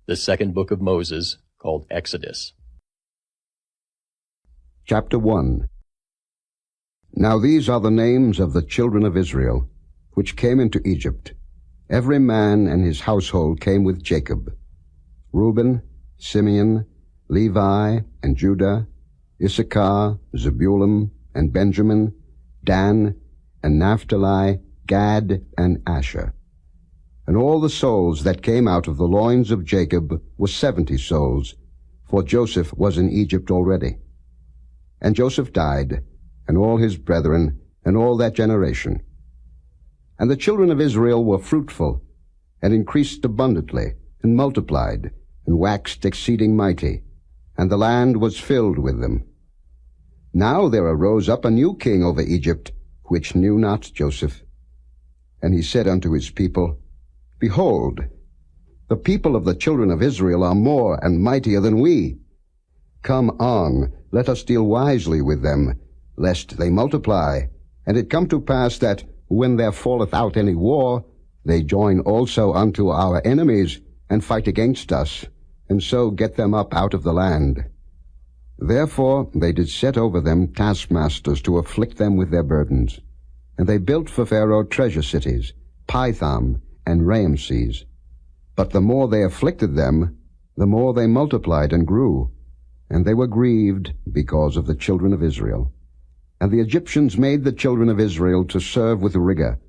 The second book of Moses, called Exodus. Chapter 1. Now these are the names of the children of Israel, which came into Egypt. Every man and his household came with Jacob: Reuben, Simeon, Levi, and Judah, Issachar, Zebulun, and Benjamin, Dan, and Naphtali, Gad, and Asher. And all the souls that came out of the loins of Jacob were 70 souls, for Joseph was in Egypt already. And Joseph died, and all his brethren, and all that generation. And the children of Israel were fruitful, and increased abundantly, and multiplied, and waxed exceeding mighty, and the land was filled with them. Now there arose up a new king over Egypt, which knew not Joseph. And he said unto his people, Behold, the people of the children of Israel are more and mightier than we. Come on, let us deal wisely with them, lest they multiply. And it come to pass that, when there falleth out any war, they join also unto our enemies, and fight against us, and so get them up out of the land. Therefore they did set over them taskmasters to afflict them with their burdens. And they built for Pharaoh treasure cities, Pithom, and Raamses. But the more they afflicted them, the more they multiplied and grew, and they were grieved because of the children of Israel. And the Egyptians made the children of Israel to serve with rigor,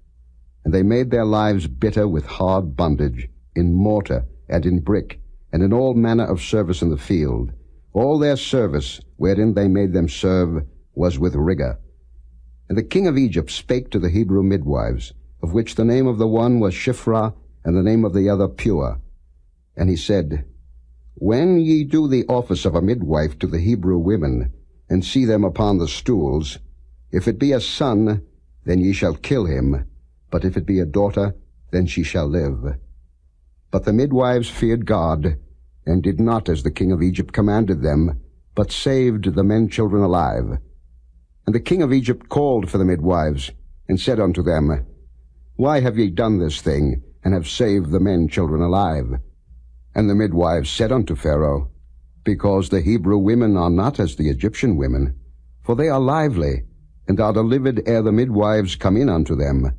and they made their lives bitter with hard bondage, in mortar, and in brick, and in all manner of service in the field. All their service, wherein they made them serve, was with rigor. And the king of Egypt spake to the Hebrew midwives, of which the name of the one was Shiphrah, and the name of the other Pua. And he said, When ye do the office of a midwife to the Hebrew women, and see them upon the stools, if it be a son, then ye shall kill him, but if it be a daughter, then she shall live. But the midwives feared God, and did not as the king of Egypt commanded them, but saved the men children alive. And the king of Egypt called for the midwives, and said unto them, Why have ye done this thing, and have saved the men children alive? And the midwives said unto Pharaoh, Because the Hebrew women are not as the Egyptian women, for they are lively, and are delivered ere the midwives come in unto them.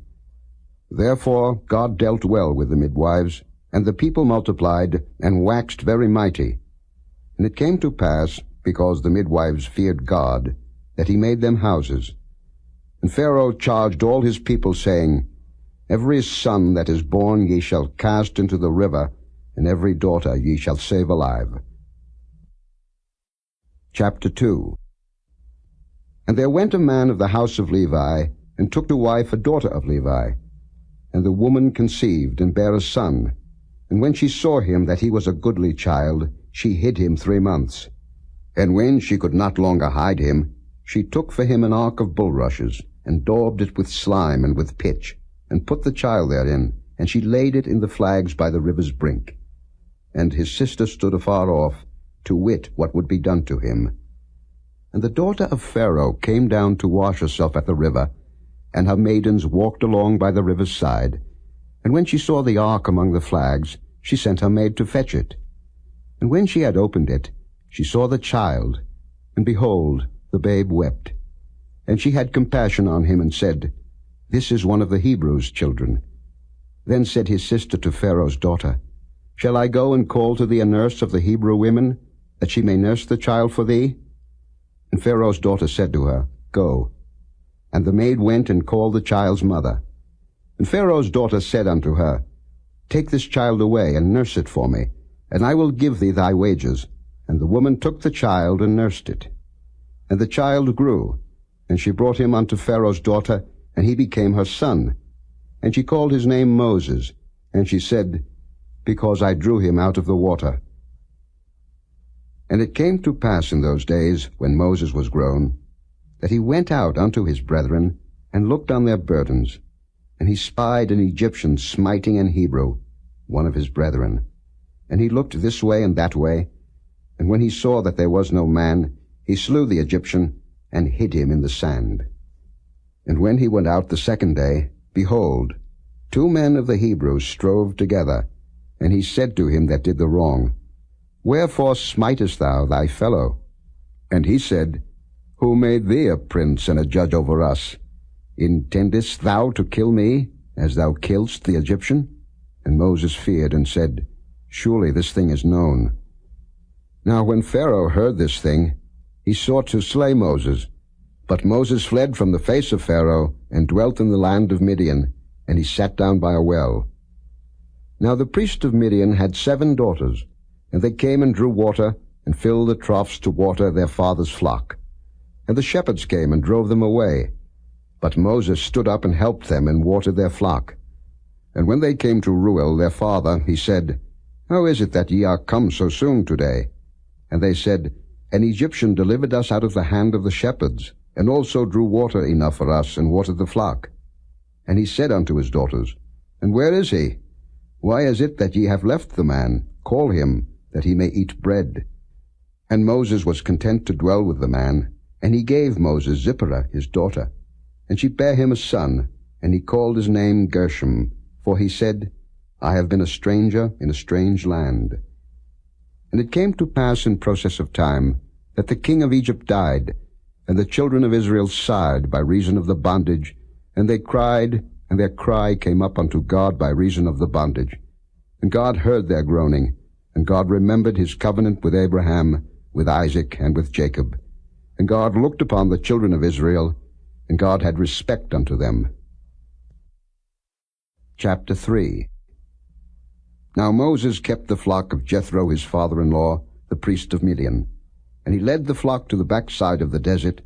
Therefore God dealt well with the midwives, and the people multiplied, and waxed very mighty. And it came to pass, because the midwives feared God, that he made them houses. And Pharaoh charged all his people, saying, Every son that is born ye shall cast into the river, and every daughter ye shall save alive. Chapter 2. And there went a man of the house of Levi, and took to wife a daughter of Levi. And the woman conceived, and bare a son. And when she saw him that he was a goodly child, she hid him 3 months. And when she could not longer hide him, she took for him an ark of bulrushes, and daubed it with slime and with pitch, and put the child therein, and she laid it in the flags by the river's brink. And his sister stood afar off, to wit what would be done to him. And the daughter of Pharaoh came down to wash herself at the river, and her maidens walked along by the river's side. And when she saw the ark among the flags, she sent her maid to fetch it. And when she had opened it, she saw the child, and behold, the babe wept. And she had compassion on him, and said, This is one of the Hebrews' children. Then said his sister to Pharaoh's daughter, Shall I go and call to thee a nurse of the Hebrew women, that she may nurse the child for thee? And Pharaoh's daughter said to her, Go. And the maid went and called the child's mother. And Pharaoh's daughter said unto her, Take this child away, and nurse it for me, and I will give thee thy wages. And the woman took the child, and nursed it. And the child grew, and she brought him unto Pharaoh's daughter, and he became her son. And she called his name Moses, and she said, Because I drew him out of the water. And it came to pass in those days, when Moses was grown, that he went out unto his brethren, and looked on their burdens. And he spied an Egyptian smiting an Hebrew, one of his brethren. And he looked this way and that way, and when he saw that there was no man, he slew the Egyptian, and hid him in the sand. And when he went out the second day, behold, 2 men of the Hebrews strove together, And he said to him that did the wrong, Wherefore smitest thou thy fellow? And he said, Who made thee a prince and a judge over us? Intendest thou to kill me, as thou killedst the Egyptian? And Moses feared and said, Surely this thing is known. Now when Pharaoh heard this thing, he sought to slay Moses. But Moses fled from the face of Pharaoh, and dwelt in the land of Midian, and he sat down by a well. Now the priest of Midian had 7 daughters, and they came and drew water, and filled the troughs to water their father's flock. And the shepherds came and drove them away. But Moses stood up and helped them, and watered their flock. And when they came to Reuel their father, he said, How is it that ye are come so soon today? And they said, An Egyptian delivered us out of the hand of the shepherds, and also drew water enough for us, and watered the flock. And he said unto his daughters, And where is he? Why is it that ye have left the man? Call him, that he may eat bread. And Moses was content to dwell with the man, and he gave Moses Zipporah his daughter. And she bare him a son, and he called his name Gershom, for he said, I have been a stranger in a strange land. And it came to pass in process of time, that the king of Egypt died, and the children of Israel sighed by reason of the bondage, and they cried, and their cry came up unto God by reason of the bondage. And God heard their groaning, and God remembered his covenant with Abraham, with Isaac, and with Jacob. And God looked upon the children of Israel, and God had respect unto them. Chapter 3. Now Moses kept the flock of Jethro his father-in-law, the priest of Midian. And he led the flock to the backside of the desert,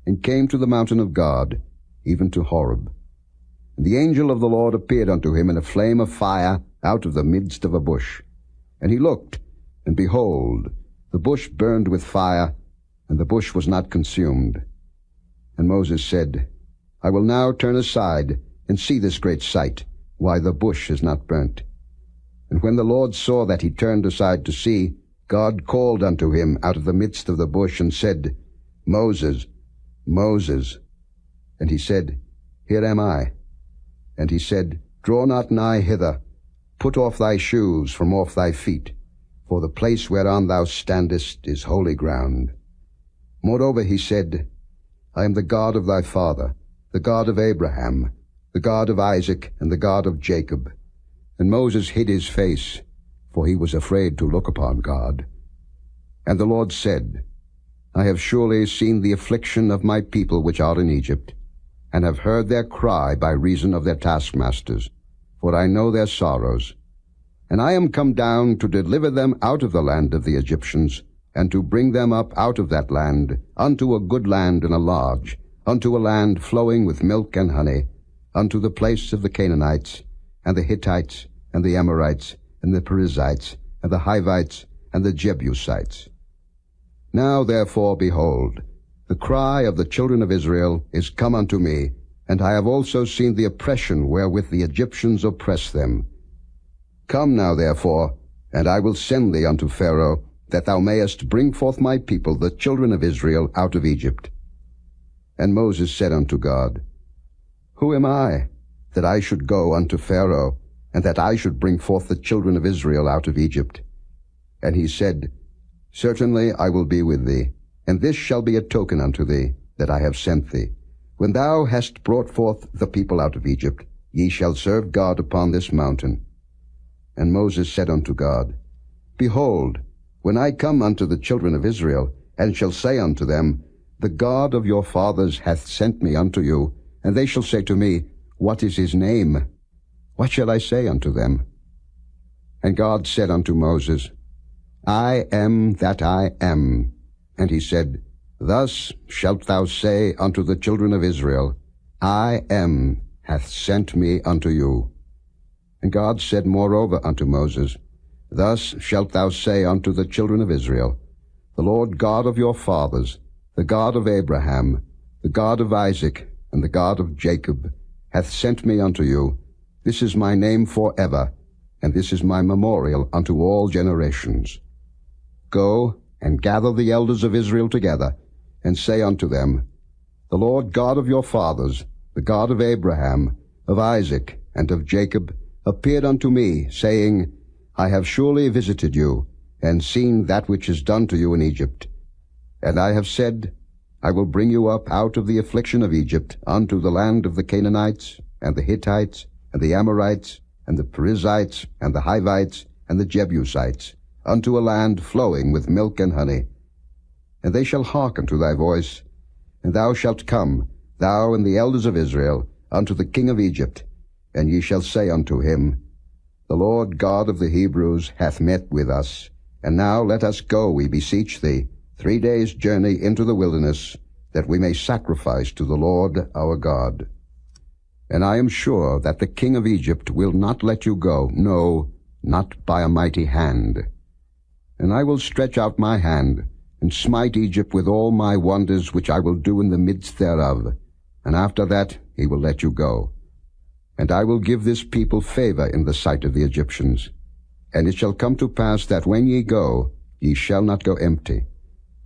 and came to the mountain of God, even to Horeb. And the angel of the Lord appeared unto him in a flame of fire out of the midst of a bush. And he looked, and behold, the bush burned with fire, and the bush was not consumed. And Moses said, I will now turn aside, and see this great sight, why the bush is not burnt. And when the Lord saw that he turned aside to see, God called unto him out of the midst of the bush, and said, Moses, Moses. And he said, Here am I. And he said, Draw not nigh hither. Put off thy shoes from off thy feet, for the place whereon thou standest is holy ground. Moreover he said, I am the God of thy father, the God of Abraham, the God of Isaac, and the God of Jacob. And Moses hid his face, for he was afraid to look upon God. And the Lord said, I have surely seen the affliction of my people which are in Egypt, and have heard their cry by reason of their taskmasters, for I know their sorrows. And I am come down to deliver them out of the land of the Egyptians, and to bring them up out of that land, unto a good land and a large, unto a land flowing with milk and honey, unto the place of the Canaanites, and the Hittites, and the Amorites, and the Perizzites, and the Hivites, and the Jebusites. Now therefore, behold, the cry of the children of Israel is come unto me, and I have also seen the oppression wherewith the Egyptians oppress them. Come now therefore, and I will send thee unto Pharaoh, that thou mayest bring forth my people, the children of Israel, out of Egypt. And Moses said unto God, Who am I, that I should go unto Pharaoh, and that I should bring forth the children of Israel out of Egypt? And he said, Certainly I will be with thee, and this shall be a token unto thee, that I have sent thee. When thou hast brought forth the people out of Egypt, ye shall serve God upon this mountain. And Moses said unto God, Behold, when I come unto the children of Israel, and shall say unto them, The God of your fathers hath sent me unto you, and they shall say to me, What is his name? What shall I say unto them? And God said unto Moses, I am that I am. And he said, Thus shalt thou say unto the children of Israel, I am hath sent me unto you. And God said moreover unto Moses, Thus shalt thou say unto the children of Israel, The Lord God of your fathers, the God of Abraham, the God of Isaac, and the God of Jacob, hath sent me unto you. This is my name forever, and this is my memorial unto all generations. Go and gather the elders of Israel together, and say unto them, The Lord God of your fathers, the God of Abraham, of Isaac, and of Jacob, appeared unto me, saying, I have surely visited you, and seen that which is done to you in Egypt. And I have said, I will bring you up out of the affliction of Egypt unto the land of the Canaanites, and the Hittites, and the Amorites, and the Perizzites, and the Hivites, and the Jebusites, unto a land flowing with milk and honey. And they shall hearken to thy voice, and thou shalt come, thou and the elders of Israel, unto the king of Egypt, and ye shall say unto him, The Lord God of the Hebrews hath met with us, and now let us go, we beseech thee, 3 days' journey into the wilderness, that we may sacrifice to the Lord our God. And I am sure that the king of Egypt will not let you go, no, not by a mighty hand. And I will stretch out my hand, and smite Egypt with all my wonders which I will do in the midst thereof, and after that he will let you go. And I will give this people favor in the sight of the Egyptians. And it shall come to pass that when ye go, ye shall not go empty.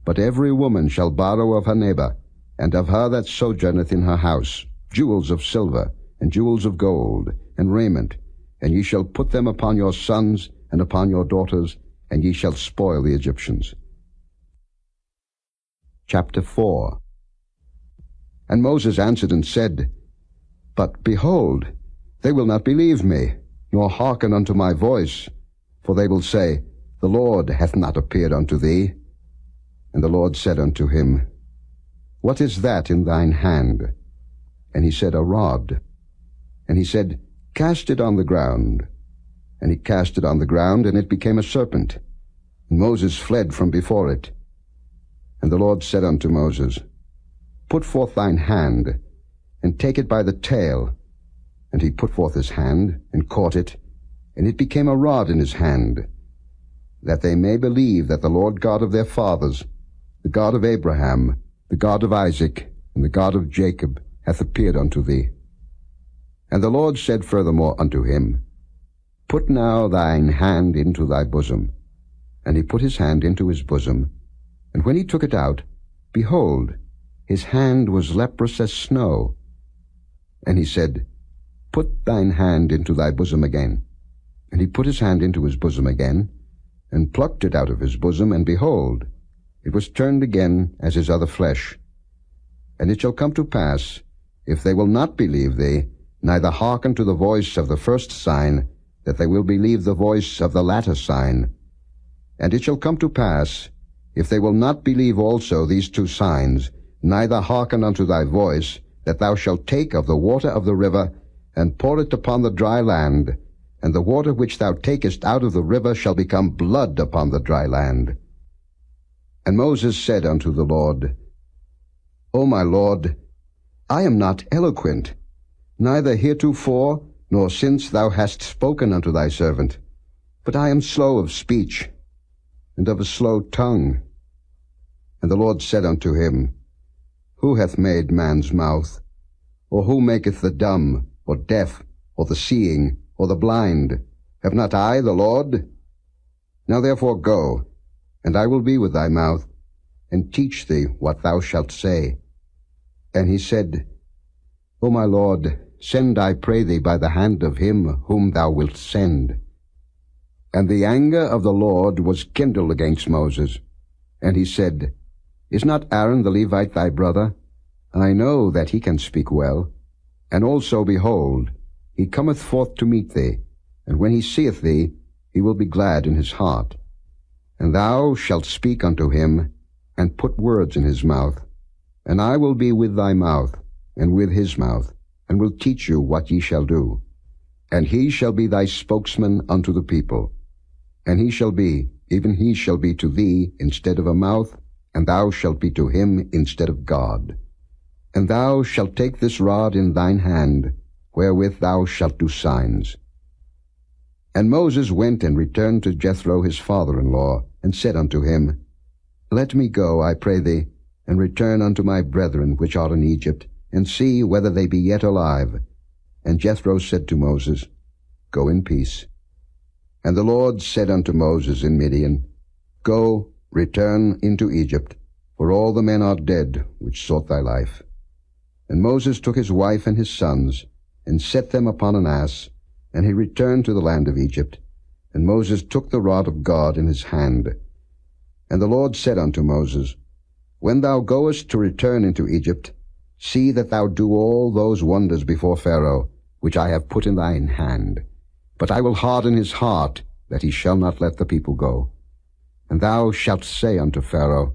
But every woman shall borrow of her neighbor, and of her that sojourneth in her house, jewels of silver, and jewels of gold, and raiment, and ye shall put them upon your sons and upon your daughters, and ye shall spoil the Egyptians. Chapter 4. And Moses answered and said, But behold, they will not believe me, nor hearken unto my voice, for they will say, The Lord hath not appeared unto thee. And the Lord said unto him, What is that in thine hand? And he said, A rod. And he said, Cast it on the ground. And he cast it on the ground, and it became a serpent. And Moses fled from before it. And the Lord said unto Moses, Put forth thine hand, and take it by the tail. And he put forth his hand, and caught it, and it became a rod in his hand, that they may believe that the Lord God of their fathers, the God of Abraham, the God of Isaac, and the God of Jacob, hath appeared unto thee. And the Lord said furthermore unto him, Put now thine hand into thy bosom. And he put his hand into his bosom, and when he took it out, behold, his hand was leprous as snow. And he said, Put thine hand into thy bosom again. And he put his hand into his bosom again, and plucked it out of his bosom, and behold, it was turned again as his other flesh. And it shall come to pass, if they will not believe thee, neither hearken to the voice of the first sign, that they will believe the voice of the latter sign. And it shall come to pass, if they will not believe also these 2 signs, neither hearken unto thy voice, that thou shalt take of the water of the river, and pour it upon the dry land, and the water which thou takest out of the river shall become blood upon the dry land. And Moses said unto the Lord, O my Lord, I am not eloquent, neither heretofore, nor since thou hast spoken unto thy servant, but I am slow of speech, and of a slow tongue. And the Lord said unto him, Who hath made man's mouth? Or who maketh the dumb, or deaf, or the seeing, or the blind? Have not I the Lord? Now therefore go, and I will be with thy mouth, and teach thee what thou shalt say. And he said, O my Lord, send, I pray thee, by the hand of him whom thou wilt send. And the anger of the Lord was kindled against Moses. And he said, Is not Aaron the Levite thy brother? I know that he can speak well. And also, behold, he cometh forth to meet thee, and when he seeth thee, he will be glad in his heart. And thou shalt speak unto him, and put words in his mouth. And I will be with thy mouth, and with his mouth, and will teach you what ye shall do. And he shall be thy spokesman unto the people. And he shall be, even he shall be to thee instead of a mouth, and thou shalt be to him instead of God. And thou shalt take this rod in thine hand, wherewith thou shalt do signs. And Moses went and returned to Jethro his father-in-law, and said unto him, Let me go, I pray thee, and return unto my brethren which are in Egypt, and see whether they be yet alive. And Jethro said to Moses, Go in peace. And the Lord said unto Moses in Midian, Go, return into Egypt, for all the men are dead which sought thy life. And Moses took his wife and his sons, and set them upon an ass, and he returned to the land of Egypt. And Moses took the rod of God in his hand. And the Lord said unto Moses, When thou goest to return into Egypt, see that thou do all those wonders before Pharaoh, which I have put in thine hand. But I will harden his heart, that he shall not let the people go. And thou shalt say unto Pharaoh,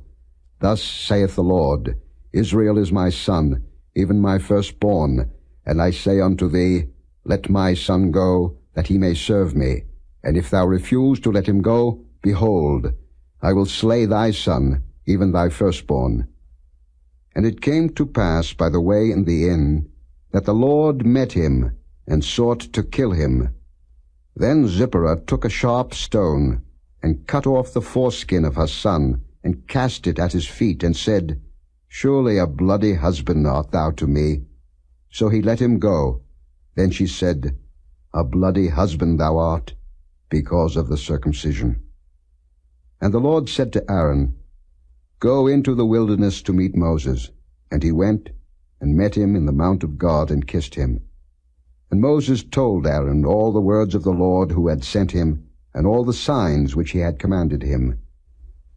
Thus saith the Lord, Israel is my son, even my firstborn. And I say unto thee, Let my son go, that he may serve me. And if thou refuse to let him go, behold, I will slay thy son, even thy firstborn. And it came to pass by the way in the inn, that the Lord met him, and sought to kill him. Then Zipporah took a sharp stone, and cut off the foreskin of her son, and cast it at his feet, and said, Surely a bloody husband art thou to me. So he let him go. Then she said, A bloody husband thou art, because of the circumcision. And the Lord said to Aaron, Go into the wilderness to meet Moses. And he went, and met him in the mount of God, and kissed him. And Moses told Aaron all the words of the Lord who had sent him, and all the signs which he had commanded him.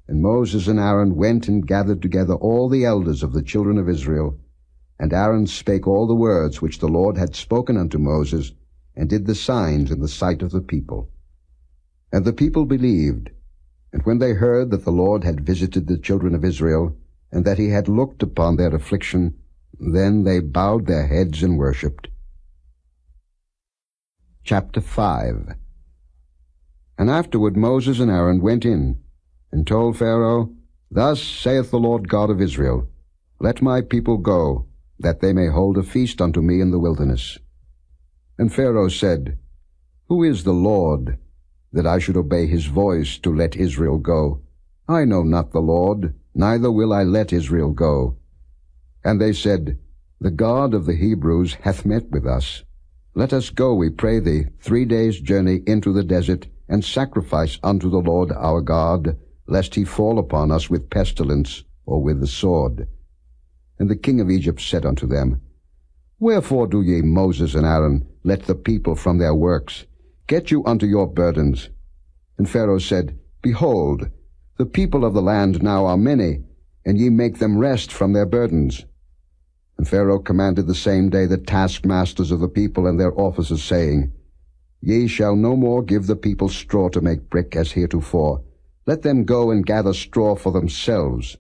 And Moses and Aaron went and gathered together all the elders of the children of Israel. And Aaron spake all the words which the Lord had spoken unto Moses, and did the signs in the sight of the people. And the people believed. And when they heard that the Lord had visited the children of Israel, and that he had looked upon their affliction, then they bowed their heads and worshipped. Chapter 5. And afterward Moses and Aaron went in, and told Pharaoh, Thus saith the Lord God of Israel, Let my people go, that they may hold a feast unto me in the wilderness. And Pharaoh said, Who is the Lord, that I should obey his voice to let Israel go? I know not the Lord, neither will I let Israel go. And they said, The God of the Hebrews hath met with us. Let us go, we pray thee, 3 days' journey into the desert, and sacrifice unto the Lord our God, lest he fall upon us with pestilence or with the sword. And the king of Egypt said unto them, Wherefore do ye, Moses and Aaron, let the people from their works? Get you unto your burdens. And Pharaoh said, Behold, the people of the land now are many, and ye make them rest from their burdens. And Pharaoh commanded the same day the taskmasters of the people and their officers, saying, Ye shall no more give the people straw to make brick as heretofore. Let them go and gather straw for themselves.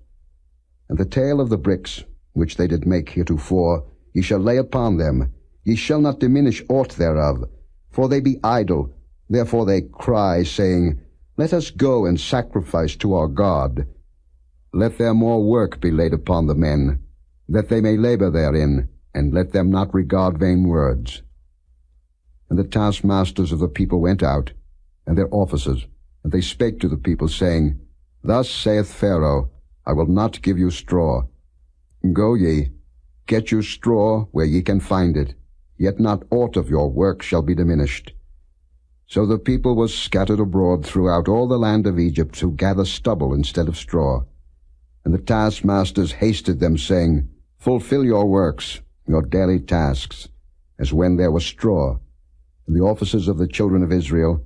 And the tale of the bricks, which they did make heretofore, ye shall lay upon them. Ye shall not diminish aught thereof, for they be idle. Therefore they cry, saying, Let us go and sacrifice to our God. Let their more work be laid upon the men, that they may labor therein, and let them not regard vain words. And the taskmasters of the people went out, and their officers, and they spake to the people, saying, Thus saith Pharaoh, I will not give you straw. Go ye, get you straw where ye can find it, yet not aught of your work shall be diminished. So the people was scattered abroad throughout all the land of Egypt, to gather stubble instead of straw. And the taskmasters hasted them, saying, Fulfill your works, your daily tasks, as when there was straw. And the officers of the children of Israel,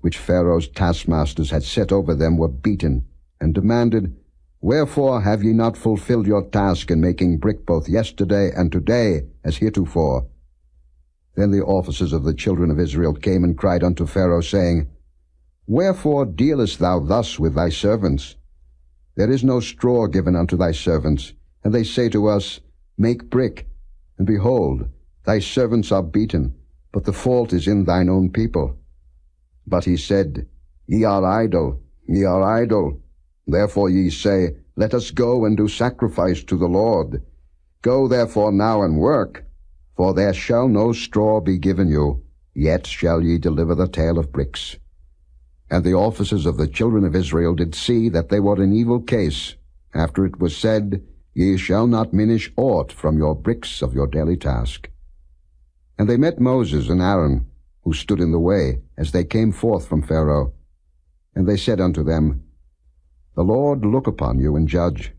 which Pharaoh's taskmasters had set over them, were beaten, and demanded, Wherefore have ye not fulfilled your task in making brick both yesterday and today, as heretofore? Then the officers of the children of Israel came and cried unto Pharaoh, saying, Wherefore dealest thou thus with thy servants? There is no straw given unto thy servants. And they say to us, Make brick. And behold, thy servants are beaten, but the fault is in thine own people. But he said, Ye are idle, ye are idle. Therefore ye say, Let us go and do sacrifice to the Lord. Go therefore now and work, for there shall no straw be given you, yet shall ye deliver the tale of bricks. And the officers of the children of Israel did see that they were in evil case, after it was said, Ye shall not minish aught from your bricks of your daily task. And they met Moses and Aaron, who stood in the way, as they came forth from Pharaoh. And they said unto them, The Lord look upon you and judge,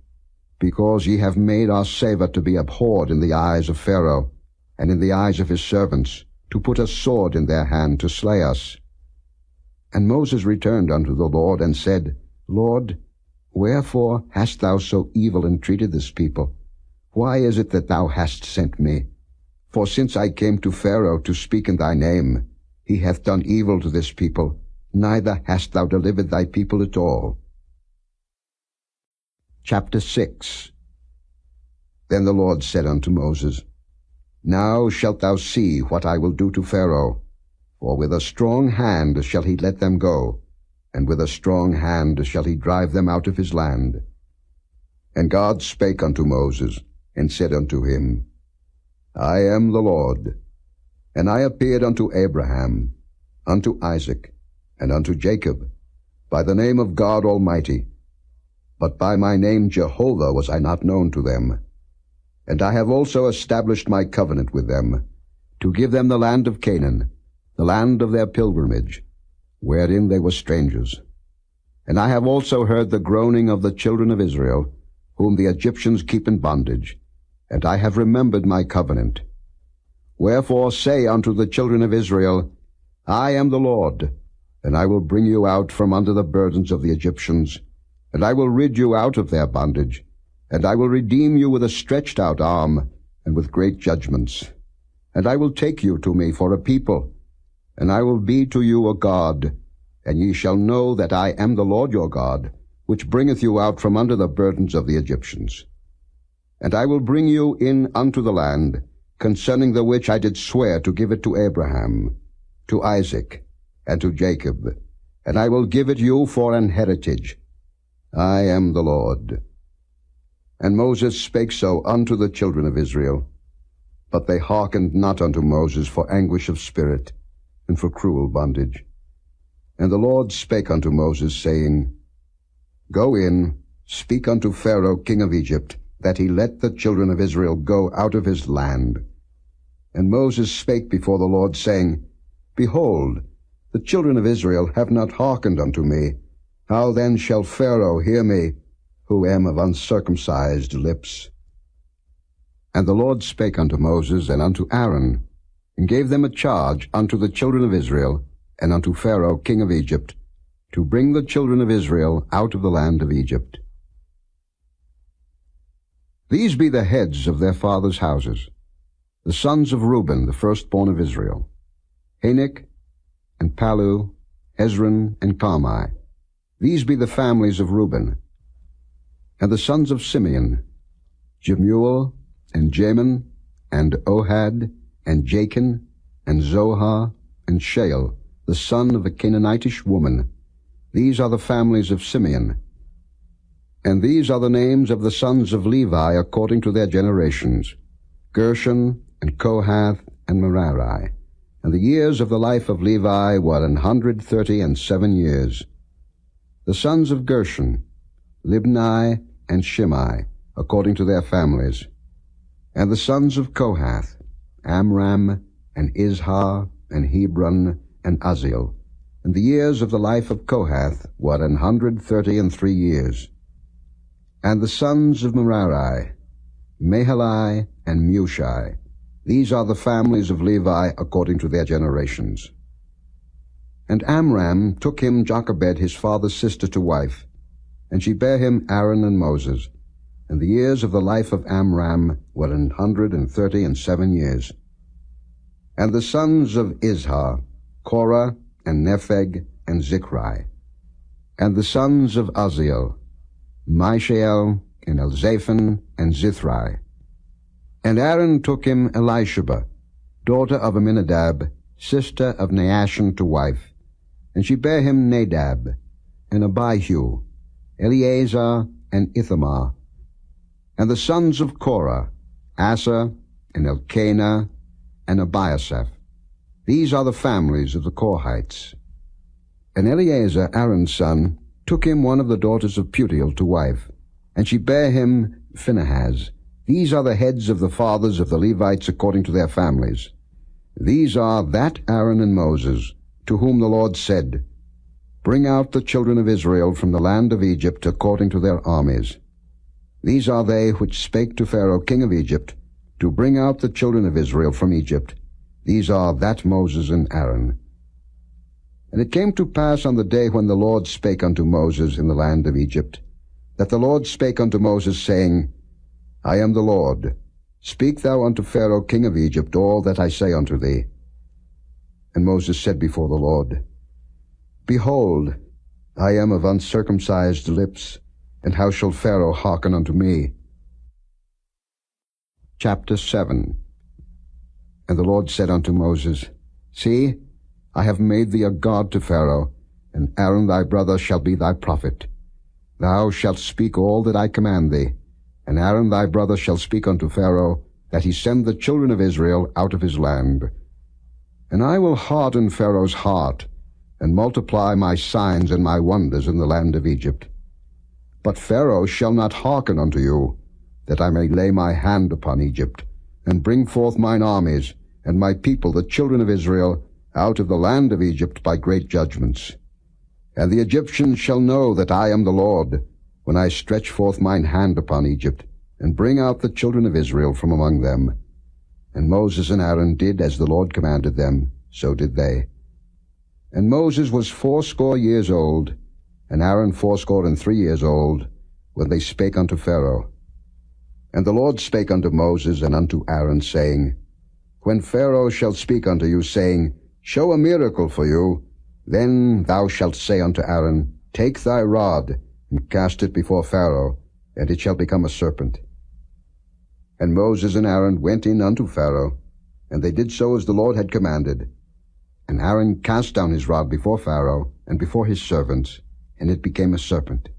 because ye have made our savour to be abhorred in the eyes of Pharaoh, and in the eyes of his servants, to put a sword in their hand to slay us. And Moses returned unto the Lord, and said, Lord, wherefore hast thou so evil entreated this people? Why is it that thou hast sent me? For since I came to Pharaoh to speak in thy name, he hath done evil to this people, neither hast thou delivered thy people at all. Chapter 6. Then the Lord said unto Moses, Now shalt thou see what I will do to Pharaoh, for with a strong hand shall he let them go, and with a strong hand shall he drive them out of his land. And God spake unto Moses, and said unto him, I am the Lord. And I appeared unto Abraham, unto Isaac, and unto Jacob, by the name of God Almighty. But by my name Jehovah was I not known to them. And I have also established my covenant with them, to give them the land of Canaan, the land of their pilgrimage, wherein they were strangers. And I have also heard the groaning of the children of Israel, whom the Egyptians keep in bondage, and I have remembered my covenant. Wherefore say unto the children of Israel, I am the Lord, and I will bring you out from under the burdens of the Egyptians, and I will rid you out of their bondage, and I will redeem you with a stretched out arm, and with great judgments. And I will take you to me for a people, and I will be to you a God, and ye shall know that I am the Lord your God, which bringeth you out from under the burdens of the Egyptians. And I will bring you in unto the land, concerning the which I did swear to give it to Abraham, to Isaac, and to Jacob, and I will give it you for an heritage. I am the Lord. And Moses spake so unto the children of Israel, but they hearkened not unto Moses for anguish of spirit, and for cruel bondage. And the Lord spake unto Moses, saying, Go in, speak unto Pharaoh king of Egypt, that he let the children of Israel go out of his land. And Moses spake before the Lord, saying, Behold, the children of Israel have not hearkened unto me. How then shall Pharaoh hear me, who am of uncircumcised lips? And the Lord spake unto Moses and unto Aaron, and gave them a charge unto the children of Israel, and unto Pharaoh king of Egypt, to bring the children of Israel out of the land of Egypt. These be the heads of their fathers' houses, the sons of Reuben, the firstborn of Israel, Hanok, and Palu, Hezron, and Carmi. These be the families of Reuben. And the sons of Simeon, Jemuel, and Jamin, and Ohad, and Jachin, and Zohar, and Shael, the son of a Canaanitish woman. These are the families of Simeon. And these are the names of the sons of Levi according to their generations, Gershon, and Kohath, and Merari. And the years of the life of Levi were 137 years. The sons of Gershon, Libni, and Shimei, according to their families. And the sons of Kohath, Amram, and Izhar, and Hebron, and Uzziel. And the years of the life of Kohath were 133 years. And the sons of Merari, Mahali, and Mushi. These are the families of Levi according to their generations. And Amram took him Jochebed his father's sister to wife, and she bare him Aaron and Moses. And the years of the life of Amram were 137 years. And the sons of Izhar, Korah, and Nepheg, and Zichri. And the sons of Uzziel, Mishael, and Elzaphan, and Zithri. And Aaron took him Elisheba, daughter of Aminadab, sister of Naashon, to wife. And she bare him Nadab, and Abihu, Eleazar, and Ithamar. And the sons of Korah, Asa, and Elkanah, and Abiasaph. These are the families of the Korhites. And Eleazar, Aaron's son, took him one of the daughters of Putiel to wife, and she bare him Phinehas. These are the heads of the fathers of the Levites according to their families. These are that Aaron and Moses, to whom the Lord said, Bring out the children of Israel from the land of Egypt according to their armies. These are they which spake to Pharaoh king of Egypt, to bring out the children of Israel from Egypt. These are that Moses and Aaron. And it came to pass on the day when the Lord spake unto Moses in the land of Egypt, that the Lord spake unto Moses, saying, I am the Lord. Speak thou unto Pharaoh king of Egypt all that I say unto thee. And Moses said before the Lord, Behold, I am of uncircumcised lips, and how shall Pharaoh hearken unto me? Chapter 7. And the Lord said unto Moses, See, I have made thee a god to Pharaoh, and Aaron thy brother shall be thy prophet. Thou shalt speak all that I command thee, and Aaron thy brother shall speak unto Pharaoh, that he send the children of Israel out of his land. And I will harden Pharaoh's heart, and multiply my signs and my wonders in the land of Egypt. But Pharaoh shall not hearken unto you, that I may lay my hand upon Egypt, and bring forth mine armies, and my people the children of Israel, out of the land of Egypt by great judgments. And the Egyptians shall know that I am the Lord, when I stretch forth mine hand upon Egypt, and bring out the children of Israel from among them. And Moses and Aaron did as the Lord commanded them, so did they. And Moses was 80 years old, and Aaron 83 years old, when they spake unto Pharaoh. And the Lord spake unto Moses and unto Aaron, saying, When Pharaoh shall speak unto you, saying, Show a miracle for you, then thou shalt say unto Aaron, Take thy rod, and cast it before Pharaoh, and it shall become a serpent. And Moses and Aaron went in unto Pharaoh, and they did so as the Lord had commanded. And Aaron cast down his rod before Pharaoh, and before his servants, and it became a serpent.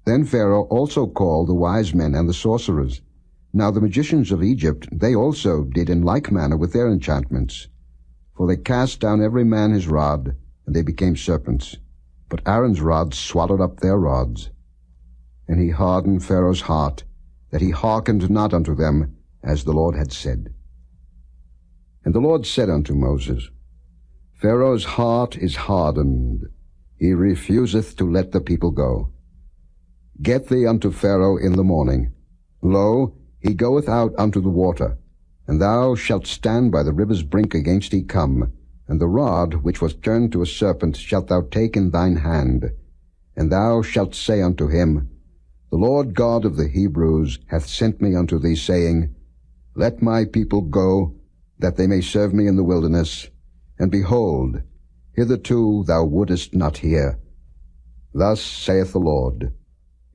Then Pharaoh also called the wise men and the sorcerers. Now the magicians of Egypt, they also did in like manner with their enchantments. For they cast down every man his rod, and they became serpents. But Aaron's rod swallowed up their rods. And he hardened Pharaoh's heart, that he hearkened not unto them, as the Lord had said. And the Lord said unto Moses, Pharaoh's heart is hardened. He refuseth to let the people go. Get thee unto Pharaoh in the morning. Lo, he goeth out unto the water, and thou shalt stand by the river's brink against he come, and the rod which was turned to a serpent shalt thou take in thine hand. And thou shalt say unto him, The Lord God of the Hebrews hath sent me unto thee, saying, Let my people go, that they may serve me in the wilderness. And behold, hitherto thou wouldest not hear. Thus saith the Lord,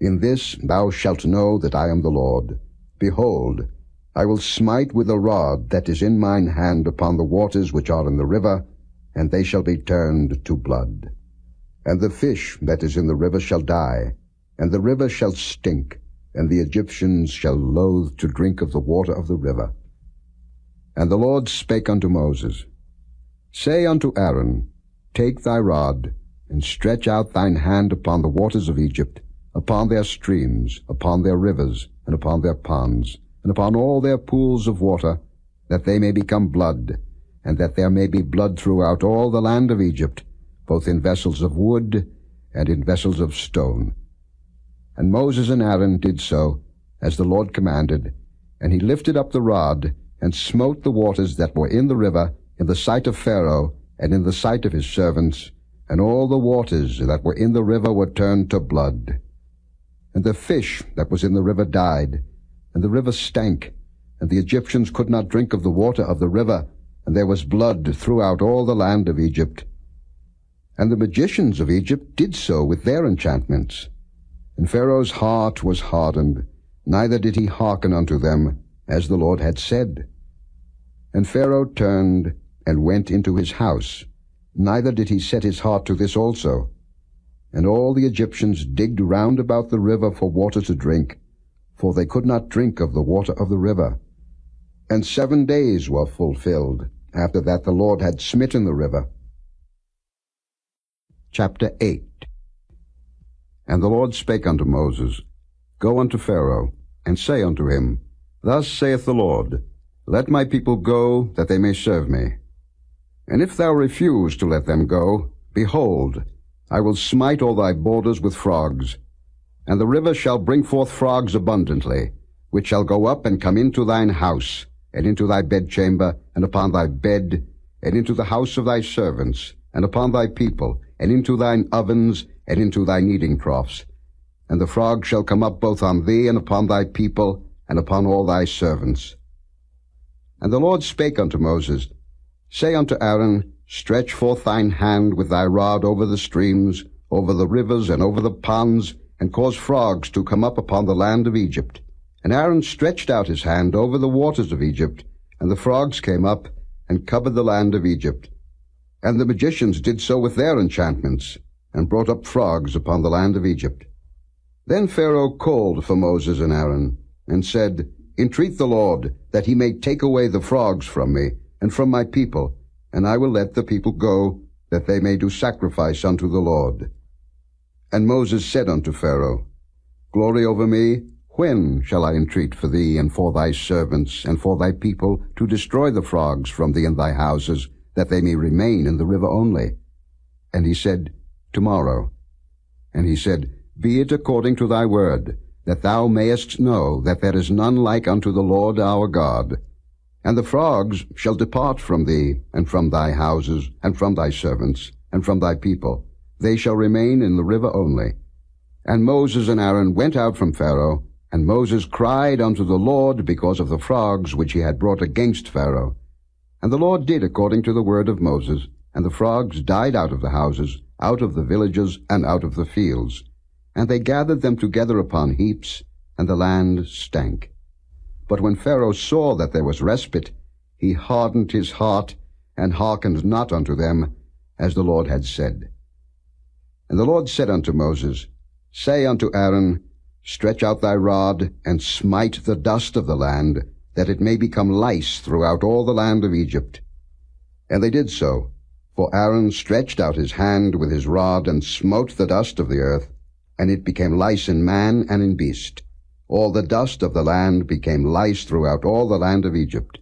In this thou shalt know that I am the Lord. Behold, I will smite with a rod that is in mine hand upon the waters which are in the river, and they shall be turned to blood. And the fish that is in the river shall die, and the river shall stink, and the Egyptians shall loathe to drink of the water of the river. And the Lord spake unto Moses, Say unto Aaron, Take thy rod, and stretch out thine hand upon the waters of Egypt, upon their streams, upon their rivers, and upon their ponds, and upon all their pools of water, that they may become blood, and that there may be blood throughout all the land of Egypt, both in vessels of wood and in vessels of stone. And Moses and Aaron did so, as the Lord commanded, and he lifted up the rod, and smote the waters that were in the river, in the sight of Pharaoh, and in the sight of his servants, and all the waters that were in the river were turned to blood. And the fish that was in the river died, and the river stank, and the Egyptians could not drink of the water of the river, and there was blood throughout all the land of Egypt. And the magicians of Egypt did so with their enchantments. And Pharaoh's heart was hardened, neither did he hearken unto them, as the Lord had said. And Pharaoh turned and went into his house, neither did he set his heart to this also. And all the Egyptians digged round about the river for water to drink, for they could not drink of the water of the river. And 7 days were fulfilled, after that the Lord had smitten the river. Chapter 8. And the Lord spake unto Moses, Go unto Pharaoh, and say unto him, Thus saith the Lord, Let my people go, that they may serve me. And if thou refuse to let them go, behold, I will smite all thy borders with frogs. And the river shall bring forth frogs abundantly, which shall go up and come into thine house, and into thy bedchamber, and upon thy bed, and into the house of thy servants, and upon thy people, and into thine ovens, and into thy kneading troughs. And the frog shall come up both on thee, and upon thy people, and upon all thy servants. And the Lord spake unto Moses, Say unto Aaron, Stretch forth thine hand with thy rod over the streams, over the rivers, and over the ponds, and cause frogs to come up upon the land of Egypt. And Aaron stretched out his hand over the waters of Egypt, and the frogs came up, and covered the land of Egypt. And the magicians did so with their enchantments, and brought up frogs upon the land of Egypt. Then Pharaoh called for Moses and Aaron, and said, Entreat the Lord, that he may take away the frogs from me, and from my people, and I will let the people go, that they may do sacrifice unto the Lord. And Moses said unto Pharaoh, Glory over me, when shall I entreat for thee, and for thy servants, and for thy people, to destroy the frogs from thee and thy houses, that they may remain in the river only? And he said, Tomorrow. And he said, Be it according to thy word, that thou mayest know that there is none like unto the Lord our God. And the frogs shall depart from thee, and from thy houses, and from thy servants, and from thy people. They shall remain in the river only. And Moses and Aaron went out from Pharaoh, and Moses cried unto the Lord because of the frogs which he had brought against Pharaoh. And the Lord did according to the word of Moses, and the frogs died out of the houses, out of the villages, and out of the fields. And they gathered them together upon heaps, and the land stank. But when Pharaoh saw that there was respite, he hardened his heart, and hearkened not unto them, as the Lord had said. And the Lord said unto Moses, Say unto Aaron, Stretch out thy rod, and smite the dust of the land, that it may become lice throughout all the land of Egypt. And they did so, for Aaron stretched out his hand with his rod, and smote the dust of the earth, and it became lice in man and in beast. All the dust of the land became lice throughout all the land of Egypt.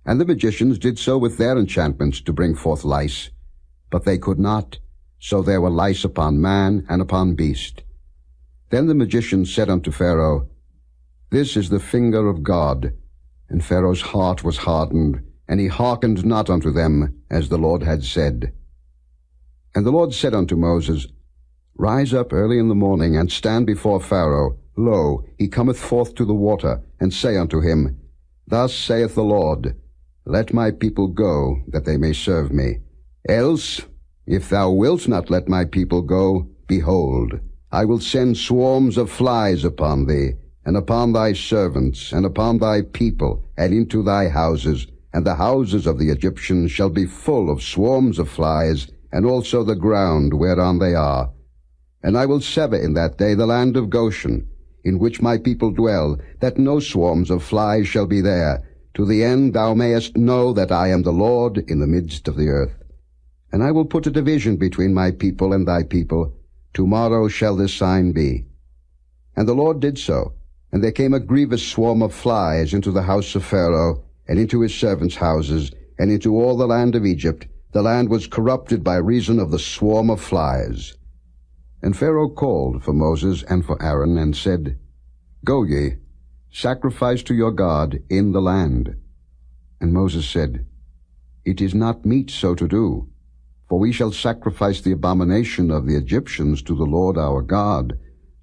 And the magicians did so with their enchantments to bring forth lice, but they could not, so there were lice upon man and upon beast. Then the magicians said unto Pharaoh, This is the finger of God. And Pharaoh's heart was hardened, and he hearkened not unto them, as the Lord had said. And the Lord said unto Moses, Rise up early in the morning, and stand before Pharaoh. Lo, he cometh forth to the water, and say unto him, Thus saith the Lord, Let my people go, that they may serve me. Else, if thou wilt not let my people go, behold, I will send swarms of flies upon thee, and upon thy servants, and upon thy people, and into thy houses, and the houses of the Egyptians shall be full of swarms of flies, and also the ground whereon they are. And I will sever in that day the land of Goshen, in which my people dwell, that no swarms of flies shall be there, to the end thou mayest know that I am the Lord in the midst of the earth. And I will put a division between my people and thy people. Tomorrow shall this sign be. And the Lord did so, and there came a grievous swarm of flies into the house of Pharaoh, and into his servants' houses, and into all the land of Egypt. The land was corrupted by reason of the swarm of flies. And Pharaoh called for Moses and for Aaron, and said, Go ye, sacrifice to your God in the land. And Moses said, It is not meet so to do, for we shall sacrifice the abomination of the Egyptians to the Lord our God.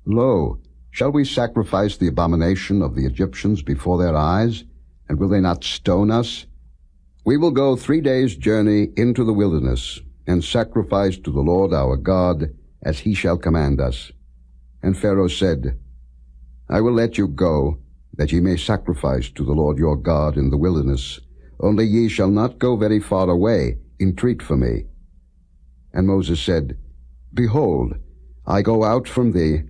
Lo, shall we sacrifice the abomination of the Egyptians before their eyes? And will they not stone us? We will go 3 days' journey into the wilderness, and sacrifice to the Lord our God, as he shall command us. And Pharaoh said, I will let you go, that ye may sacrifice to the Lord your God in the wilderness. Only ye shall not go very far away. Entreat for me. And Moses said, Behold, I go out from thee,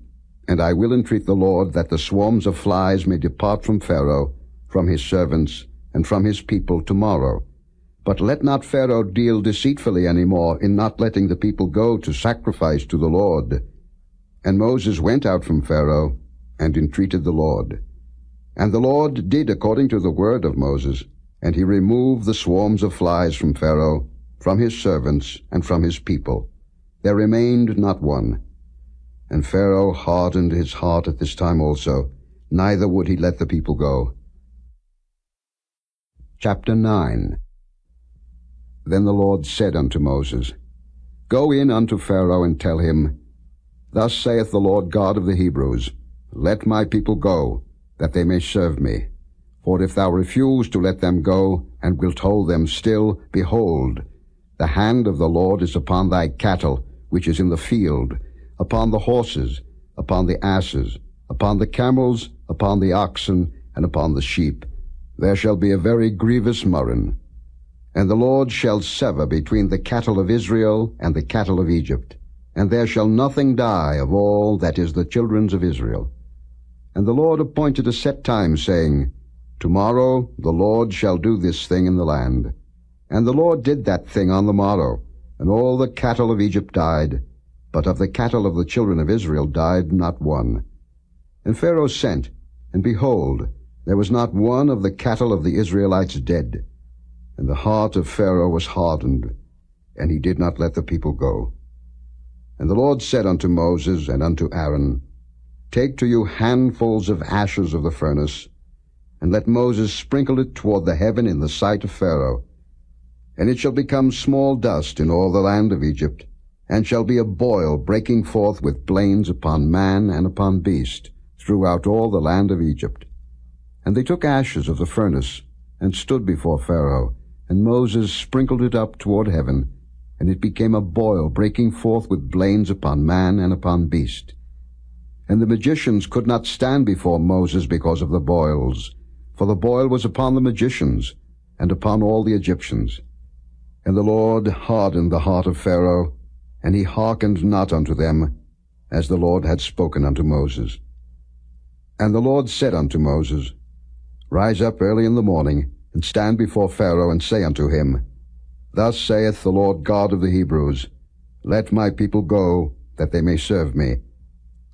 and I will entreat the Lord that the swarms of flies may depart from Pharaoh, from his servants, and from his people tomorrow. But let not Pharaoh deal deceitfully any more in not letting the people go to sacrifice to the Lord. And Moses went out from Pharaoh, and entreated the Lord. And the Lord did according to the word of Moses, and he removed the swarms of flies from Pharaoh, from his servants, and from his people. There remained not one. And Pharaoh hardened his heart at this time also, neither would he let the people go. Chapter 9. Then the Lord said unto Moses, Go in unto Pharaoh, and tell him, Thus saith the Lord God of the Hebrews, Let my people go, that they may serve me. For if thou refuse to let them go, and wilt hold them still, behold, the hand of the Lord is upon thy cattle, which is in the field, upon the horses, upon the asses, upon the camels, upon the oxen, and upon the sheep. There shall be a very grievous murrain. And the Lord shall sever between the cattle of Israel and the cattle of Egypt, and there shall nothing die of all that is the children's of Israel. And the Lord appointed a set time, saying, Tomorrow the Lord shall do this thing in the land. And the Lord did that thing on the morrow, and all the cattle of Egypt died, but of the cattle of the children of Israel died not one. And Pharaoh sent, and behold, there was not one of the cattle of the Israelites dead. And the heart of Pharaoh was hardened, and he did not let the people go. And the Lord said unto Moses and unto Aaron, Take to you handfuls of ashes of the furnace, and let Moses sprinkle it toward the heaven in the sight of Pharaoh. And it shall become small dust in all the land of Egypt, and shall be a boil breaking forth with blains upon man and upon beast, throughout all the land of Egypt. And they took ashes of the furnace, and stood before Pharaoh, and Moses sprinkled it up toward heaven, and it became a boil breaking forth with blains upon man and upon beast. And the magicians could not stand before Moses because of the boils, for the boil was upon the magicians, and upon all the Egyptians. And the Lord hardened the heart of Pharaoh, and he hearkened not unto them, as the Lord had spoken unto Moses. And the Lord said unto Moses, Rise up early in the morning, and stand before Pharaoh, and say unto him, Thus saith the Lord God of the Hebrews, Let my people go, that they may serve me.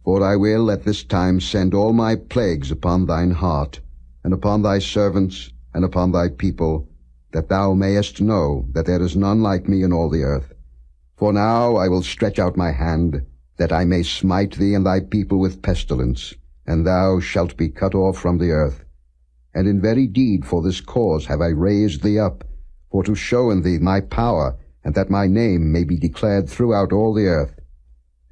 For I will at this time send all my plagues upon thine heart, and upon thy servants, and upon thy people, that thou mayest know that there is none like me in all the earth. For now I will stretch out my hand, that I may smite thee and thy people with pestilence, and thou shalt be cut off from the earth. And in very deed for this cause have I raised thee up, for to show in thee my power, and that my name may be declared throughout all the earth.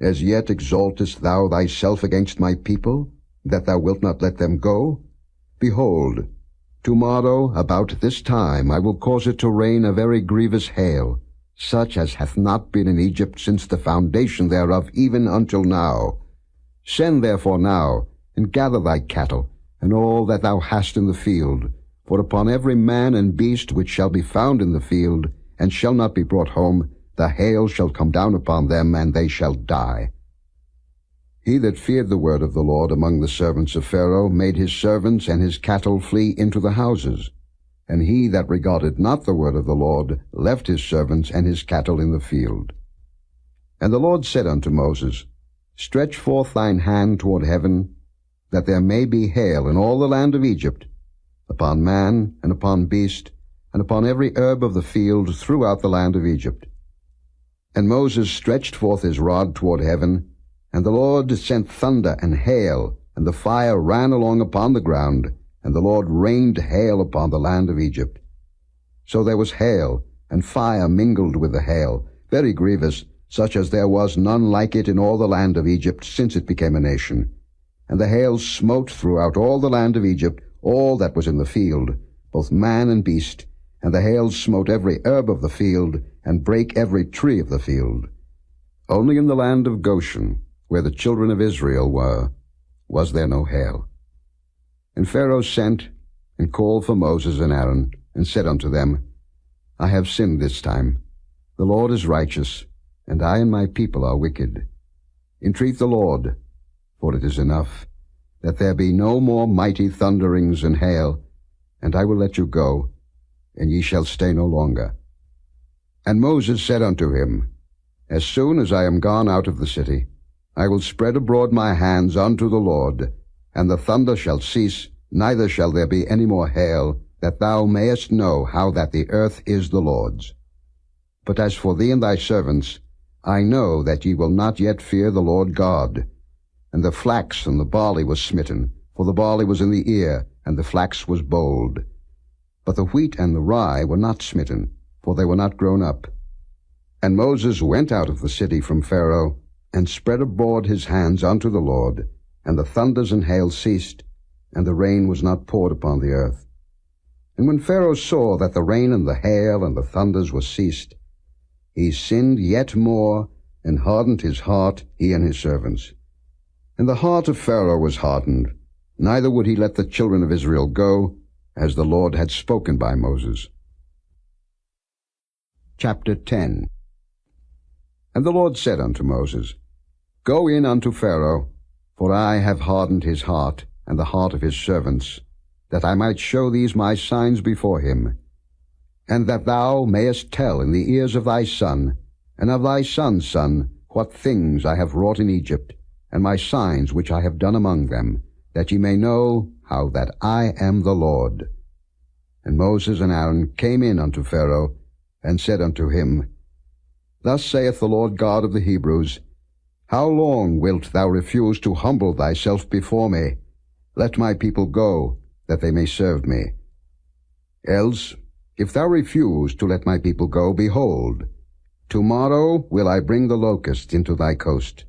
As yet exaltest thou thyself against my people, that thou wilt not let them go? Behold, tomorrow about this time I will cause it to rain a very grievous hail, such as hath not been in Egypt since the foundation thereof even until now. Send therefore now, and gather thy cattle, and all that thou hast in the field, for upon every man and beast which shall be found in the field, and shall not be brought home, the hail shall come down upon them, and they shall die. He that feared the word of the Lord among the servants of Pharaoh made his servants and his cattle flee into the houses. And he that regarded not the word of the Lord left his servants and his cattle in the field. And the Lord said unto Moses, Stretch forth thine hand toward heaven, that there may be hail in all the land of Egypt, upon man and upon beast, and upon every herb of the field throughout the land of Egypt. And Moses stretched forth his rod toward heaven, and the Lord sent thunder and hail, and the fire ran along upon the ground, and the Lord rained hail upon the land of Egypt. So there was hail, and fire mingled with the hail, very grievous, such as there was none like it in all the land of Egypt since it became a nation. And the hail smote throughout all the land of Egypt all that was in the field, both man and beast, and the hail smote every herb of the field, and brake every tree of the field. Only in the land of Goshen, where the children of Israel were, was there no hail. And Pharaoh sent, and called for Moses and Aaron, and said unto them, I have sinned this time. The Lord is righteous, and I and my people are wicked. Entreat the Lord, for it is enough, that there be no more mighty thunderings and hail, and I will let you go, and ye shall stay no longer. And Moses said unto him, As soon as I am gone out of the city, I will spread abroad my hands unto the Lord, and the thunder shall cease, neither shall there be any more hail, that thou mayest know how that the earth is the Lord's. But as for thee and thy servants, I know that ye will not yet fear the Lord God. And the flax and the barley was smitten, for the barley was in the ear, and the flax was bold. But the wheat and the rye were not smitten, for they were not grown up. And Moses went out of the city from Pharaoh, and spread abroad his hands unto the Lord, and the thunders and hail ceased, and the rain was not poured upon the earth. And when Pharaoh saw that the rain and the hail and the thunders were ceased, he sinned yet more, and hardened his heart, he and his servants. And the heart of Pharaoh was hardened, neither would he let the children of Israel go, as the Lord had spoken by Moses. Chapter 10. And the Lord said unto Moses, Go in unto Pharaoh, for I have hardened his heart, and the heart of his servants, that I might show these my signs before him, and that thou mayest tell in the ears of thy son, and of thy son's son, what things I have wrought in Egypt, and my signs which I have done among them, that ye may know how that I am the Lord. And Moses and Aaron came in unto Pharaoh, and said unto him, Thus saith the Lord God of the Hebrews, How long wilt thou refuse to humble thyself before me? Let my people go, that they may serve me. Else, if thou refuse to let my people go, behold, tomorrow will I bring the locusts into thy coast,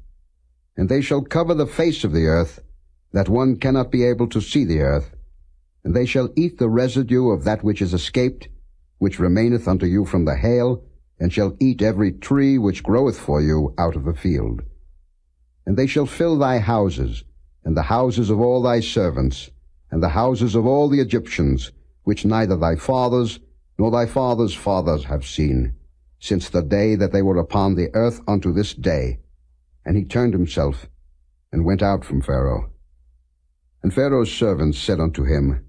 and they shall cover the face of the earth, that one cannot be able to see the earth, and they shall eat the residue of that which is escaped, which remaineth unto you from the hail, and shall eat every tree which groweth for you out of the field. And they shall fill thy houses, and the houses of all thy servants, and the houses of all the Egyptians, which neither thy fathers nor thy fathers' fathers have seen, since the day that they were upon the earth unto this day. And he turned himself, and went out from Pharaoh. And Pharaoh's servants said unto him,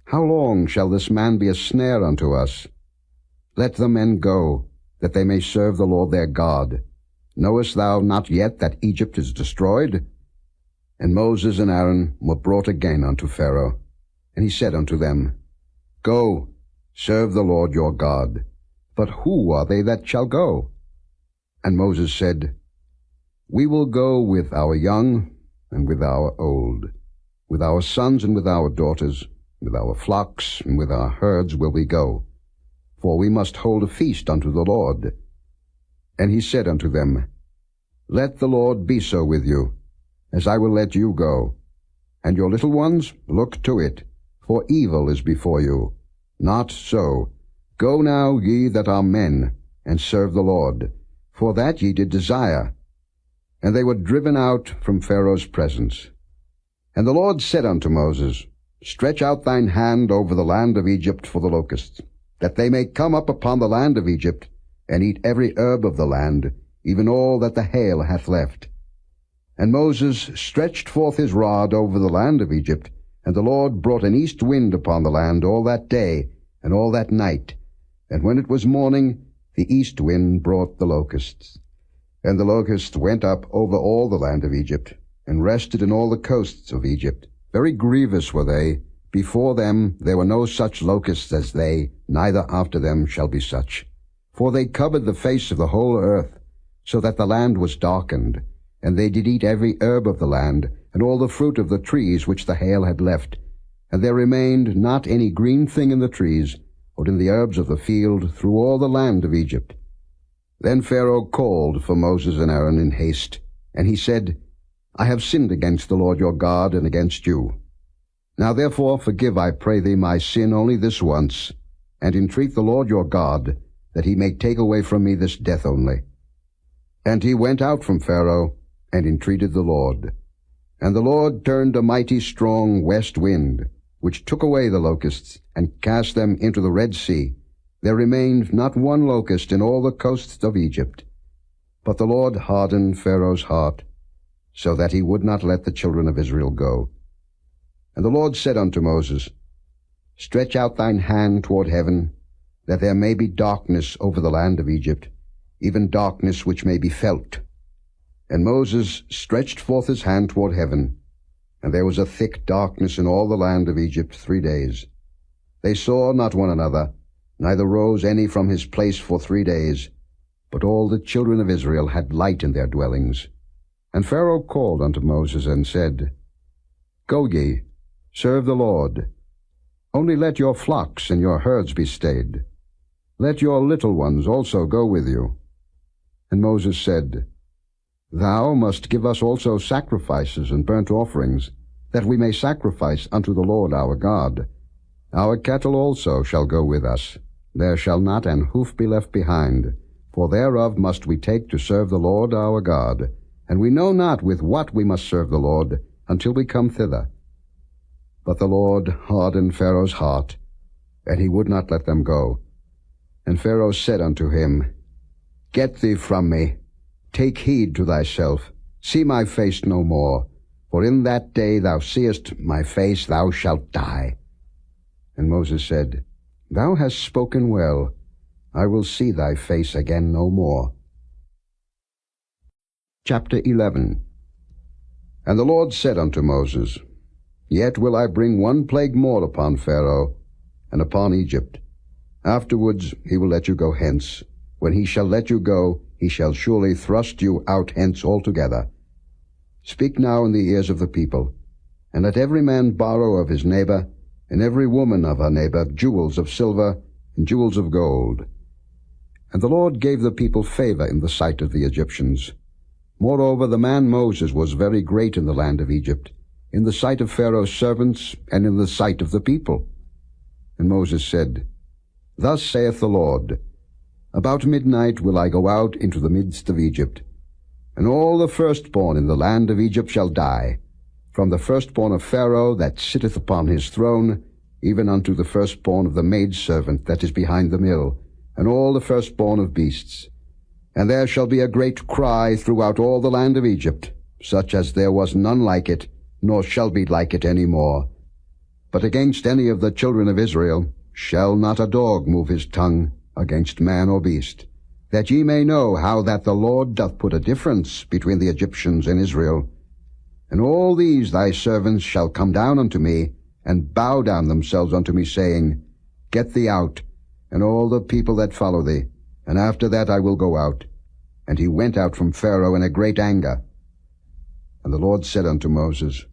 How long shall this man be a snare unto us? Let the men go, that they may serve the Lord their God. Knowest thou not yet that Egypt is destroyed? And Moses and Aaron were brought again unto Pharaoh. And he said unto them, Go, serve the Lord your God. But who are they that shall go? And Moses said, We will go with our young and with our old, with our sons and with our daughters, with our flocks and with our herds will we go, for we must hold a feast unto the Lord. And he said unto them, Let the Lord be so with you, as I will let you go. And your little ones, look to it, for evil is before you. Not so. Go now, ye that are men, and serve the Lord, for that ye did desire. And they were driven out from Pharaoh's presence. And the Lord said unto Moses, Stretch out thine hand over the land of Egypt for the locusts, that they may come up upon the land of Egypt, and eat every herb of the land, even all that the hail hath left. And Moses stretched forth his rod over the land of Egypt, and the Lord brought an east wind upon the land all that day, and all that night. And when it was morning, the east wind brought the locusts. And the locusts went up over all the land of Egypt, and rested in all the coasts of Egypt. Very grievous were they. Before them there were no such locusts as they, neither after them shall be such. For they covered the face of the whole earth, so that the land was darkened. And they did eat every herb of the land, and all the fruit of the trees which the hail had left. And there remained not any green thing in the trees, or in the herbs of the field, through all the land of Egypt. Then Pharaoh called for Moses and Aaron in haste, and he said, I have sinned against the Lord your God, and against you. Now therefore forgive, I pray thee, my sin only this once, and entreat the Lord your God, that he may take away from me this death only. And he went out from Pharaoh, and entreated the Lord. And the Lord turned a mighty strong west wind, which took away the locusts, and cast them into the Red Sea. There remained not one locust in all the coasts of Egypt. But the Lord hardened Pharaoh's heart, so that he would not let the children of Israel go. And the Lord said unto Moses, Stretch out thine hand toward heaven, that there may be darkness over the land of Egypt, even darkness which may be felt. And Moses stretched forth his hand toward heaven, and there was a thick darkness in all the land of Egypt 3 days. They saw not one another, neither rose any from his place for 3 days, but all the children of Israel had light in their dwellings. And Pharaoh called unto Moses, and said, Go ye, serve the Lord. Only let your flocks and your herds be stayed. Let your little ones also go with you. And Moses said, Thou must give us also sacrifices and burnt offerings, that we may sacrifice unto the Lord our God. Our cattle also shall go with us. There shall not an hoof be left behind, for thereof must we take to serve the Lord our God. And we know not with what we must serve the Lord, until we come thither. But the Lord hardened Pharaoh's heart, and he would not let them go. And Pharaoh said unto him, Get thee from me, take heed to thyself, see my face no more, for in that day thou seest my face thou shalt die. And Moses said, Thou hast spoken well, I will see thy face again no more. Chapter 11. And the Lord said unto Moses, Yet will I bring one plague more upon Pharaoh, and upon Egypt. Afterwards he will let you go hence. When he shall let you go, he shall surely thrust you out hence altogether. Speak now in the ears of the people, and let every man borrow of his neighbor, and every woman of her neighbor, jewels of silver and jewels of gold. And the Lord gave the people favor in the sight of the Egyptians. Moreover, the man Moses was very great in the land of Egypt, in the sight of Pharaoh's servants, and in the sight of the people. And Moses said, Thus saith the Lord, About midnight will I go out into the midst of Egypt, and all the firstborn in the land of Egypt shall die, from the firstborn of Pharaoh that sitteth upon his throne, even unto the firstborn of the maidservant that is behind the mill, and all the firstborn of beasts. And there shall be a great cry throughout all the land of Egypt, such as there was none like it, nor shall be like it any more. But against any of the children of Israel shall not a dog move his tongue against man or beast, that ye may know how that the Lord doth put a difference between the Egyptians and Israel. And all these thy servants shall come down unto me, and bow down themselves unto me, saying, Get thee out, and all the people that follow thee, and after that I will go out. And he went out from Pharaoh in a great anger. And the Lord said unto Moses,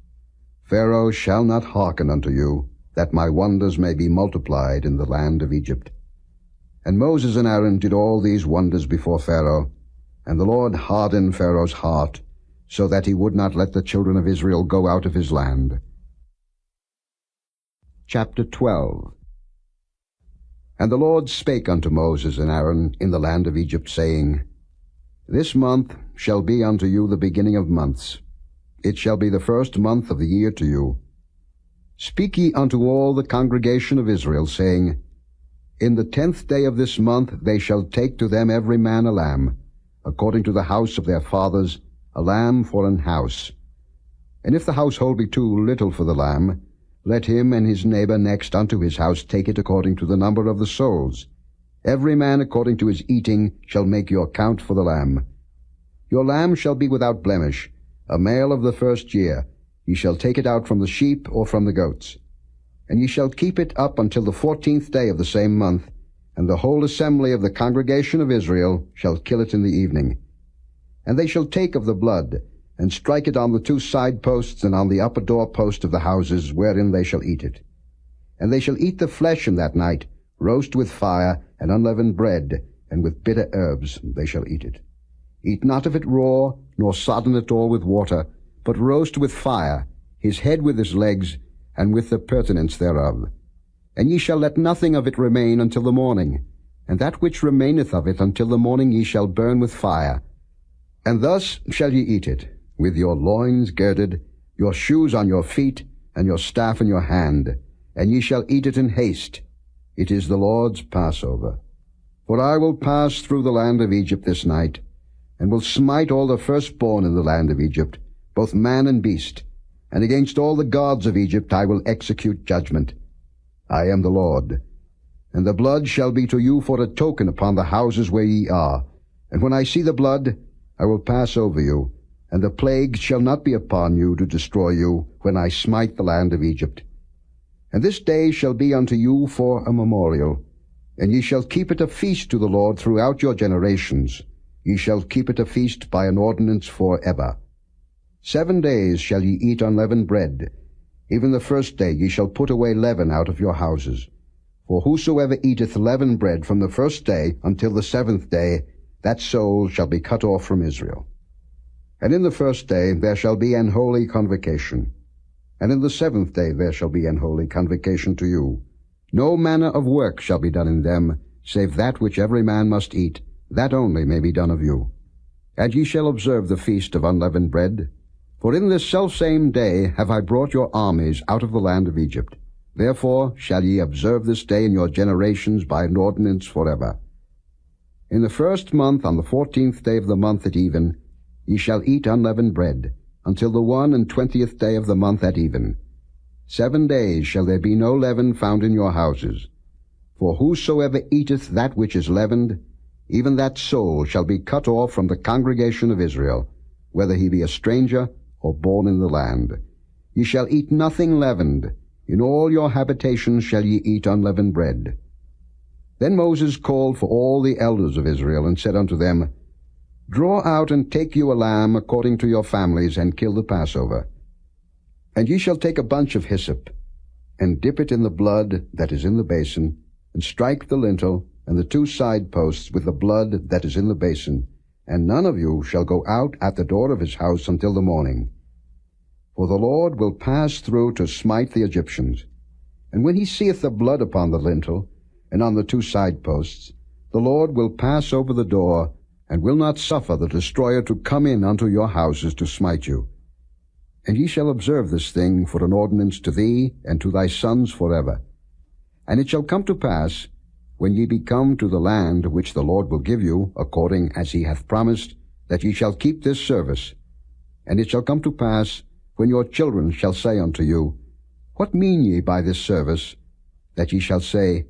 Pharaoh shall not hearken unto you, that my wonders may be multiplied in the land of Egypt. And Moses and Aaron did all these wonders before Pharaoh, and the Lord hardened Pharaoh's heart, so that he would not let the children of Israel go out of his land. Chapter 12. And the Lord spake unto Moses and Aaron in the land of Egypt, saying, This month shall be unto you the beginning of months. It shall be the first month of the year to you. Speak ye unto all the congregation of Israel, saying, In the 10th day of this month they shall take to them every man a lamb, according to the house of their fathers, a lamb for an house. And if the household be too little for the lamb, let him and his neighbor next unto his house take it according to the number of the souls. Every man according to his eating shall make your count for the lamb. Your lamb shall be without blemish, a male of the first year. Ye shall take it out from the sheep or from the goats. And ye shall keep it up until the 14th day of the same month, and the whole assembly of the congregation of Israel shall kill it in the evening. And they shall take of the blood, and strike it on the 2 side posts and on the upper door post of the houses wherein they shall eat it. And they shall eat the flesh in that night, roast with fire, and unleavened bread, and with bitter herbs they shall eat it. Eat not of it raw, nor sodden it all with water, but roast with fire, his head with his legs, and with the purtenance thereof. And ye shall let nothing of it remain until the morning, and that which remaineth of it until the morning ye shall burn with fire. And thus shall ye eat it, with your loins girded, your shoes on your feet, and your staff in your hand, and ye shall eat it in haste. It is the Lord's Passover. For I will pass through the land of Egypt this night, and will smite all the firstborn in the land of Egypt, both man and beast, and against all the gods of Egypt I will execute judgment. I am the Lord. And the blood shall be to you for a token upon the houses where ye are. And when I see the blood, I will pass over you, and the plague shall not be upon you to destroy you, when I smite the land of Egypt. And this day shall be unto you for a memorial, and ye shall keep it a feast to the Lord throughout your generations. Ye shall keep it a feast by an ordinance for ever. 7 days shall ye eat unleavened bread. Even the first day ye shall put away leaven out of your houses. For whosoever eateth leavened bread from the first day until the 7th day, that soul shall be cut off from Israel. And in the first day there shall be an holy convocation, and in the 7th day there shall be an holy convocation to you. No manner of work shall be done in them, save that which every man must eat, that only may be done of you. And ye shall observe the feast of unleavened bread. For in this selfsame day have I brought your armies out of the land of Egypt. Therefore shall ye observe this day in your generations by an ordinance forever. In the 1st month, on the 14th day of the month at even, ye shall eat unleavened bread, until the 21st day of the month at even. 7 days shall there be no leaven found in your houses. For whosoever eateth that which is leavened, even that soul shall be cut off from the congregation of Israel, whether he be a stranger or born in the land. Ye shall eat nothing leavened. In all your habitations shall ye eat unleavened bread. Then Moses called for all the elders of Israel, and said unto them, Draw out and take you a lamb according to your families, and kill the Passover. And ye shall take a bunch of hyssop, and dip it in the blood that is in the basin, and strike the lintel and the 2 side posts with the blood that is in the basin, and none of you shall go out at the door of his house until the morning. For the Lord will pass through to smite the Egyptians. And when he seeth the blood upon the lintel, and on the 2 side posts, the Lord will pass over the door, and will not suffer the destroyer to come in unto your houses to smite you. And ye shall observe this thing for an ordinance to thee and to thy sons forever. And it shall come to pass, when ye be come to the land which the Lord will give you, according as he hath promised, that ye shall keep this service. And it shall come to pass, when your children shall say unto you, What mean ye by this service? That ye shall say,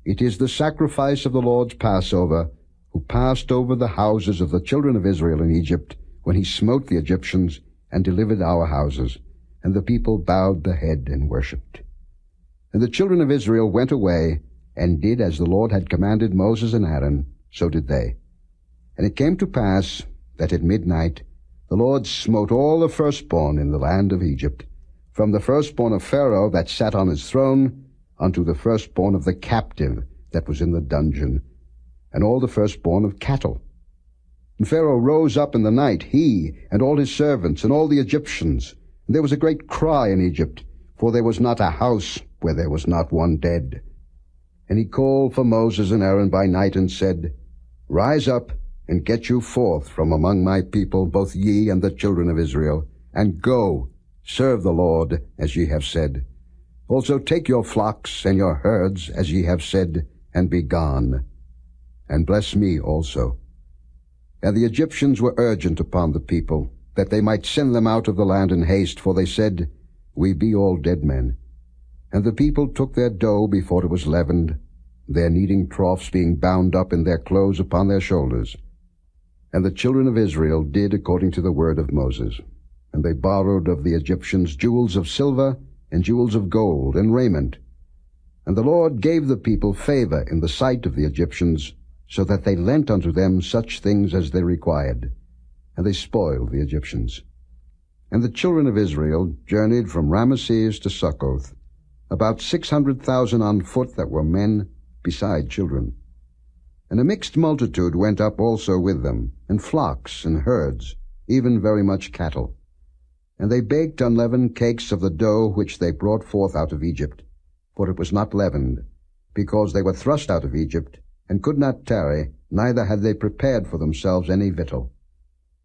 It is the sacrifice of the Lord's Passover, who passed over the houses of the children of Israel in Egypt, when he smote the Egyptians, and delivered our houses. And the people bowed the head and worshipped. And the children of Israel went away, and did as the Lord had commanded Moses and Aaron, so did they. And it came to pass, that at midnight the Lord smote all the firstborn in the land of Egypt, from the firstborn of Pharaoh that sat on his throne, unto the firstborn of the captive that was in the dungeon, and all the firstborn of cattle. And Pharaoh rose up in the night, he and all his servants, and all the Egyptians. And there was a great cry in Egypt, for there was not a house where there was not one dead. And he called for Moses and Aaron by night, and said, Rise up, and get you forth from among my people, both ye and the children of Israel, and go, serve the Lord, as ye have said. Also take your flocks and your herds, as ye have said, and be gone. And bless me also. And the Egyptians were urgent upon the people, that they might send them out of the land in haste, for they said, We be all dead men. And the people took their dough before it was leavened, their kneading troughs being bound up in their clothes upon their shoulders. And the children of Israel did according to the word of Moses. And they borrowed of the Egyptians jewels of silver, and jewels of gold, and raiment. And the Lord gave the people favor in the sight of the Egyptians, so that they lent unto them such things as they required. And they spoiled the Egyptians. And the children of Israel journeyed from Ramesses to Succoth, about 600,000 on foot that were men, beside children. And a mixed multitude went up also with them, and flocks and herds, even very much cattle. And they baked unleavened cakes of the dough which they brought forth out of Egypt, for it was not leavened, because they were thrust out of Egypt, and could not tarry, neither had they prepared for themselves any victual.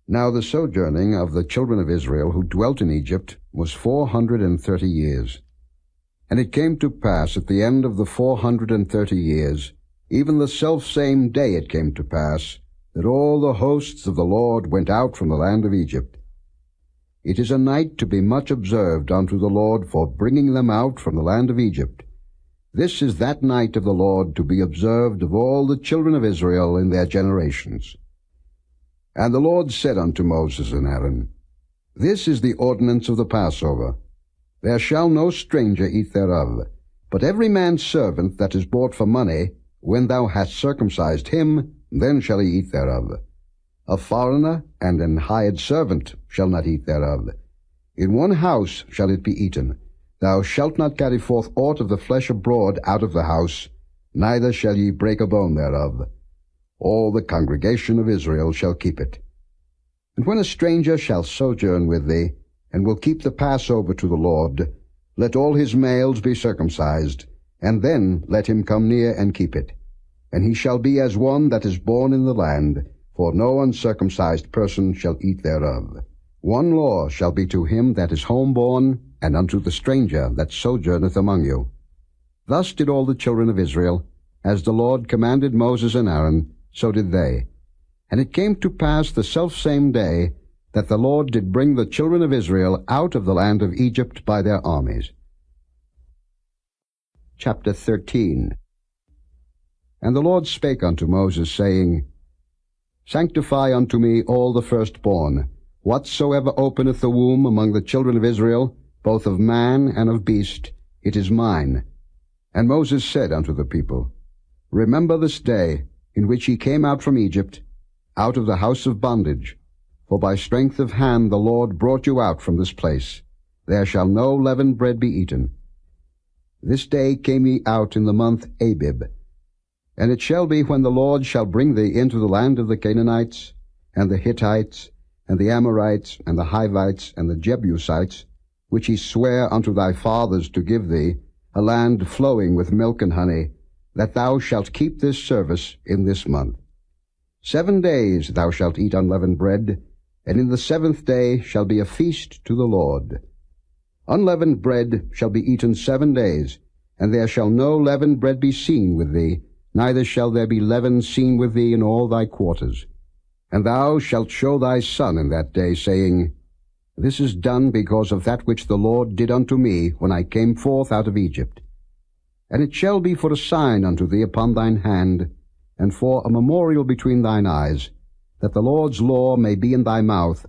Now the sojourning of the children of Israel who dwelt in Egypt was 430 years. And it came to pass at the end of the 430 years, even the selfsame day it came to pass, that all the hosts of the Lord went out from the land of Egypt. It is a night to be much observed unto the Lord for bringing them out from the land of Egypt. This is that night of the Lord to be observed of all the children of Israel in their generations. And the Lord said unto Moses and Aaron, This is the ordinance of the Passover. There shall no stranger eat thereof, but every man's servant that is bought for money, when thou hast circumcised him, then shall he eat thereof. A foreigner and an hired servant shall not eat thereof. In one house shall it be eaten. Thou shalt not carry forth aught of the flesh abroad out of the house, neither shall ye break a bone thereof. All the congregation of Israel shall keep it. And when a stranger shall sojourn with thee, and will keep the Passover to the Lord, let all his males be circumcised, and then let him come near and keep it. And he shall be as one that is born in the land, for no uncircumcised person shall eat thereof. One law shall be to him that is homeborn, and unto the stranger that sojourneth among you. Thus did all the children of Israel, as the Lord commanded Moses and Aaron, so did they. And it came to pass the selfsame day, that the Lord did bring the children of Israel out of the land of Egypt by their armies. Chapter 13. And the Lord spake unto Moses, saying, Sanctify unto me all the firstborn, whatsoever openeth the womb among the children of Israel, both of man and of beast, it is mine. And Moses said unto the people, Remember this day, in which ye came out from Egypt, out of the house of bondage. For by strength of hand the Lord brought you out from this place. There shall no leavened bread be eaten. This day came ye out in the month Abib. And it shall be, when the Lord shall bring thee into the land of the Canaanites, and the Hittites, and the Amorites, and the Hivites, and the Jebusites, which he sware unto thy fathers to give thee, a land flowing with milk and honey, that thou shalt keep this service in this month. 7 days thou shalt eat unleavened bread, and in the 7th day shall be a feast to the Lord. Unleavened bread shall be eaten 7 days, and there shall no leavened bread be seen with thee, neither shall there be leaven seen with thee in all thy quarters. And thou shalt show thy son in that day, saying, This is done because of that which the Lord did unto me when I came forth out of Egypt. And it shall be for a sign unto thee upon thine hand, and for a memorial between thine eyes, that the Lord's law may be in thy mouth,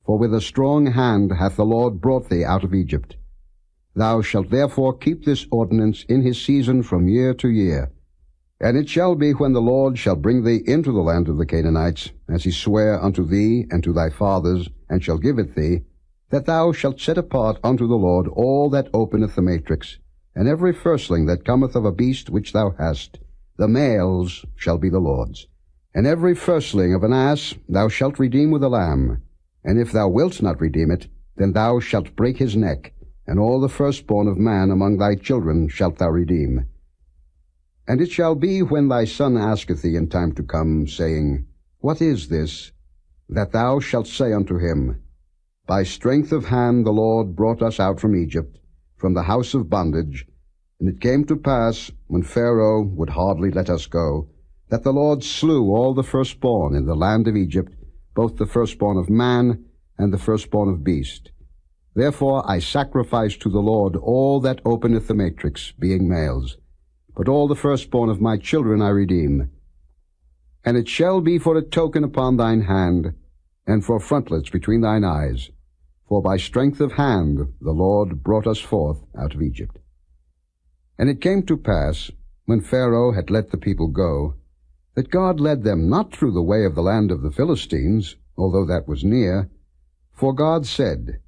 for with a strong hand hath the Lord brought thee out of Egypt. Thou shalt therefore keep this ordinance in his season from year to year. And it shall be, when the Lord shall bring thee into the land of the Canaanites, as he sware unto thee and to thy fathers, and shall give it thee, that thou shalt set apart unto the Lord all that openeth the matrix, and every firstling that cometh of a beast which thou hast, the males shall be the Lord's. And every firstling of an ass thou shalt redeem with a lamb. And if thou wilt not redeem it, then thou shalt break his neck, and all the firstborn of man among thy children shalt thou redeem. And it shall be, when thy son asketh thee in time to come, saying, What is this? That thou shalt say unto him, By strength of hand the Lord brought us out from Egypt, from the house of bondage. And it came to pass, when Pharaoh would hardly let us go, that the Lord slew all the firstborn in the land of Egypt, both the firstborn of man and the firstborn of beast. Therefore I sacrifice to the Lord all that openeth the matrix, being males. But all the firstborn of my children I redeem. And it shall be for a token upon thine hand, and for frontlets between thine eyes. For by strength of hand the Lord brought us forth out of Egypt. And it came to pass, when Pharaoh had let the people go, that God led them not through the way of the land of the Philistines, although that was near. For God said,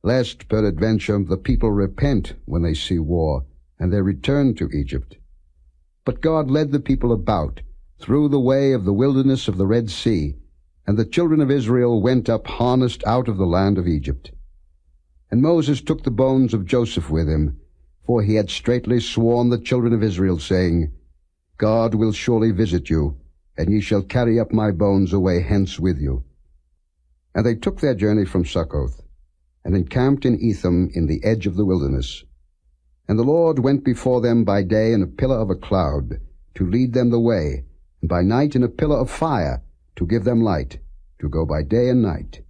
Lest peradventure the people repent when they see war, and they return to Egypt. But God led the people about, through the way of the wilderness of the Red Sea, and the children of Israel went up harnessed out of the land of Egypt. And Moses took the bones of Joseph with him, for he had straitly sworn the children of Israel, saying, God will surely visit you, and ye shall carry up my bones away hence with you. And they took their journey from Succoth, and encamped in Etham in the edge of the wilderness. And the Lord went before them by day in a pillar of a cloud, to lead them the way, and by night in a pillar of fire, to give them light, to go by day and night.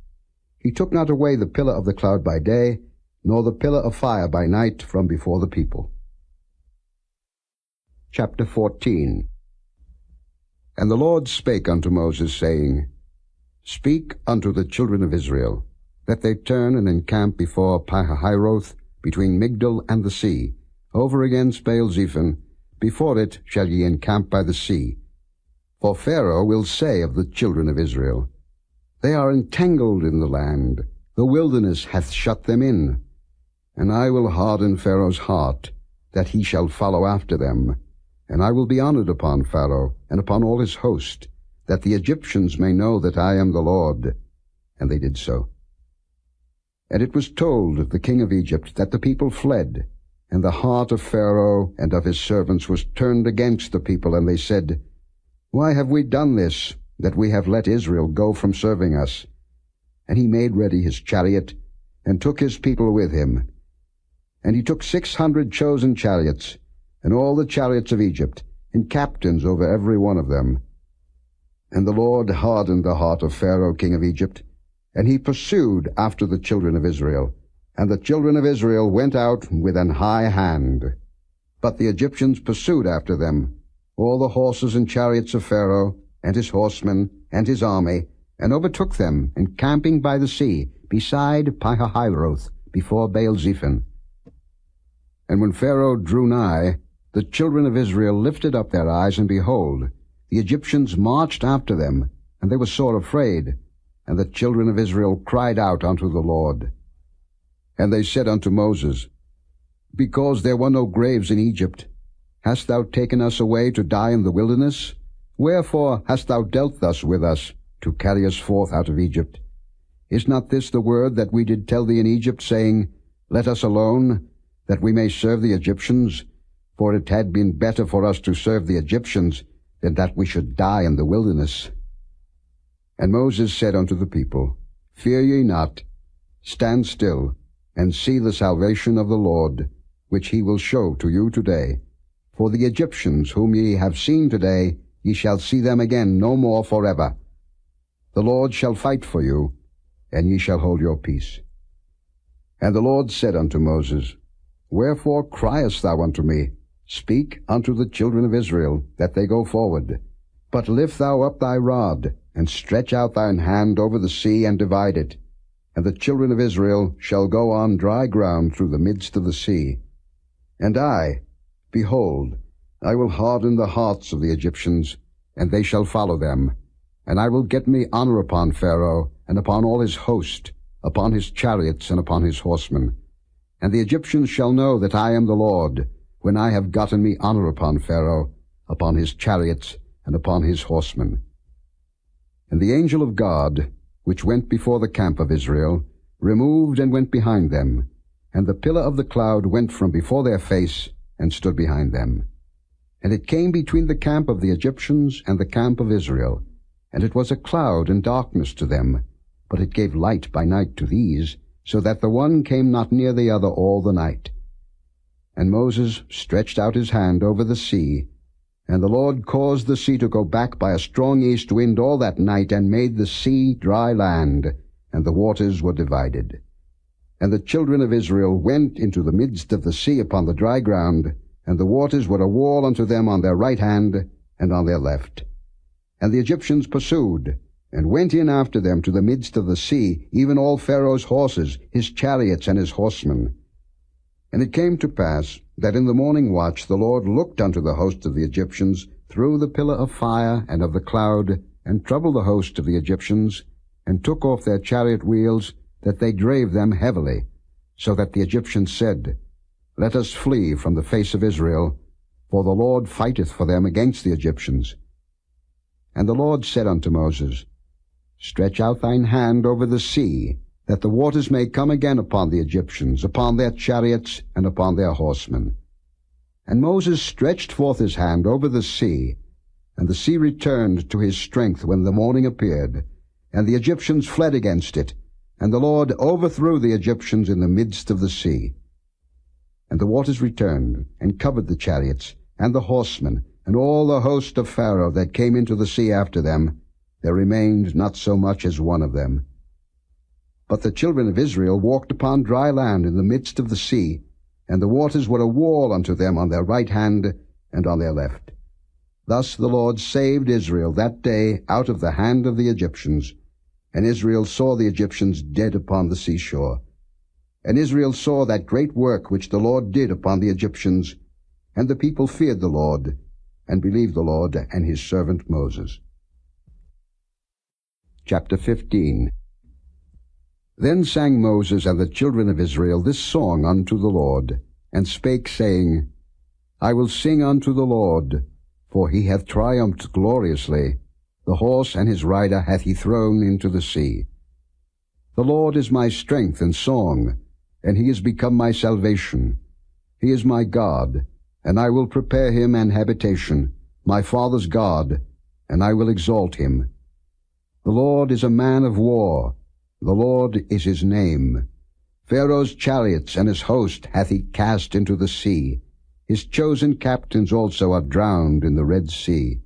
He took not away the pillar of the cloud by day, nor the pillar of fire by night from before the people. Chapter 14. And the Lord spake unto Moses, saying, Speak unto the children of Israel, that they turn and encamp before Pihahiroth, between Migdol and the sea, over against Baal-zephon. Before it shall ye encamp by the sea. For Pharaoh will say of the children of Israel, They are entangled in the land, the wilderness hath shut them in. And I will harden Pharaoh's heart, that he shall follow after them. And I will be honored upon Pharaoh, and upon all his host, that the Egyptians may know that I am the Lord. And they did so. And it was told the king of Egypt that the people fled, and the heart of Pharaoh and of his servants was turned against the people, and they said, Why have we done this, that we have let Israel go from serving us? And he made ready his chariot, and took his people with him. And he took 600 chosen chariots, and all the chariots of Egypt, and captains over every one of them. And the Lord hardened the heart of Pharaoh king of Egypt, and he pursued after the children of Israel. And the children of Israel went out with an high hand. But the Egyptians pursued after them, all the horses and chariots of Pharaoh, and his horsemen, and his army, and overtook them, encamping by the sea, beside Pihahiroth, before Baal-zephon. And when Pharaoh drew nigh, the children of Israel lifted up their eyes, and behold, the Egyptians marched after them, and they were sore afraid. And the children of Israel cried out unto the Lord. And they said unto Moses, Because there were no graves in Egypt, hast thou taken us away to die in the wilderness? Wherefore hast thou dealt thus with us, to carry us forth out of Egypt? Is not this the word that we did tell thee in Egypt, saying, Let us alone, that we may serve the Egyptians? For it had been better for us to serve the Egyptians, than that we should die in the wilderness. And Moses said unto the people, Fear ye not, stand still, and see the salvation of the Lord, which he will show to you today. For the Egyptians whom ye have seen today, ye shall see them again no more forever. The Lord shall fight for you, and ye shall hold your peace. And the Lord said unto Moses, Wherefore criest thou unto me? Speak unto the children of Israel, that they go forward. But lift thou up thy rod, and stretch out thine hand over the sea, and divide it. And the children of Israel shall go on dry ground through the midst of the sea. And I, behold, I will harden the hearts of the Egyptians, and they shall follow them. And I will get me honor upon Pharaoh, and upon all his host, upon his chariots, and upon his horsemen. And the Egyptians shall know that I am the Lord, when I have gotten me honor upon Pharaoh, upon his chariots, and upon his horsemen. And the angel of God, which went before the camp of Israel, removed and went behind them, and the pillar of the cloud went from before their face, and stood behind them. And it came between the camp of the Egyptians and the camp of Israel, and it was a cloud and darkness to them, but it gave light by night to these, so that the one came not near the other all the night. And Moses stretched out his hand over the sea, and the Lord caused the sea to go back by a strong east wind all that night, and made the sea dry land, and the waters were divided. And the children of Israel went into the midst of the sea upon the dry ground, and the waters were a wall unto them on their right hand and on their left. And the Egyptians pursued, and went in after them to the midst of the sea, even all Pharaoh's horses, his chariots, and his horsemen. And it came to pass that in the morning watch the Lord looked unto the host of the Egyptians through the pillar of fire and of the cloud, and troubled the host of the Egyptians, and took off their chariot wheels, that they drave them heavily, so that the Egyptians said, Let us flee from the face of Israel, for the Lord fighteth for them against the Egyptians. And the Lord said unto Moses, Stretch out thine hand over the sea, that the waters may come again upon the Egyptians, upon their chariots, and upon their horsemen. And Moses stretched forth his hand over the sea, and the sea returned to his strength when the morning appeared, and the Egyptians fled against it, and the Lord overthrew the Egyptians in the midst of the sea. And the waters returned, and covered the chariots, and the horsemen, and all the host of Pharaoh that came into the sea after them. There remained not so much as one of them. But the children of Israel walked upon dry land in the midst of the sea, and the waters were a wall unto them on their right hand and on their left. Thus the Lord saved Israel that day out of the hand of the Egyptians. And Israel saw the Egyptians dead upon the seashore. And Israel saw that great work which the Lord did upon the Egyptians, and the people feared the Lord, and believed the Lord and his servant Moses. Chapter 15. Then sang Moses and the children of Israel this song unto the Lord, and spake, saying, I will sing unto the Lord, for he hath triumphed gloriously. The horse and his rider hath he thrown into the sea. The Lord is my strength and song, and he is become my salvation. He is my God, and I will prepare him an habitation, my father's God, and I will exalt him. The Lord is a man of war, the Lord is his name. Pharaoh's chariots and his host hath he cast into the sea. His chosen captains also are drowned in the Red Sea.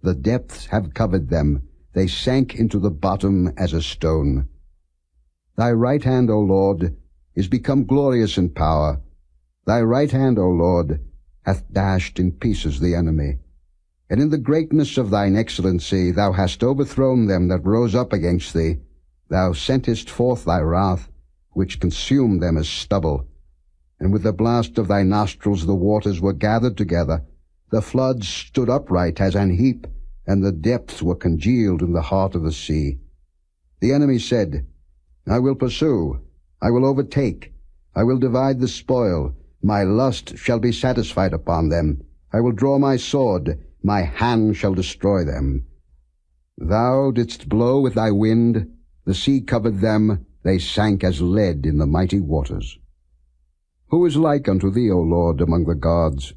The depths have covered them, they sank into the bottom as a stone. Thy right hand, O Lord, is become glorious in power. Thy right hand, O Lord, hath dashed in pieces the enemy. And in the greatness of thine excellency thou hast overthrown them that rose up against thee. Thou sentest forth thy wrath, which consumed them as stubble. And with the blast of thy nostrils the waters were gathered together. The floods stood upright as an heap, and the depths were congealed in the heart of the sea. The enemy said, I will pursue, I will overtake, I will divide the spoil, my lust shall be satisfied upon them. I will draw my sword, my hand shall destroy them. Thou didst blow with thy wind, the sea covered them, they sank as lead in the mighty waters. Who is like unto thee, O Lord, among the gods?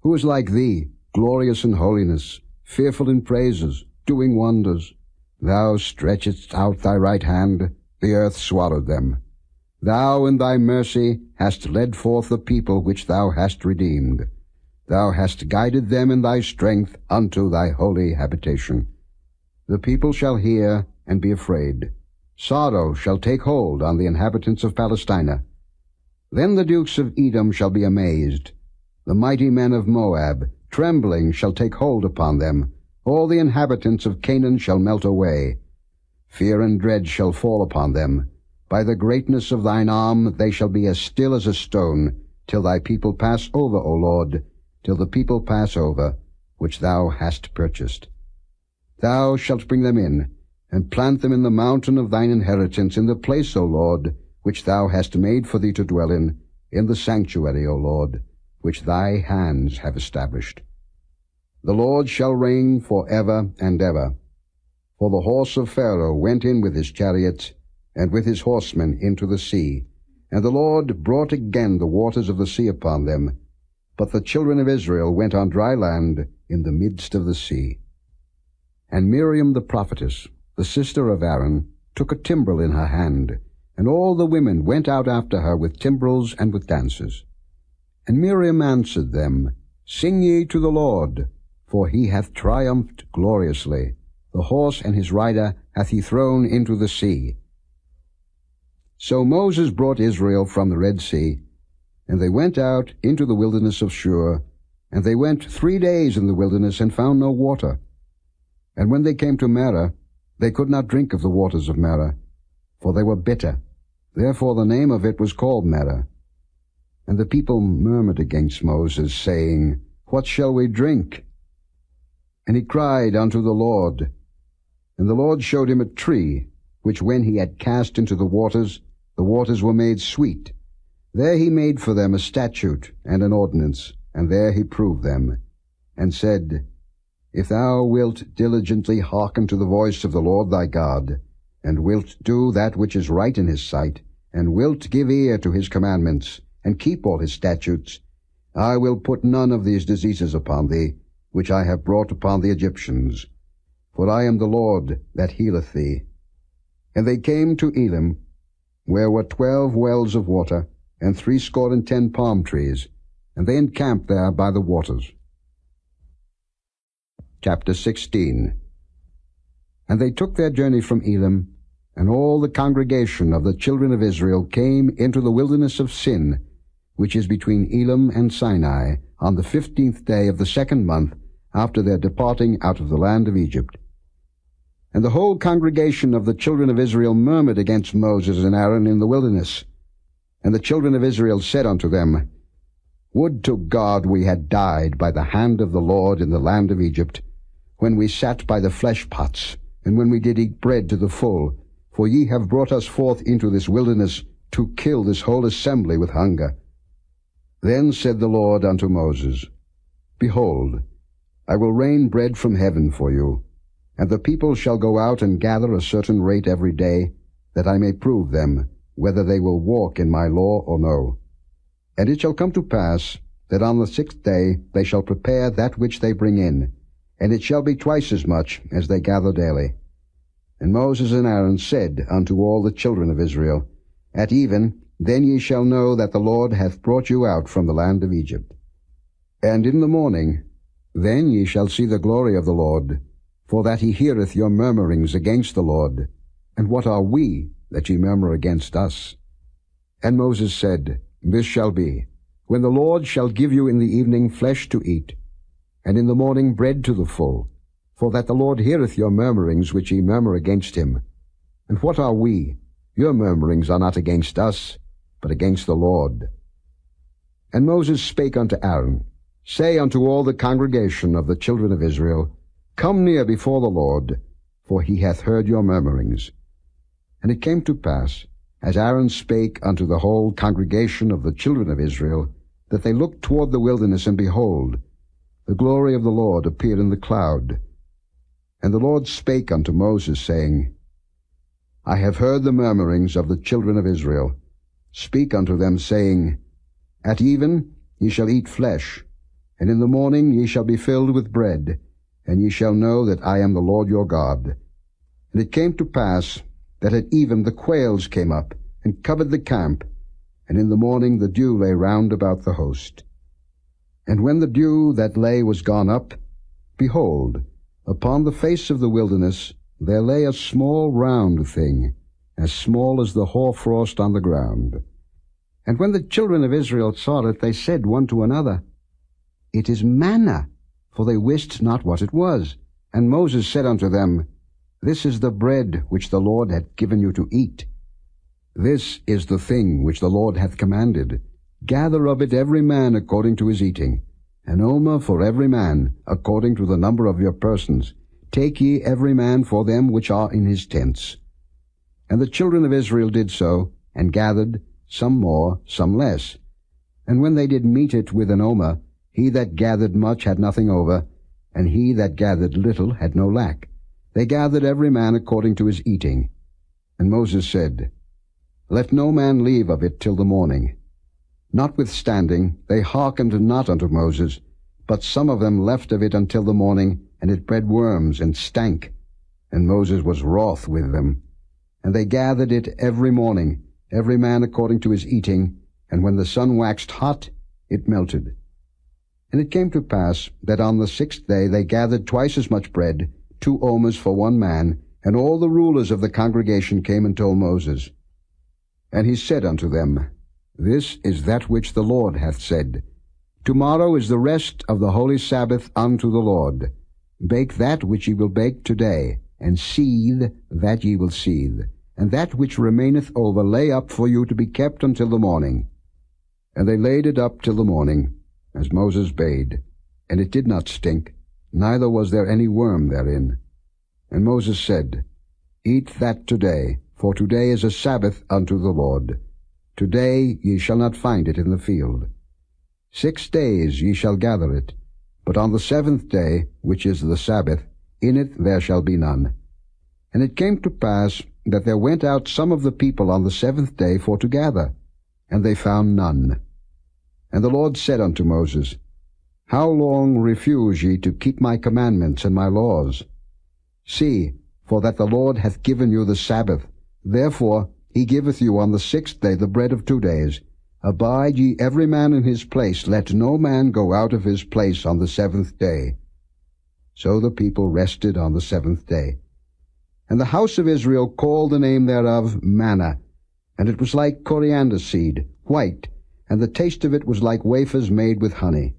Who is like thee, glorious in holiness, fearful in praises, doing wonders? Thou stretchedst out thy right hand, the earth swallowed them. Thou in thy mercy hast led forth the people which thou hast redeemed. Thou hast guided them in thy strength unto thy holy habitation. The people shall hear and be afraid. Sorrow shall take hold on the inhabitants of Palestina. Then the dukes of Edom shall be amazed. The mighty men of Moab, trembling, shall take hold upon them. All the inhabitants of Canaan shall melt away. Fear and dread shall fall upon them. By the greatness of thine arm they shall be as still as a stone, till thy people pass over, O Lord, till the people pass over, which thou hast purchased. Thou shalt bring them in, and plant them in the mountain of thine inheritance, in the place, O Lord, which thou hast made for thee to dwell in the sanctuary, O Lord, which thy hands have established. The Lord shall reign for ever and ever. For the horse of Pharaoh went in with his chariots, and with his horsemen into the sea, and the Lord brought again the waters of the sea upon them. But the children of Israel went on dry land in the midst of the sea. And Miriam the prophetess, the sister of Aaron, took a timbrel in her hand, and all the women went out after her with timbrels and with dances. And Miriam answered them, Sing ye to the Lord, for he hath triumphed gloriously. The horse and his rider hath he thrown into the sea. So Moses brought Israel from the Red Sea, and they went out into the wilderness of Shur, and they went 3 days in the wilderness and found no water. And when they came to Marah, they could not drink of the waters of Marah, for they were bitter. Therefore the name of it was called Marah. And the people murmured against Moses, saying, What shall we drink? And he cried unto the Lord. And the Lord showed him a tree, which when he had cast into the waters were made sweet. There he made for them a statute and an ordinance, and there he proved them, and said, If thou wilt diligently hearken to the voice of the Lord thy God, and wilt do that which is right in his sight, and wilt give ear to his commandments, and keep all his statutes, I will put none of these diseases upon thee, which I have brought upon the Egyptians. For I am the Lord that healeth thee. And they came to Elim, where were 12 wells of water, and 70 palm trees, and they encamped there by the waters. Chapter 16. And they took their journey from Elim, and all the congregation of the children of Israel came into the wilderness of Sin, which is between Elim and Sinai, on the 15th day of the 2nd month, after their departing out of the land of Egypt. And the whole congregation of the children of Israel murmured against Moses and Aaron in the wilderness. And the children of Israel said unto them, Would to God we had died by the hand of the Lord in the land of Egypt, when we sat by the flesh pots, and when we did eat bread to the full, for ye have brought us forth into this wilderness to kill this whole assembly with hunger. Then said the Lord unto Moses, Behold, I will rain bread from heaven for you, and the people shall go out and gather a certain rate every day, that I may prove them, whether they will walk in my law or no. And it shall come to pass, that on the 6th day they shall prepare that which they bring in, and it shall be twice as much as they gather daily. And Moses and Aaron said unto all the children of Israel, At even, then ye shall know that the Lord hath brought you out from the land of Egypt. And in the morning, then ye shall see the glory of the Lord, for that he heareth your murmurings against the Lord. And what are we, that ye murmur against us? And Moses said, This shall be, when the Lord shall give you in the evening flesh to eat, and in the morning bread to the full, for that the Lord heareth your murmurings which ye murmur against him. And what are we? Your murmurings are not against us, but against the Lord. And Moses spake unto Aaron, Say unto all the congregation of the children of Israel, Come near before the Lord, for he hath heard your murmurings. And it came to pass, as Aaron spake unto the whole congregation of the children of Israel, that they looked toward the wilderness, and behold, the glory of the Lord appeared in the cloud. And the Lord spake unto Moses, saying, I have heard the murmurings of the children of Israel. Speak unto them, saying, At even ye shall eat flesh, and in the morning ye shall be filled with bread, and ye shall know that I am the Lord your God. And it came to pass, that at even the quails came up, and covered the camp, and in the morning the dew lay round about the host. And when the dew that lay was gone up, behold, upon the face of the wilderness there lay a small round thing, as small as the hoarfrost on the ground. And when the children of Israel saw it, they said one to another, It is manna, for they wist not what it was. And Moses said unto them, This is the bread which the Lord hath given you to eat. This is the thing which the Lord hath commanded. Gather of it every man according to his eating, an omer for every man, according to the number of your persons. Take ye every man for them which are in his tents. And the children of Israel did so, and gathered, some more, some less. And when they did meet it with an omer, he that gathered much had nothing over, and he that gathered little had no lack. They gathered every man according to his eating. And Moses said, Let no man leave of it till the morning. Notwithstanding, they hearkened not unto Moses, but some of them left of it until the morning, and it bred worms, and stank. And Moses was wroth with them. And they gathered it every morning, every man according to his eating, and when the sun waxed hot, it melted. And it came to pass that on the 6th day they gathered twice as much bread, 2 omers for one man, and all the rulers of the congregation came and told Moses. And he said unto them, This is that which the Lord hath said, Tomorrow is the rest of the holy Sabbath unto the Lord. Bake that which ye will bake today, and seethe that ye will seethe, and that which remaineth over lay up for you to be kept until the morning. And they laid it up till the morning, as Moses bade, and it did not stink, neither was there any worm therein. And Moses said, Eat that today, for today is a Sabbath unto the Lord. Today ye shall not find it in the field. 6 days ye shall gather it, but on the 7th day, which is the Sabbath, in it there shall be none. And it came to pass that there went out some of the people on the 7th day for to gather, and they found none. And the Lord said unto Moses, How long refuse ye to keep my commandments and my laws? See, for that the Lord hath given you the Sabbath. Therefore he giveth you on the 6th day the bread of 2 days. Abide ye every man in his place. Let no man go out of his place on the 7th day. So the people rested on the 7th day. And the house of Israel called the name thereof Manna, and it was like coriander seed, white, and the taste of it was like wafers made with honey.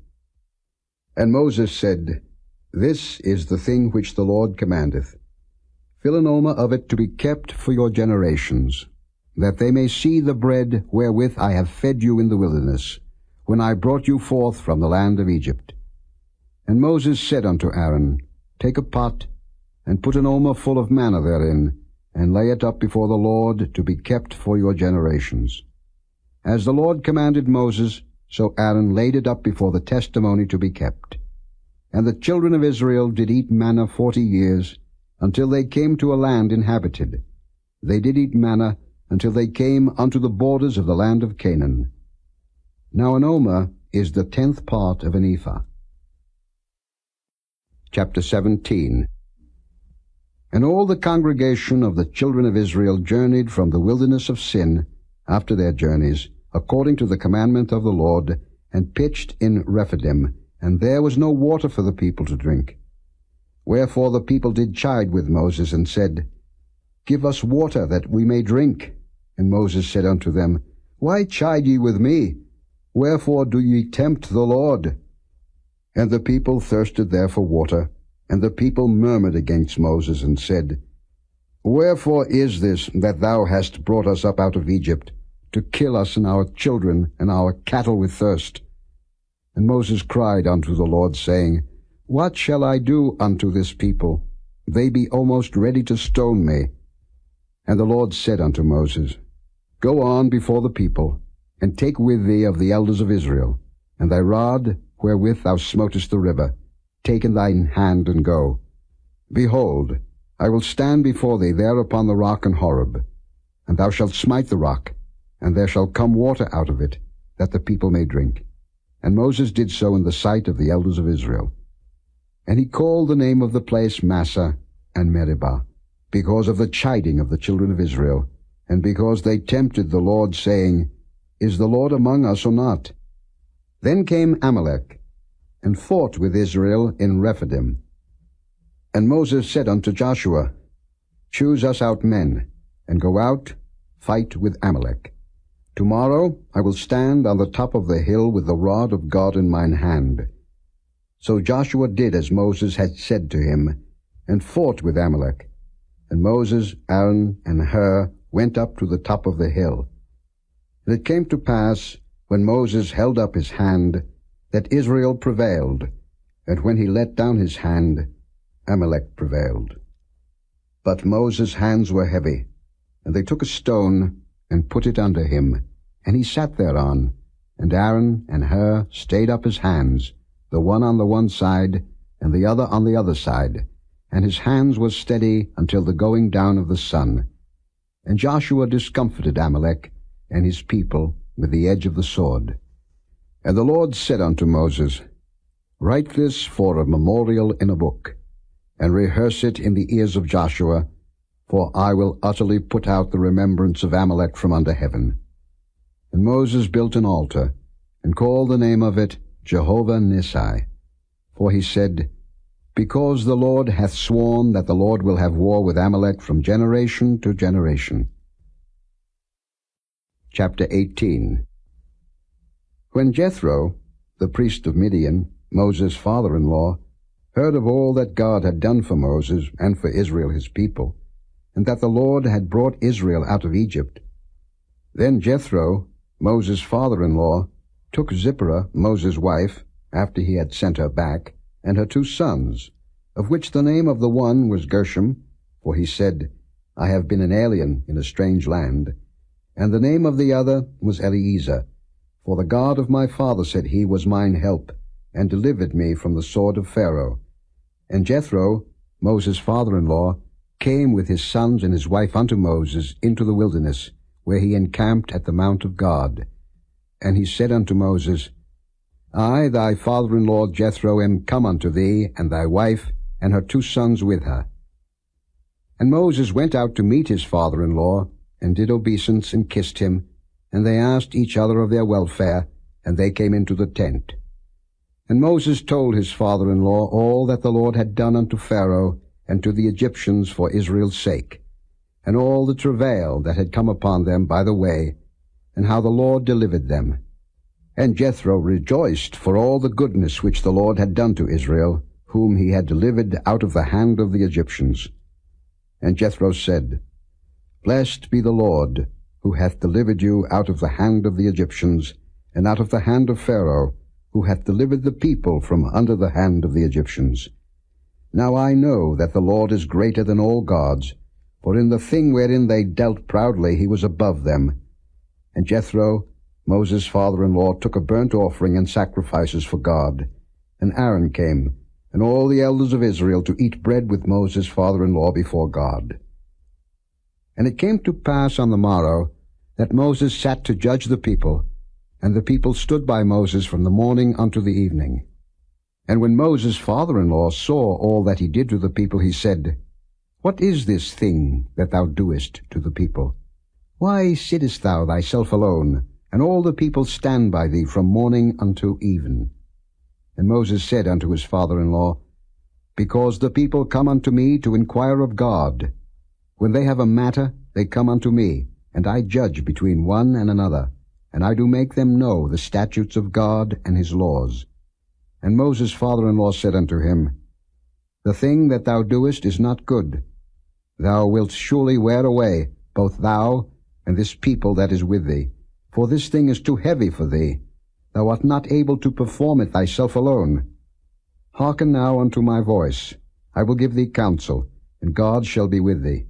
And Moses said, This is the thing which the Lord commandeth. Fill an omer of it to be kept for your generations, that they may see the bread wherewith I have fed you in the wilderness, when I brought you forth from the land of Egypt. And Moses said unto Aaron, Take a pot, and put an omer full of manna therein, and lay it up before the Lord to be kept for your generations. As the Lord commanded Moses, so Aaron laid it up before the testimony to be kept. And the children of Israel did eat manna 40 years, until they came to a land inhabited. They did eat manna until they came unto the borders of the land of Canaan. Now an omer is the 10th part of an ephah. Chapter 17. And all the congregation of the children of Israel journeyed from the wilderness of Sin, after their journeys, according to the commandment of the Lord, and pitched in Rephidim, and there was no water for the people to drink. Wherefore the people did chide with Moses, and said, Give us water, that we may drink. And Moses said unto them, Why chide ye with me? Wherefore do ye tempt the Lord? And the people thirsted there for water, and the people murmured against Moses, and said, Wherefore is this that thou hast brought us up out of Egypt, to kill us and our children and our cattle with thirst? And Moses cried unto the Lord, saying, What shall I do unto this people? They be almost ready to stone me. And the Lord said unto Moses, Go on before the people, and take with thee of the elders of Israel, and thy rod wherewith thou smotest the river, take in thine hand, and go. Behold, I will stand before thee there upon the rock in Horeb, and thou shalt smite the rock, and there shall come water out of it, that the people may drink. And Moses did so in the sight of the elders of Israel. And he called the name of the place Massah and Meribah, because of the chiding of the children of Israel, and because they tempted the Lord, saying, Is the Lord among us or not? Then came Amalek, and fought with Israel in Rephidim. And Moses said unto Joshua, Choose us out men, and go out, fight with Amalek. Tomorrow I will stand on the top of the hill with the rod of God in mine hand. So Joshua did as Moses had said to him, and fought with Amalek. And Moses, Aaron, and Hur went up to the top of the hill. And it came to pass, when Moses held up his hand, that Israel prevailed, and when he let down his hand, Amalek prevailed. But Moses' hands were heavy, and they took a stone, and put it under him, and he sat thereon, and Aaron and Hur stayed up his hands, the one on the one side, and the other on the other side, and his hands were steady until the going down of the sun. And Joshua discomfited Amalek and his people with the edge of the sword. And the Lord said unto Moses, Write this for a memorial in a book, and rehearse it in the ears of Joshua, for I will utterly put out the remembrance of Amalek from under heaven. And Moses built an altar, and called the name of it Jehovah Nissi. For he said, Because the Lord hath sworn that the Lord will have war with Amalek from generation to generation. Chapter 18. When Jethro, the priest of Midian, Moses' father-in-law, heard of all that God had done for Moses and for Israel his people, and that the Lord had brought Israel out of Egypt, then Jethro, Moses' father-in-law, took Zipporah, Moses' wife, after he had sent her back, and her 2 sons, of which the name of the one was Gershom, for he said, I have been an alien in a strange land, and the name of the other was Eliezer, for the God of my father, said he, was mine help, and delivered me from the sword of Pharaoh. And Jethro, Moses' father-in-law, came with his sons and his wife unto Moses into the wilderness, where he encamped at the mount of God. And he said unto Moses, I, thy father-in-law Jethro, am come unto thee, and thy wife, and her 2 sons with her. And Moses went out to meet his father-in-law, and did obeisance, and kissed him, and they asked each other of their welfare, and they came into the tent. And Moses told his father-in-law all that the Lord had done unto Pharaoh and to the Egyptians for Israel's sake, and all the travail that had come upon them by the way, and how the Lord delivered them. And Jethro rejoiced for all the goodness which the Lord had done to Israel, whom he had delivered out of the hand of the Egyptians. And Jethro said, Blessed be the Lord, who hath delivered you out of the hand of the Egyptians, and out of the hand of Pharaoh, who hath delivered the people from under the hand of the Egyptians. Now I know that the Lord is greater than all gods, For in the thing wherein they dealt proudly he was above them. And Jethro, Moses' father-in-law, took a burnt offering and sacrifices for God. And Aaron came, and all the elders of Israel, to eat bread with Moses' father-in-law before God. And it came to pass on the morrow that Moses sat to judge the people, and the people stood by Moses from the morning unto the evening. And when Moses' father-in-law saw all that he did to the people, he said, What is this thing that thou doest to the people? Why sittest thou thyself alone, and all the people stand by thee from morning unto even? And Moses said unto his father-in-law, Because the people come unto me to inquire of God. When they have a matter, they come unto me, and I judge between one and another, and I do make them know the statutes of God and his laws. And Moses' father-in-law said unto him, The thing that thou doest is not good. Thou wilt surely wear away, both thou and this people that is with thee. For this thing is too heavy for thee. Thou art not able to perform it thyself alone. Hearken now unto my voice. I will give thee counsel, and God shall be with thee.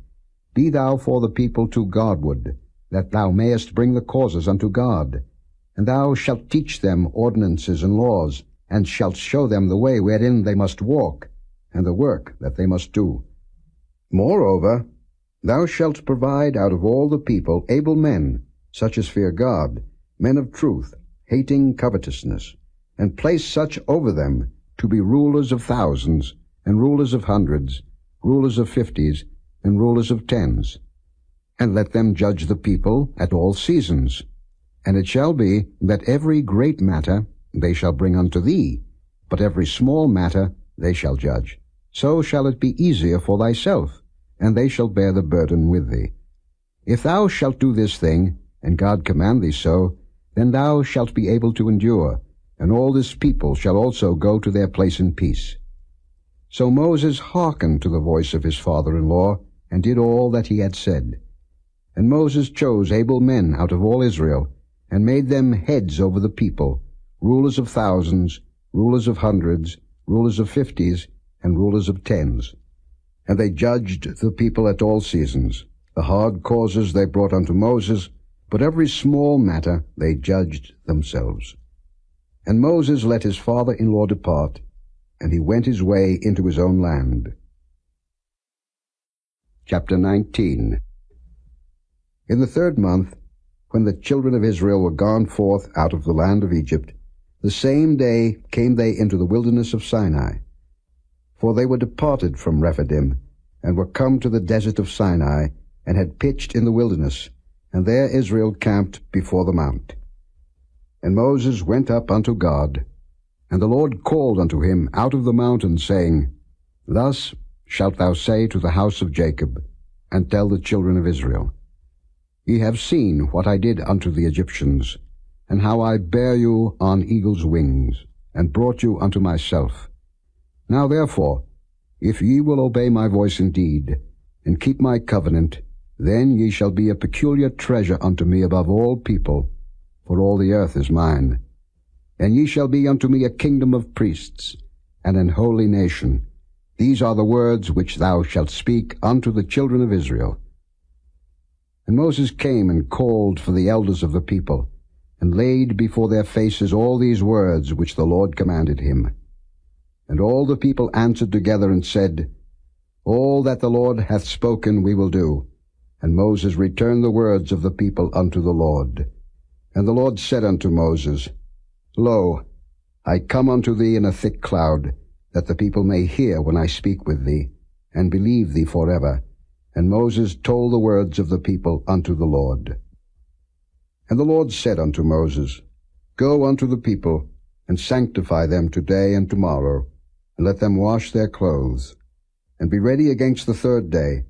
Be thou for the people to Godward, that thou mayest bring the causes unto God. And thou shalt teach them ordinances and laws, and shalt show them the way wherein they must walk, and the work that they must do. Moreover, thou shalt provide out of all the people able men, such as fear God, men of truth, hating covetousness, and place such over them to be rulers of thousands, and rulers of hundreds, rulers of fifties, and rulers of tens. And let them judge the people at all seasons. And it shall be that every great matter they shall bring unto thee, but every small matter they shall judge. So shall it be easier for thyself, and they shall bear the burden with thee. If thou shalt do this thing, and God command thee so, then thou shalt be able to endure, and all this people shall also go to their place in peace. So Moses hearkened to the voice of his father-in-law, and did all that he had said. And Moses chose able men out of all Israel, and made them heads over the people, rulers of thousands, rulers of hundreds, rulers of fifties, and rulers of tens. And they judged the people at all seasons. The hard causes they brought unto Moses, but every small matter they judged themselves. And Moses let his father-in-law depart, and he went his way into his own land. Chapter 19. In the 3rd month, when the children of Israel were gone forth out of the land of Egypt, the same day came they into the wilderness of Sinai. For they were departed from Rephidim, and were come to the desert of Sinai, and had pitched in the wilderness, and there Israel camped before the mount. And Moses went up unto God, and the Lord called unto him out of the mountain, saying, Thus shalt thou say to the house of Jacob, and tell the children of Israel, Ye have seen what I did unto the Egyptians, and how I bare you on eagle's wings, and brought you unto myself. Now therefore, if ye will obey my voice indeed, and keep my covenant, then ye shall be a peculiar treasure unto me above all people, for all the earth is mine. And ye shall be unto me a kingdom of priests, and an holy nation. These are the words which thou shalt speak unto the children of Israel. And Moses came and called for the elders of the people, and laid before their faces all these words which the Lord commanded him. And all the people answered together and said, All that the Lord hath spoken we will do. And Moses returned the words of the people unto the Lord. And the Lord said unto Moses, Lo, I come unto thee in a thick cloud, that the people may hear when I speak with thee, and believe thee forever. And Moses told the words of the people unto the Lord. And the Lord said unto Moses, Go unto the people, and sanctify them today and tomorrow, and let them wash their clothes, and be ready against the 3rd day.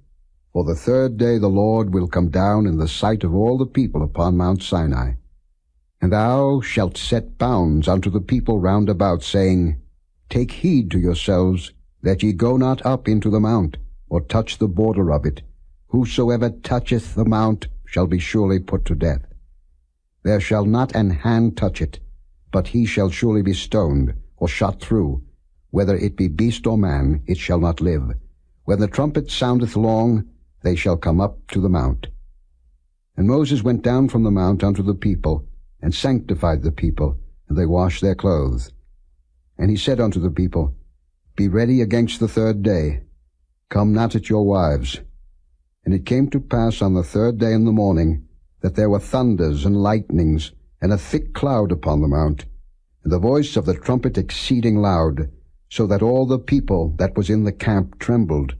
For the 3rd day the Lord will come down in the sight of all the people upon Mount Sinai. And thou shalt set bounds unto the people round about, saying, Take heed to yourselves, that ye go not up into the mount, or touch the border of it. Whosoever toucheth the mount shall be surely put to death. There shall not an hand touch it, but he shall surely be stoned, or shot through. Whether it be beast or man, it shall not live. When the trumpet soundeth long, they shall come up to the mount. And Moses went down from the mount unto the people, and sanctified the people, and they washed their clothes. And he said unto the people, Be ready against the third day, come not at your wives. And it came to pass on the third day in the morning, that there were thunders and lightnings, and a thick cloud upon the mount, and the voice of the trumpet exceeding loud, so that all the people that was in the camp trembled.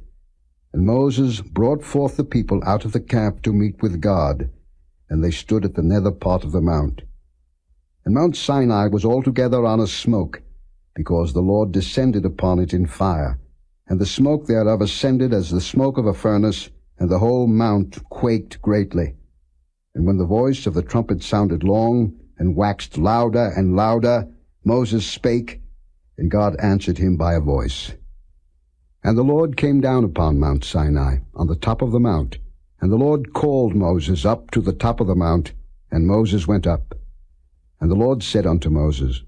And Moses brought forth the people out of the camp to meet with God, and they stood at the nether part of the mount. And Mount Sinai was altogether on a smoke, because the Lord descended upon it in fire, and the smoke thereof ascended as the smoke of a furnace, and the whole mount quaked greatly. And when the voice of the trumpet sounded long, and waxed louder and louder, Moses spake, and God answered him by a voice. And the Lord came down upon Mount Sinai, on the top of the mount, and the Lord called Moses up to the top of the mount, and Moses went up. And the Lord said unto Moses,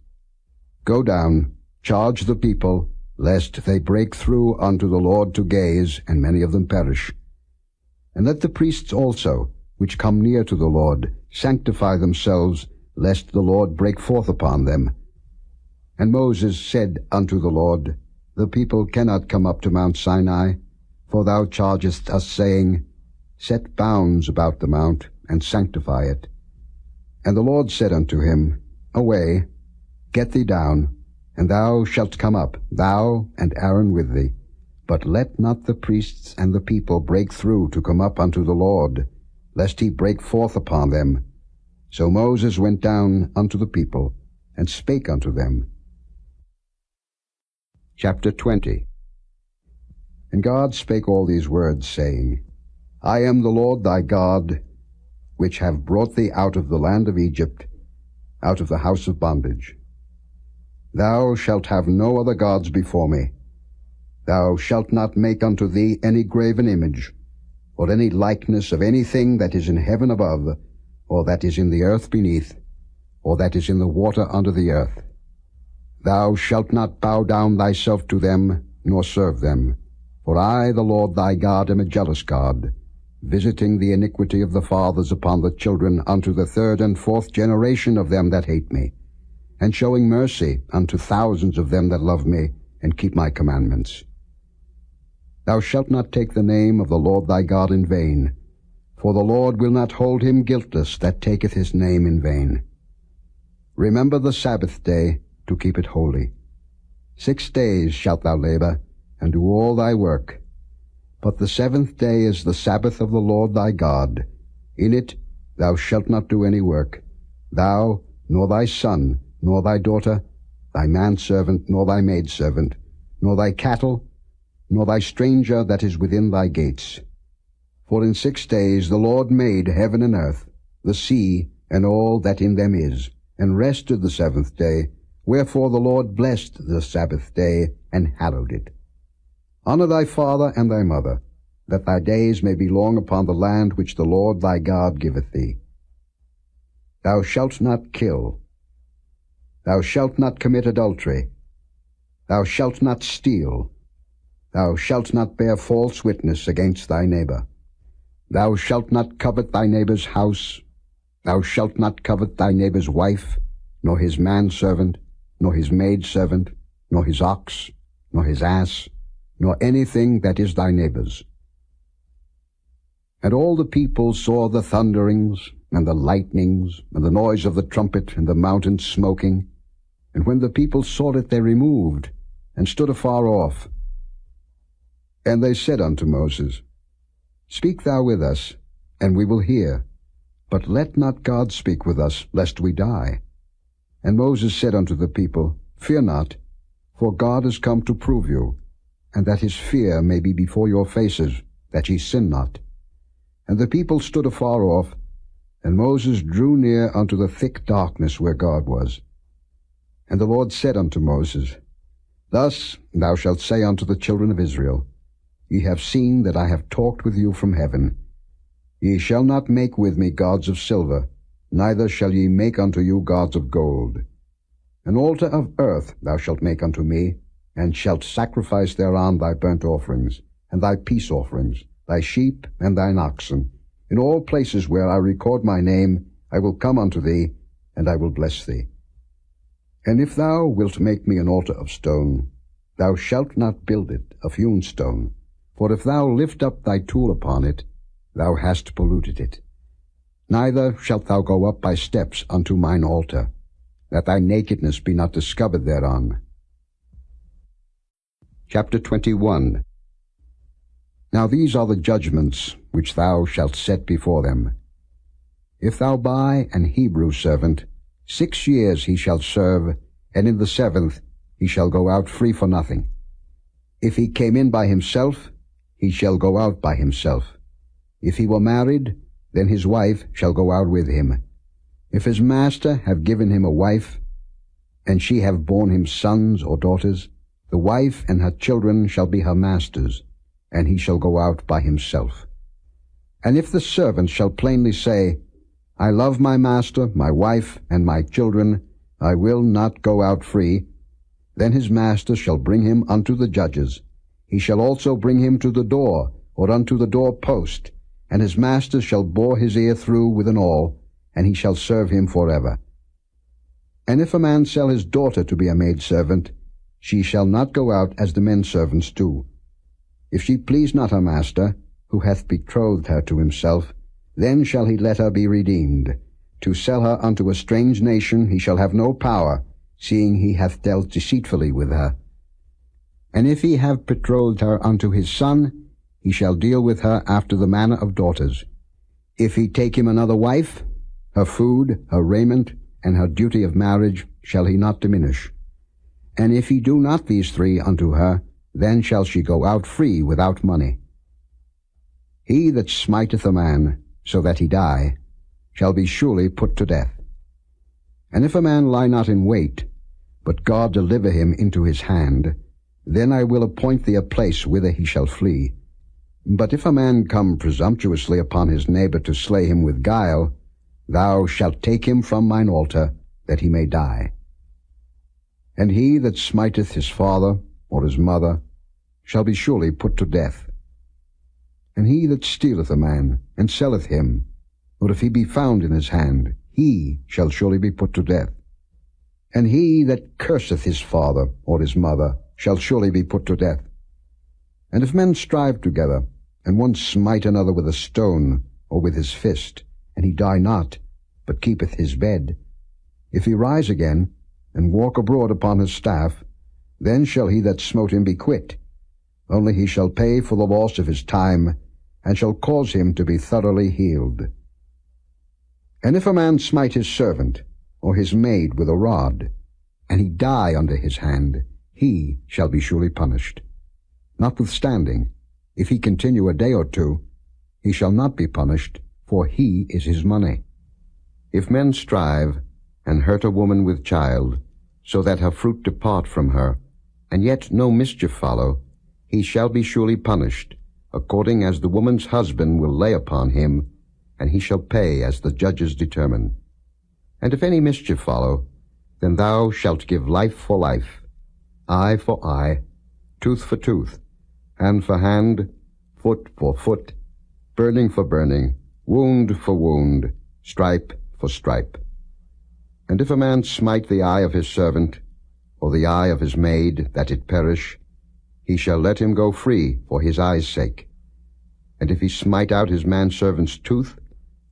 Go down, charge the people, lest they break through unto the Lord to gaze, and many of them perish. And let the priests also, which come near to the Lord, sanctify themselves, lest the Lord break forth upon them. And Moses said unto the Lord, The people cannot come up to Mount Sinai, for thou chargest us, saying, Set bounds about the mount, and sanctify it. And the Lord said unto him, Away, get thee down, and thou shalt come up, thou and Aaron with thee. But let not the priests and the people break through to come up unto the Lord, lest he break forth upon them. So Moses went down unto the people, and spake unto them. Chapter 20. And God spake all these words, saying, I am the Lord thy God, which have brought thee out of the land of Egypt, out of the house of bondage. Thou shalt have no other gods before me. Thou shalt not make unto thee any graven image, or any likeness of anything that is in heaven above, or that is in the earth beneath, or that is in the water under the earth. Thou shalt not bow down thyself to them, nor serve them. For I, the Lord thy God, am a jealous God, visiting the iniquity of the fathers upon the children unto the third and fourth generation of them that hate me, and showing mercy unto thousands of them that love me, and keep my commandments. Thou shalt not take the name of the Lord thy God in vain, for the Lord will not hold him guiltless that taketh his name in vain. Remember the Sabbath day, to keep it holy. 6 days shalt thou labor, and do all thy work. But the seventh day is the Sabbath of the Lord thy God. In it thou shalt not do any work, thou, nor thy son, nor thy daughter, thy manservant, nor thy maidservant, nor thy cattle, nor thy stranger that is within thy gates. For in 6 days the Lord made heaven and earth, the sea, and all that in them is, and rested the seventh day. Wherefore the Lord blessed the Sabbath day, and hallowed it. Honor thy father and thy mother, that thy days may be long upon the land which the Lord thy God giveth thee. Thou shalt not kill. Thou shalt not commit adultery. Thou shalt not steal. Thou shalt not bear false witness against thy neighbor. Thou shalt not covet thy neighbor's house. Thou shalt not covet thy neighbor's wife, nor his manservant, nor his maidservant, nor his ox, nor his ass, nor anything that is thy neighbor's. And all the people saw the thunderings, and the lightnings, and the noise of the trumpet, and the mountain smoking. And when the people saw it, they removed, and stood afar off. And they said unto Moses, Speak thou with us, and we will hear. But let not God speak with us, lest we die. And Moses said unto the people, Fear not, for God is come to prove you, and that his fear may be before your faces, that ye sin not. And the people stood afar off, and Moses drew near unto the thick darkness where God was. And the Lord said unto Moses, Thus thou shalt say unto the children of Israel, Ye have seen that I have talked with you from heaven. Ye shall not make with me gods of silver, neither shall ye make unto you gods of gold. An altar of earth thou shalt make unto me, and shalt sacrifice thereon thy burnt offerings, and thy peace offerings, thy sheep, and thine oxen. In all places where I record my name, I will come unto thee, and I will bless thee. And if thou wilt make me an altar of stone, thou shalt not build it of hewn stone. For if thou lift up thy tool upon it, thou hast polluted it. Neither shalt thou go up by steps unto mine altar, that thy nakedness be not discovered thereon. Chapter 21. Now these are the judgments which thou shalt set before them. If thou buy an Hebrew servant, 6 years he shall serve, and in the 7th he shall go out free for nothing. If he came in by himself, he shall go out by himself. If he were married, then his wife shall go out with him. If his master have given him a wife, and she have borne him sons or daughters, the wife and her children shall be her master's, and he shall go out by himself. And if the servant shall plainly say, I love my master, my wife, and my children, I will not go out free, then his master shall bring him unto the judges. He shall also bring him to the door, or unto the door post, and his master shall bore his ear through with an awl, and he shall serve him forever. And if a man sell his daughter to be a maidservant, she shall not go out as the men servants do. If she please not her master, who hath betrothed her to himself, then shall he let her be redeemed. To sell her unto a strange nation he shall have no power, seeing he hath dealt deceitfully with her. And if he have betrothed her unto his son, he shall deal with her after the manner of daughters. If he take him another wife, her food, her raiment, and her duty of marriage shall he not diminish. And if he do not these 3 unto her, then shall she go out free without money. He that smiteth a man, so that he die, shall be surely put to death. And if a man lie not in wait, but God deliver him into his hand, then I will appoint thee a place whither he shall flee. But if a man come presumptuously upon his neighbor to slay him with guile, thou shalt take him from mine altar, that he may die. And he that smiteth his father or his mother shall be surely put to death. And he that stealeth a man, and selleth him, or if he be found in his hand, he shall surely be put to death. And he that curseth his father or his mother shall surely be put to death. And if men strive together, and one smite another with a stone, or with his fist, and he die not, but keepeth his bed, if he rise again, and walk abroad upon his staff, then shall he that smote him be quit. Only he shall pay for the loss of his time, and shall cause him to be thoroughly healed. And if a man smite his servant, or his maid with a rod, and he die under his hand, he shall be surely punished. Notwithstanding, if he continue a day or 2, he shall not be punished, for he is his money. If men strive, and hurt a woman with child, so that her fruit depart from her, and yet no mischief follow, he shall be surely punished, according as the woman's husband will lay upon him, and he shall pay as the judges determine. And if any mischief follow, then thou shalt give life for life, eye for eye, tooth for tooth, hand for hand, foot for foot, burning for burning, wound for wound, stripe for stripe. And if a man smite the eye of his servant, or the eye of his maid, that it perish, he shall let him go free for his eye's sake. And if he smite out his manservant's tooth,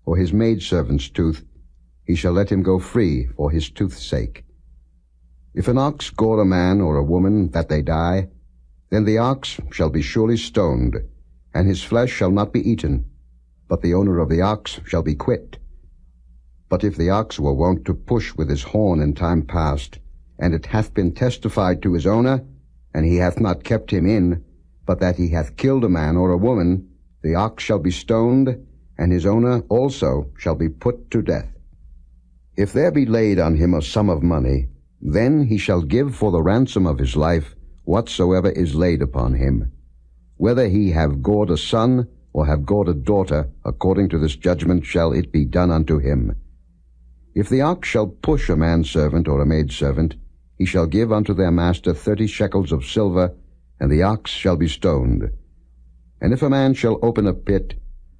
or his maidservant's tooth, he shall let him go free for his tooth's sake. If an ox gore a man or a woman, that they die, then the ox shall be surely stoned, and his flesh shall not be eaten, but the owner of the ox shall be quit. But if the ox were wont to push with his horn in time past, and it hath been testified to his owner, and he hath not kept him in, but that he hath killed a man or a woman, the ox shall be stoned, and his owner also shall be put to death. If there be laid on him a sum of money, then he shall give for the ransom of his life whatsoever is laid upon him. Whether he have gored a son, or have gored a daughter, according to this judgment shall it be done unto him. If the ox shall push a manservant or a maidservant, he shall give unto their master 30 shekels of silver, and the ox shall be stoned. And if a man shall open a pit,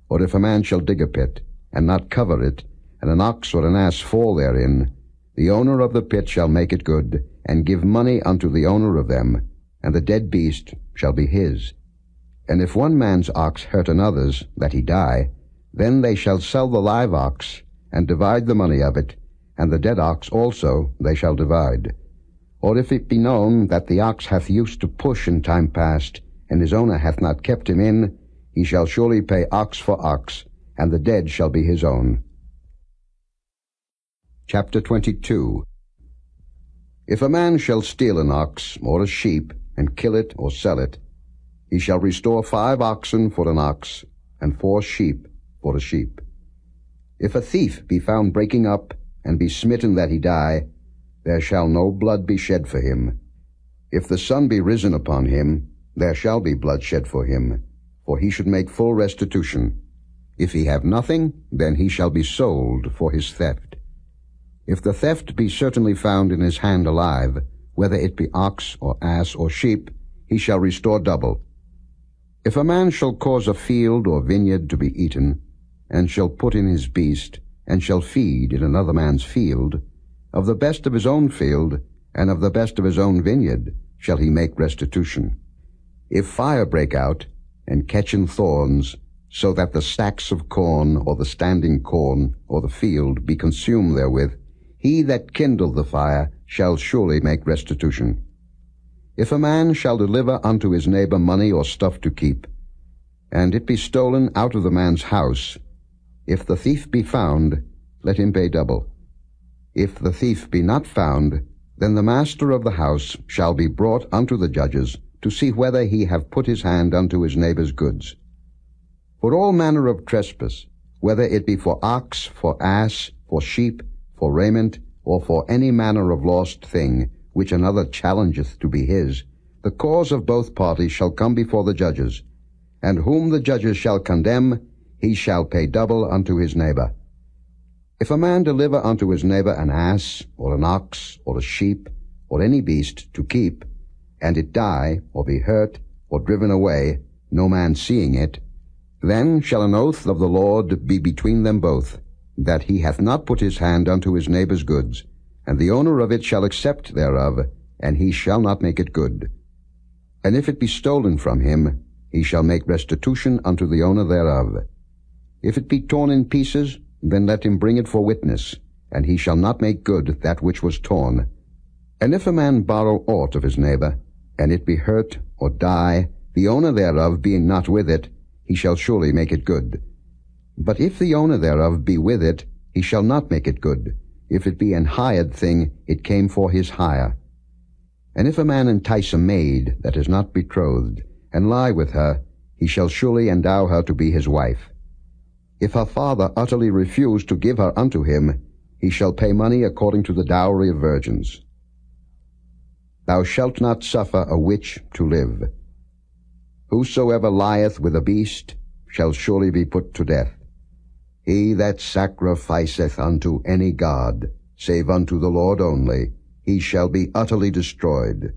or if a man shall dig a pit, and not cover it, and an ox or an ass fall therein, the owner of the pit shall make it good, and give money unto the owner of them, and the dead beast shall be his. And if one man's ox hurt another's, that he die, then they shall sell the live ox, and divide the money of it, and the dead ox also they shall divide. Or if it be known that the ox hath used to push in time past, and his owner hath not kept him in, he shall surely pay ox for ox, and the dead shall be his own. Chapter 22. If a man shall steal an ox or a sheep, and kill it or sell it, he shall restore 5 oxen for an ox, and 4 sheep for a sheep. If a thief be found breaking up, and be smitten that he die, there shall no blood be shed for him. If the sun be risen upon him, there shall be blood shed for him, for he should make full restitution. If he have nothing, then he shall be sold for his theft. If the theft be certainly found in his hand alive, whether it be ox or ass or sheep, he shall restore double. If a man shall cause a field or vineyard to be eaten, and shall put in his beast, and shall feed in another man's field, of the best of his own field, and of the best of his own vineyard, shall he make restitution. If fire break out, and catch in thorns, so that the stacks of corn, or the standing corn, or the field, be consumed therewith, he that kindled the fire shall surely make restitution. If a man shall deliver unto his neighbor money or stuff to keep, and it be stolen out of the man's house, if the thief be found, let him pay double. If the thief be not found, then the master of the house shall be brought unto the judges, to see whether he have put his hand unto his neighbor's goods. For all manner of trespass, whether it be for ox, for ass, for sheep, for raiment, or for any manner of lost thing, which another challengeth to be his, the cause of both parties shall come before the judges, and whom the judges shall condemn, he shall pay double unto his neighbor. If a man deliver unto his neighbor an ass, or an ox, or a sheep, or any beast to keep, and it die, or be hurt, or driven away, no man seeing it, then shall an oath of the Lord be between them both, that he hath not put his hand unto his neighbor's goods, and the owner of it shall accept thereof, and he shall not make it good. And if it be stolen from him, he shall make restitution unto the owner thereof. If it be torn in pieces, then let him bring it for witness, and he shall not make good that which was torn. And if a man borrow aught of his neighbor, and it be hurt or die, the owner thereof being not with it, he shall surely make it good. But if the owner thereof be with it, he shall not make it good. If it be an hired thing, it came for his hire. And if a man entice a maid that is not betrothed, and lie with her, he shall surely endow her to be his wife. If her father utterly refuse to give her unto him, he shall pay money according to the dowry of virgins. Thou shalt not suffer a witch to live. Whosoever lieth with a beast shall surely be put to death. He that sacrificeth unto any god, save unto the Lord only, he shall be utterly destroyed.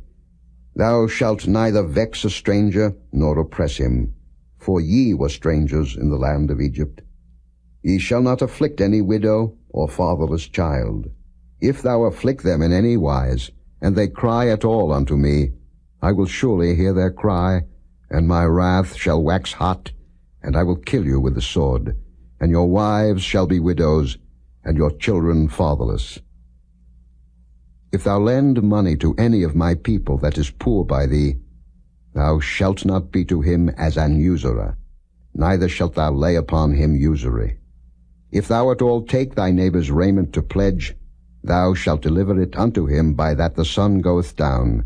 Thou shalt neither vex a stranger, nor oppress him, for ye were strangers in the land of Egypt. Ye shall not afflict any widow or fatherless child. If thou afflict them in any wise, and they cry at all unto me, I will surely hear their cry, and my wrath shall wax hot, and I will kill you with the sword, and your wives shall be widows, and your children fatherless. If thou lend money to any of my people that is poor by thee, thou shalt not be to him as an usurer, neither shalt thou lay upon him usury. If thou at all take thy neighbor's raiment to pledge, thou shalt deliver it unto him by that the sun goeth down.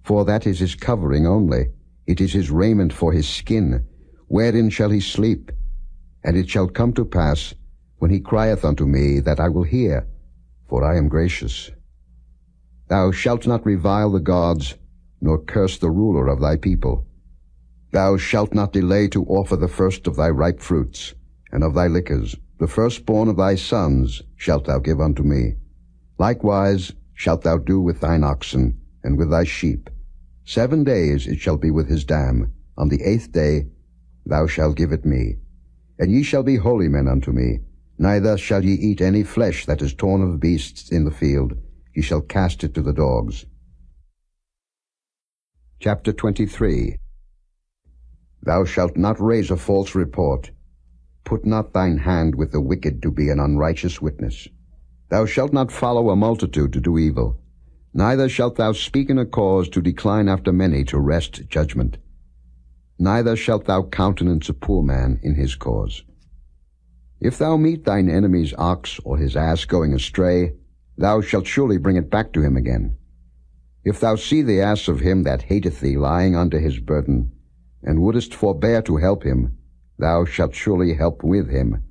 For that is his covering only, it is his raiment for his skin, wherein shall he sleep? And it shall come to pass, when he crieth unto me, that I will hear, for I am gracious. Thou shalt not revile the gods, nor curse the ruler of thy people. Thou shalt not delay to offer the first of thy ripe fruits, and of thy liquors. The firstborn of thy sons shalt thou give unto me. Likewise shalt thou do with thine oxen, and with thy sheep. 7 days it shall be with his dam. On the 8th day thou shalt give it me. And ye shall be holy men unto me, neither shall ye eat any flesh that is torn of beasts in the field. Ye shall cast it to the dogs. Chapter 23. Thou shalt not raise a false report. Put not thine hand with the wicked to be an unrighteous witness. Thou shalt not follow a multitude to do evil, neither shalt thou speak in a cause to decline after many to wrest judgment. Neither shalt thou countenance a poor man in his cause. If thou meet thine enemy's ox or his ass going astray, thou shalt surely bring it back to him again. If thou see the ass of him that hateth thee lying under his burden, and wouldest forbear to help him, thou shalt surely help with him.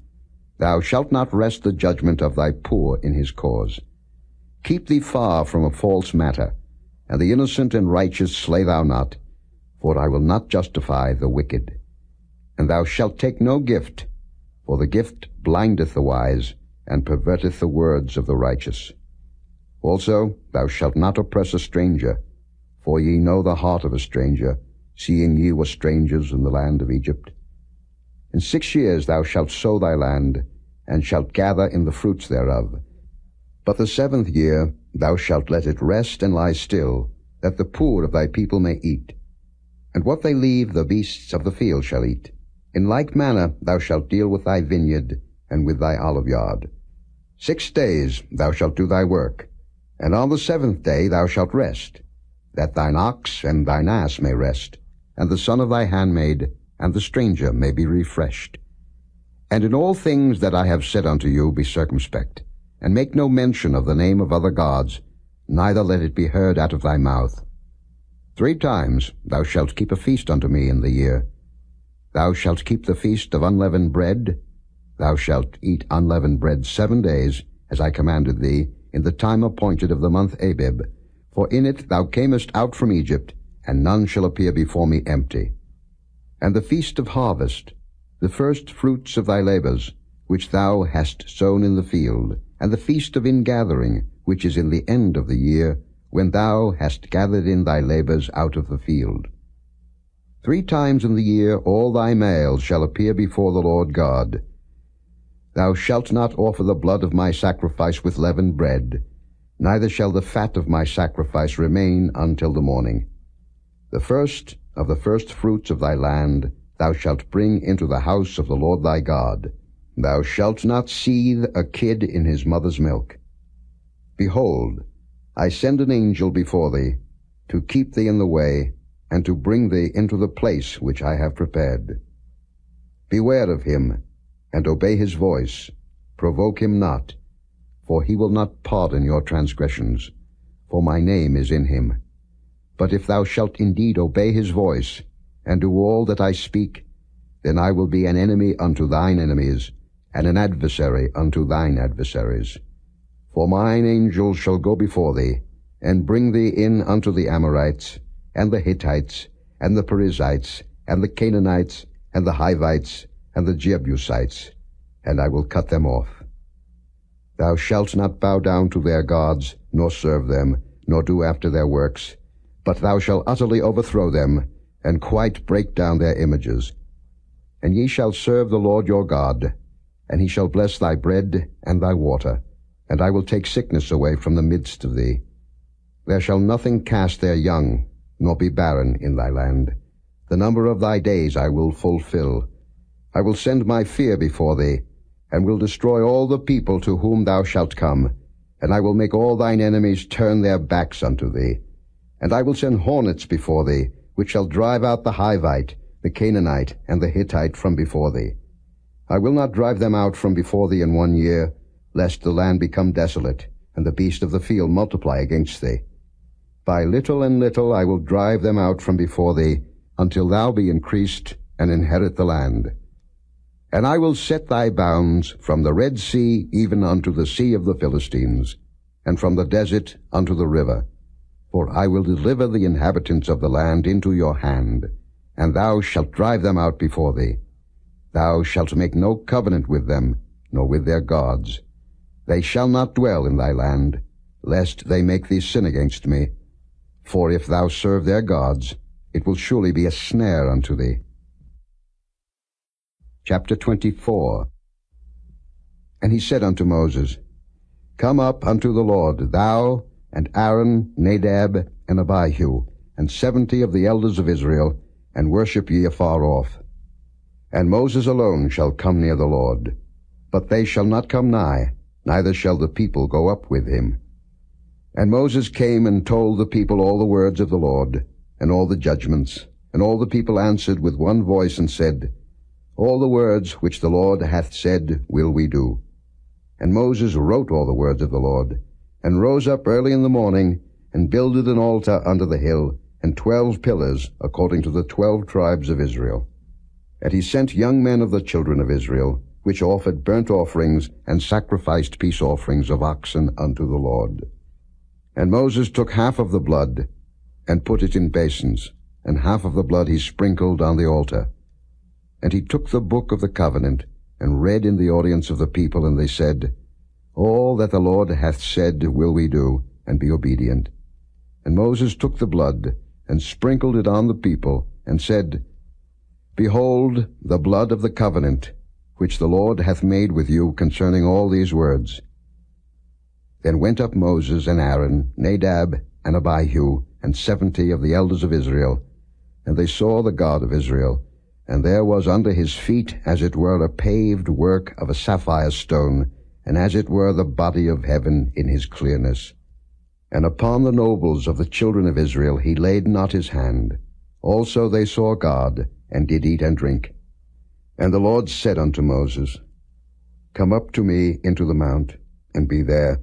Thou shalt not wrest the judgment of thy poor in his cause. Keep thee far from a false matter, and the innocent and righteous slay thou not, for I will not justify the wicked. And thou shalt take no gift, for the gift blindeth the wise, and perverteth the words of the righteous. Also thou shalt not oppress a stranger, for ye know the heart of a stranger, seeing ye were strangers in the land of Egypt. In 6 years thou shalt sow thy land, and shalt gather in the fruits thereof. But the 7th year thou shalt let it rest and lie still, that the poor of thy people may eat. And what they leave the beasts of the field shall eat. In like manner thou shalt deal with thy vineyard and with thy oliveyard. 6 days thou shalt do thy work, and on the 7th day thou shalt rest, that thine ox and thine ass may rest, and the son of thy handmaid, and the stranger may be refreshed. And in all things that I have said unto you be circumspect, and make no mention of the name of other gods, neither let it be heard out of thy mouth. 3 times thou shalt keep a feast unto me in the year. Thou shalt keep the feast of unleavened bread. Thou shalt eat unleavened bread 7 days, as I commanded thee, in the time appointed of the month Abib. For in it thou camest out from Egypt, and none shall appear before me empty. And the feast of harvest, the first fruits of thy labors, which thou hast sown in the field, and the feast of ingathering, which is in the end of the year, when thou hast gathered in thy labors out of the field. 3 times in the year all thy males shall appear before the Lord God. Thou shalt not offer the blood of my sacrifice with leavened bread, neither shall the fat of my sacrifice remain until the morning. The first of the first fruits of thy land thou shalt bring into the house of the Lord thy God. Thou shalt not seethe a kid in his mother's milk. Behold, I send an angel before thee, to keep thee in the way, and to bring thee into the place which I have prepared. Beware of him, and obey his voice. Provoke him not, for he will not pardon your transgressions, for my name is in him. But if thou shalt indeed obey his voice, and do all that I speak, then I will be an enemy unto thine enemies, and an adversary unto thine adversaries. For mine angel shall go before thee, and bring thee in unto the Amorites, and the Hittites, and the Perizzites, and the Canaanites, and the Hivites, and the Jebusites, and I will cut them off. Thou shalt not bow down to their gods, nor serve them, nor do after their works, but thou shalt utterly overthrow them, and quite break down their images. And ye shall serve the Lord your God, and he shall bless thy bread and thy water, and I will take sickness away from the midst of thee. There shall nothing cast their young, nor be barren in thy land. The number of thy days I will fulfill. I will send my fear before thee, and will destroy all the people to whom thou shalt come, and I will make all thine enemies turn their backs unto thee. And I will send hornets before thee, which shall drive out the Hivite, the Canaanite, and the Hittite from before thee. I will not drive them out from before thee in 1 year, lest the land become desolate, and the beast of the field multiply against thee. By little and little I will drive them out from before thee, until thou be increased, and inherit the land. And I will set thy bounds from the Red Sea even unto the sea of the Philistines, and from the desert unto the river. For I will deliver the inhabitants of the land into your hand, and thou shalt drive them out before thee. Thou shalt make no covenant with them, nor with their gods. They shall not dwell in thy land, lest they make thee sin against me. For if thou serve their gods, it will surely be a snare unto thee. Chapter 24. And he said unto Moses, Come up unto the Lord, thou, and Aaron, Nadab, and Abihu, and 70 of the elders of Israel, and worship ye afar off. And Moses alone shall come near the Lord, but they shall not come nigh, neither shall the people go up with him. And Moses came and told the people all the words of the Lord, and all the judgments. And all the people answered with one voice, and said, All the words which the Lord hath said will we do. And Moses wrote all the words of the Lord, and rose up early in the morning, and builded an altar under the hill, and 12 pillars, according to the 12 tribes of Israel. And he sent young men of the children of Israel, which offered burnt offerings, and sacrificed peace offerings of oxen unto the Lord. And Moses took half of the blood, and put it in basins, and half of the blood he sprinkled on the altar. And he took the book of the covenant, and read in the audience of the people, and they said, All that the Lord hath said will we do, and be obedient. And Moses took the blood, and sprinkled it on the people, and said, Behold the blood of the covenant, which the Lord hath made with you concerning all these words. Then went up Moses and Aaron, Nadab, and Abihu, and 70 of the elders of Israel, and they saw the God of Israel, and there was under his feet as it were a paved work of a sapphire stone, and as it were the body of heaven in his clearness. And upon the nobles of the children of Israel he laid not his hand. Also they saw God, and did eat and drink. And the Lord said unto Moses, Come up to me into the mount, and be there.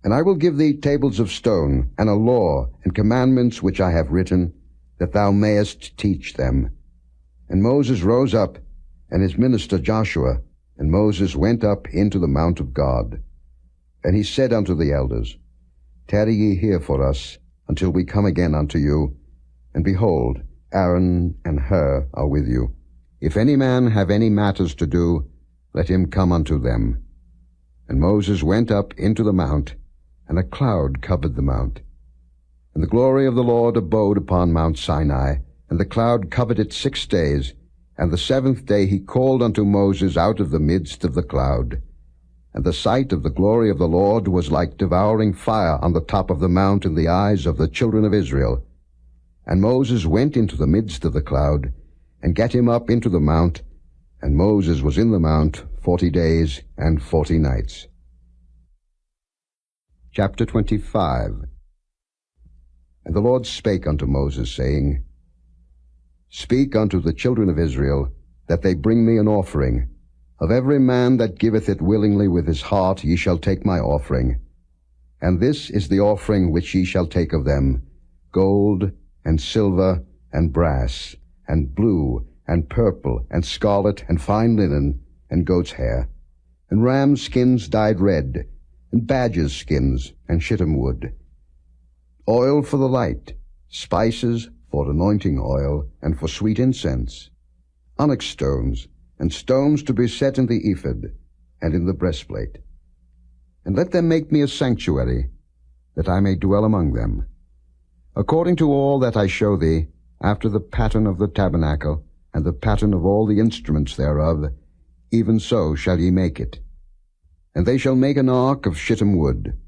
And I will give thee tables of stone, and a law, and commandments which I have written, that thou mayest teach them. And Moses rose up, and his minister Joshua, and Moses went up into the mount of God. And he said unto the elders, Tarry ye here for us, until we come again unto you. And behold, Aaron and Hur are with you. If any man have any matters to do, let him come unto them. And Moses went up into the mount, and a cloud covered the mount. And the glory of the Lord abode upon Mount Sinai, and the cloud covered it 6 days. And the 7th day he called unto Moses out of the midst of the cloud. And the sight of the glory of the Lord was like devouring fire on the top of the mount in the eyes of the children of Israel. And Moses went into the midst of the cloud, and gat him up into the mount, and Moses was in the mount 40 days and 40 nights. Chapter 25. And the Lord spake unto Moses, saying, Speak unto the children of Israel, that they bring me an offering. Of every man that giveth it willingly with his heart ye shall take my offering. And this is the offering which ye shall take of them, gold, and silver, and brass, and blue, and purple, and scarlet, and fine linen, and goat's hair, and rams' skins dyed red, and badgers' skins, and shittim wood, oil for the light, spices for anointing oil, and for sweet incense, onyx stones, and stones to be set in the ephod, and in the breastplate. And let them make me a sanctuary, that I may dwell among them. According to all that I show thee, after the pattern of the tabernacle, and the pattern of all the instruments thereof, even so shall ye make it. And they shall make an ark of shittim wood.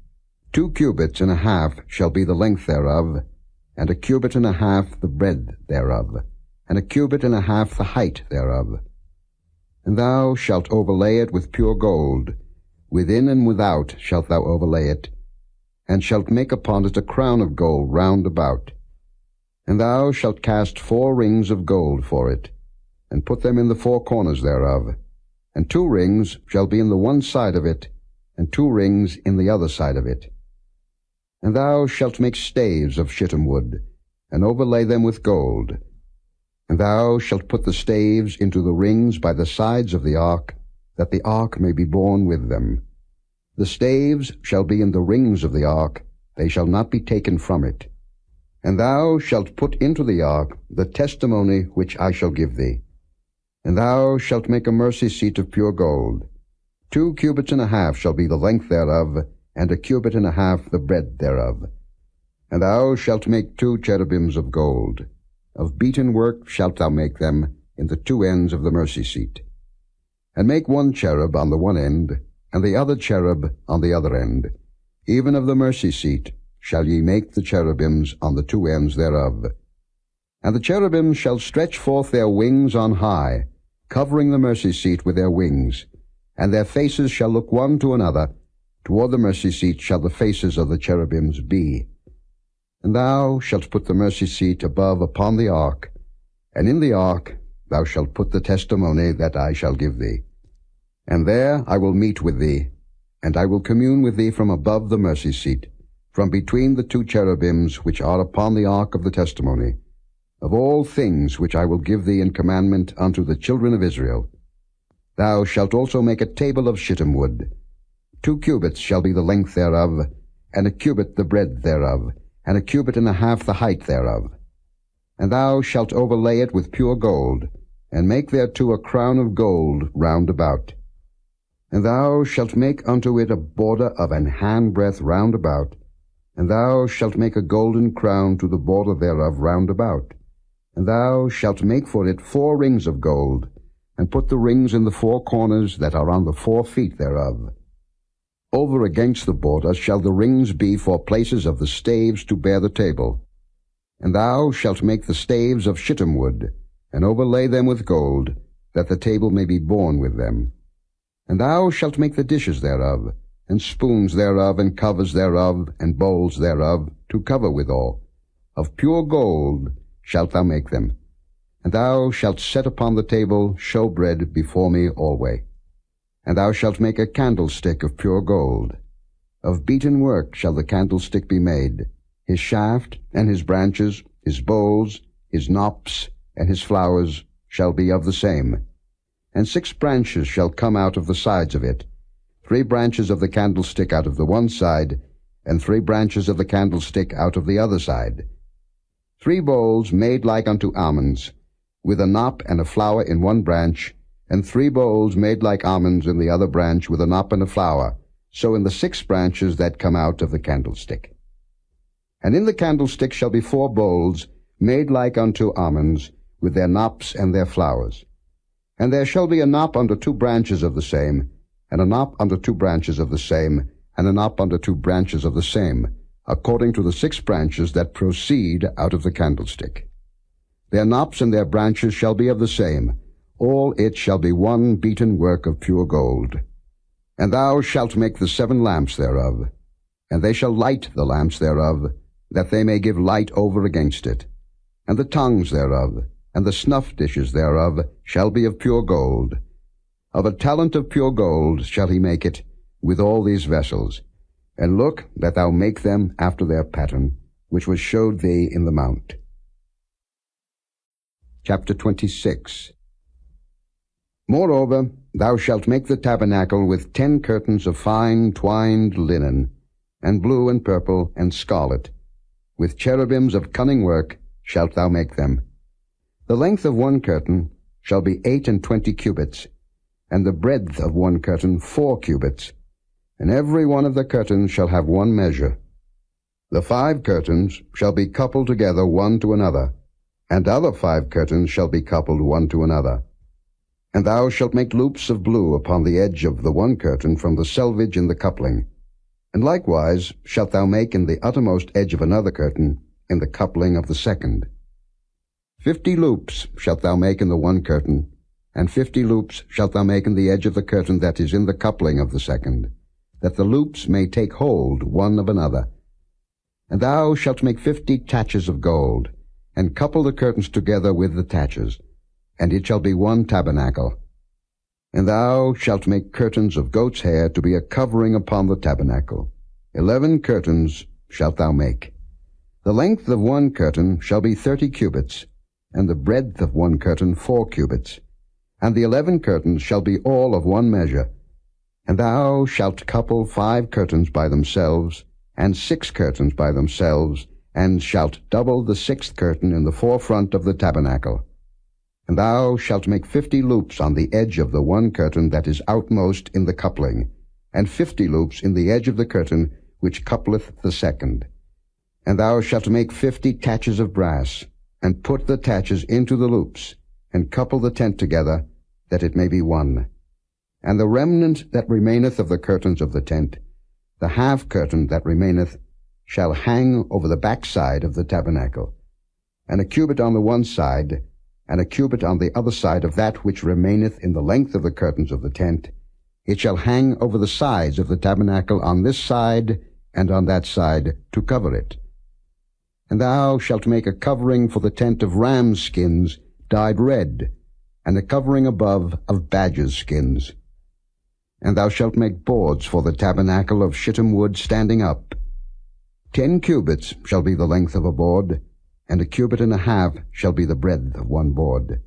2 cubits and a half shall be the length thereof, and 1 cubit and a half the breadth thereof, and 1 cubit and a half the height thereof. And thou shalt overlay it with pure gold. Within and without shalt thou overlay it, and shalt make upon it a crown of gold round about. And thou shalt cast 4 rings of gold for it, and put them in the 4 corners thereof. And 2 rings shall be in the one side of it, and 2 rings in the other side of it. And thou shalt make staves of shittim wood, and overlay them with gold. And thou shalt put the staves into the rings by the sides of the ark, that the ark may be borne with them. The staves shall be in the rings of the ark, they shall not be taken from it. And thou shalt put into the ark the testimony which I shall give thee. And thou shalt make a mercy seat of pure gold. 2 cubits and a half shall be the length thereof, and 1 cubit and a half the breadth thereof. And thou shalt make 2 cherubims of gold. Of beaten work shalt thou make them in the 2 ends of the mercy seat. And make one cherub on the one end, and the other cherub on the other end. Even of the mercy seat shall ye make the cherubims on the two ends thereof. And the cherubims shall stretch forth their wings on high, covering the mercy seat with their wings, and their faces shall look one to another. Toward the mercy seat shall the faces of the cherubims be. And thou shalt put the mercy seat above upon the ark, and in the ark thou shalt put the testimony that I shall give thee. And there I will meet with thee, and I will commune with thee from above the mercy seat, from between the two cherubims which are upon the ark of the testimony, of all things which I will give thee in commandment unto the children of Israel. Thou shalt also make a table of shittim wood. 2 cubits shall be the length thereof, and a cubit the breadth thereof, and a cubit and a half the height thereof. And thou shalt overlay it with pure gold, and make thereto a crown of gold round about. And thou shalt make unto it a border of an handbreadth round about, and thou shalt make a golden crown to the border thereof round about. And thou shalt make for it 4 rings of gold, and put the rings in the 4 corners that are on the 4 feet thereof. Over against the border shall the rings be for places of the staves to bear the table. And thou shalt make the staves of shittim wood, and overlay them with gold, that the table may be borne with them. And thou shalt make the dishes thereof, and spoons thereof, and covers thereof, and bowls thereof, to cover withal. Of pure gold shalt thou make them. And thou shalt set upon the table showbread before me alway. And thou shalt make a candlestick of pure gold. Of beaten work shall the candlestick be made, his shaft, and his branches, his bowls, his knops, and his flowers shall be of the same. And 6 branches shall come out of the sides of it, 3 branches of the candlestick out of the one side, and 3 branches of the candlestick out of the other side. 3 bowls made like unto almonds, with a knop and a flower in one branch, and 3 bowls made like almonds in the other branch, with a knop and a flower, so in the 6 branches that come out of the candlestick. And in the candlestick shall be 4 bowls, made like unto almonds, with their knops and their flowers. And there shall be a knop under 2 branches of the same, and a knop under 2 branches of the same, and a knop under 2 branches of the same, according to the 6 branches that proceed out of the candlestick. Their knops and their branches shall be of the same. All it shall be one beaten work of pure gold. And thou shalt make the 7 lamps thereof, and they shall light the lamps thereof, that they may give light over against it. And the tongues thereof, and the snuff dishes thereof, shall be of pure gold. Of a talent of pure gold shall he make it, with all these vessels. And look that thou make them after their pattern, which was showed thee in the mount. Chapter 26. Moreover, thou shalt make the tabernacle with 10 curtains of fine twined linen, and blue and purple and scarlet. With cherubims of cunning work shalt thou make them. The length of one curtain shall be 28 cubits, and the breadth of one curtain 4 cubits, and every one of the curtains shall have one measure. The 5 curtains shall be coupled together one to another, and other 5 curtains shall be coupled one to another. And thou shalt make loops of blue upon the edge of the one curtain from the selvage in the coupling. And likewise shalt thou make in the uttermost edge of another curtain in the coupling of the second. 50 loops shalt thou make in the one curtain, and 50 loops shalt thou make in the edge of the curtain that is in the coupling of the second, that the loops may take hold one of another. And thou shalt make 50 taches of gold, and couple the curtains together with the taches, and it shall be one tabernacle. And thou shalt make curtains of goat's hair to be a covering upon the tabernacle. 11 curtains shalt thou make. The length of one curtain shall be 30 cubits, and the breadth of one curtain 4 cubits. And the 11 curtains shall be all of one measure. And thou shalt couple 5 curtains by themselves, and 6 curtains by themselves, and shalt double the 6th curtain in the forefront of the tabernacle. And thou shalt make 50 loops on the edge of the one curtain that is outmost in the coupling, and 50 loops in the edge of the curtain which coupleth the second. And thou shalt make 50 taches of brass, and put the taches into the loops, and couple the tent together, that it may be one. And the remnant that remaineth of the curtains of the tent, the half curtain that remaineth, shall hang over the backside of the tabernacle, and a cubit on the one side, and a cubit on the other side of that which remaineth in the length of the curtains of the tent. It shall hang over the sides of the tabernacle on this side and on that side, to cover it. And thou shalt make a covering for the tent of rams' skins dyed red, and a covering above of badgers' skins. And thou shalt make boards for the tabernacle of shittim wood standing up. 10 cubits shall be the length of a board, and a cubit and a half shall be the breadth of one board.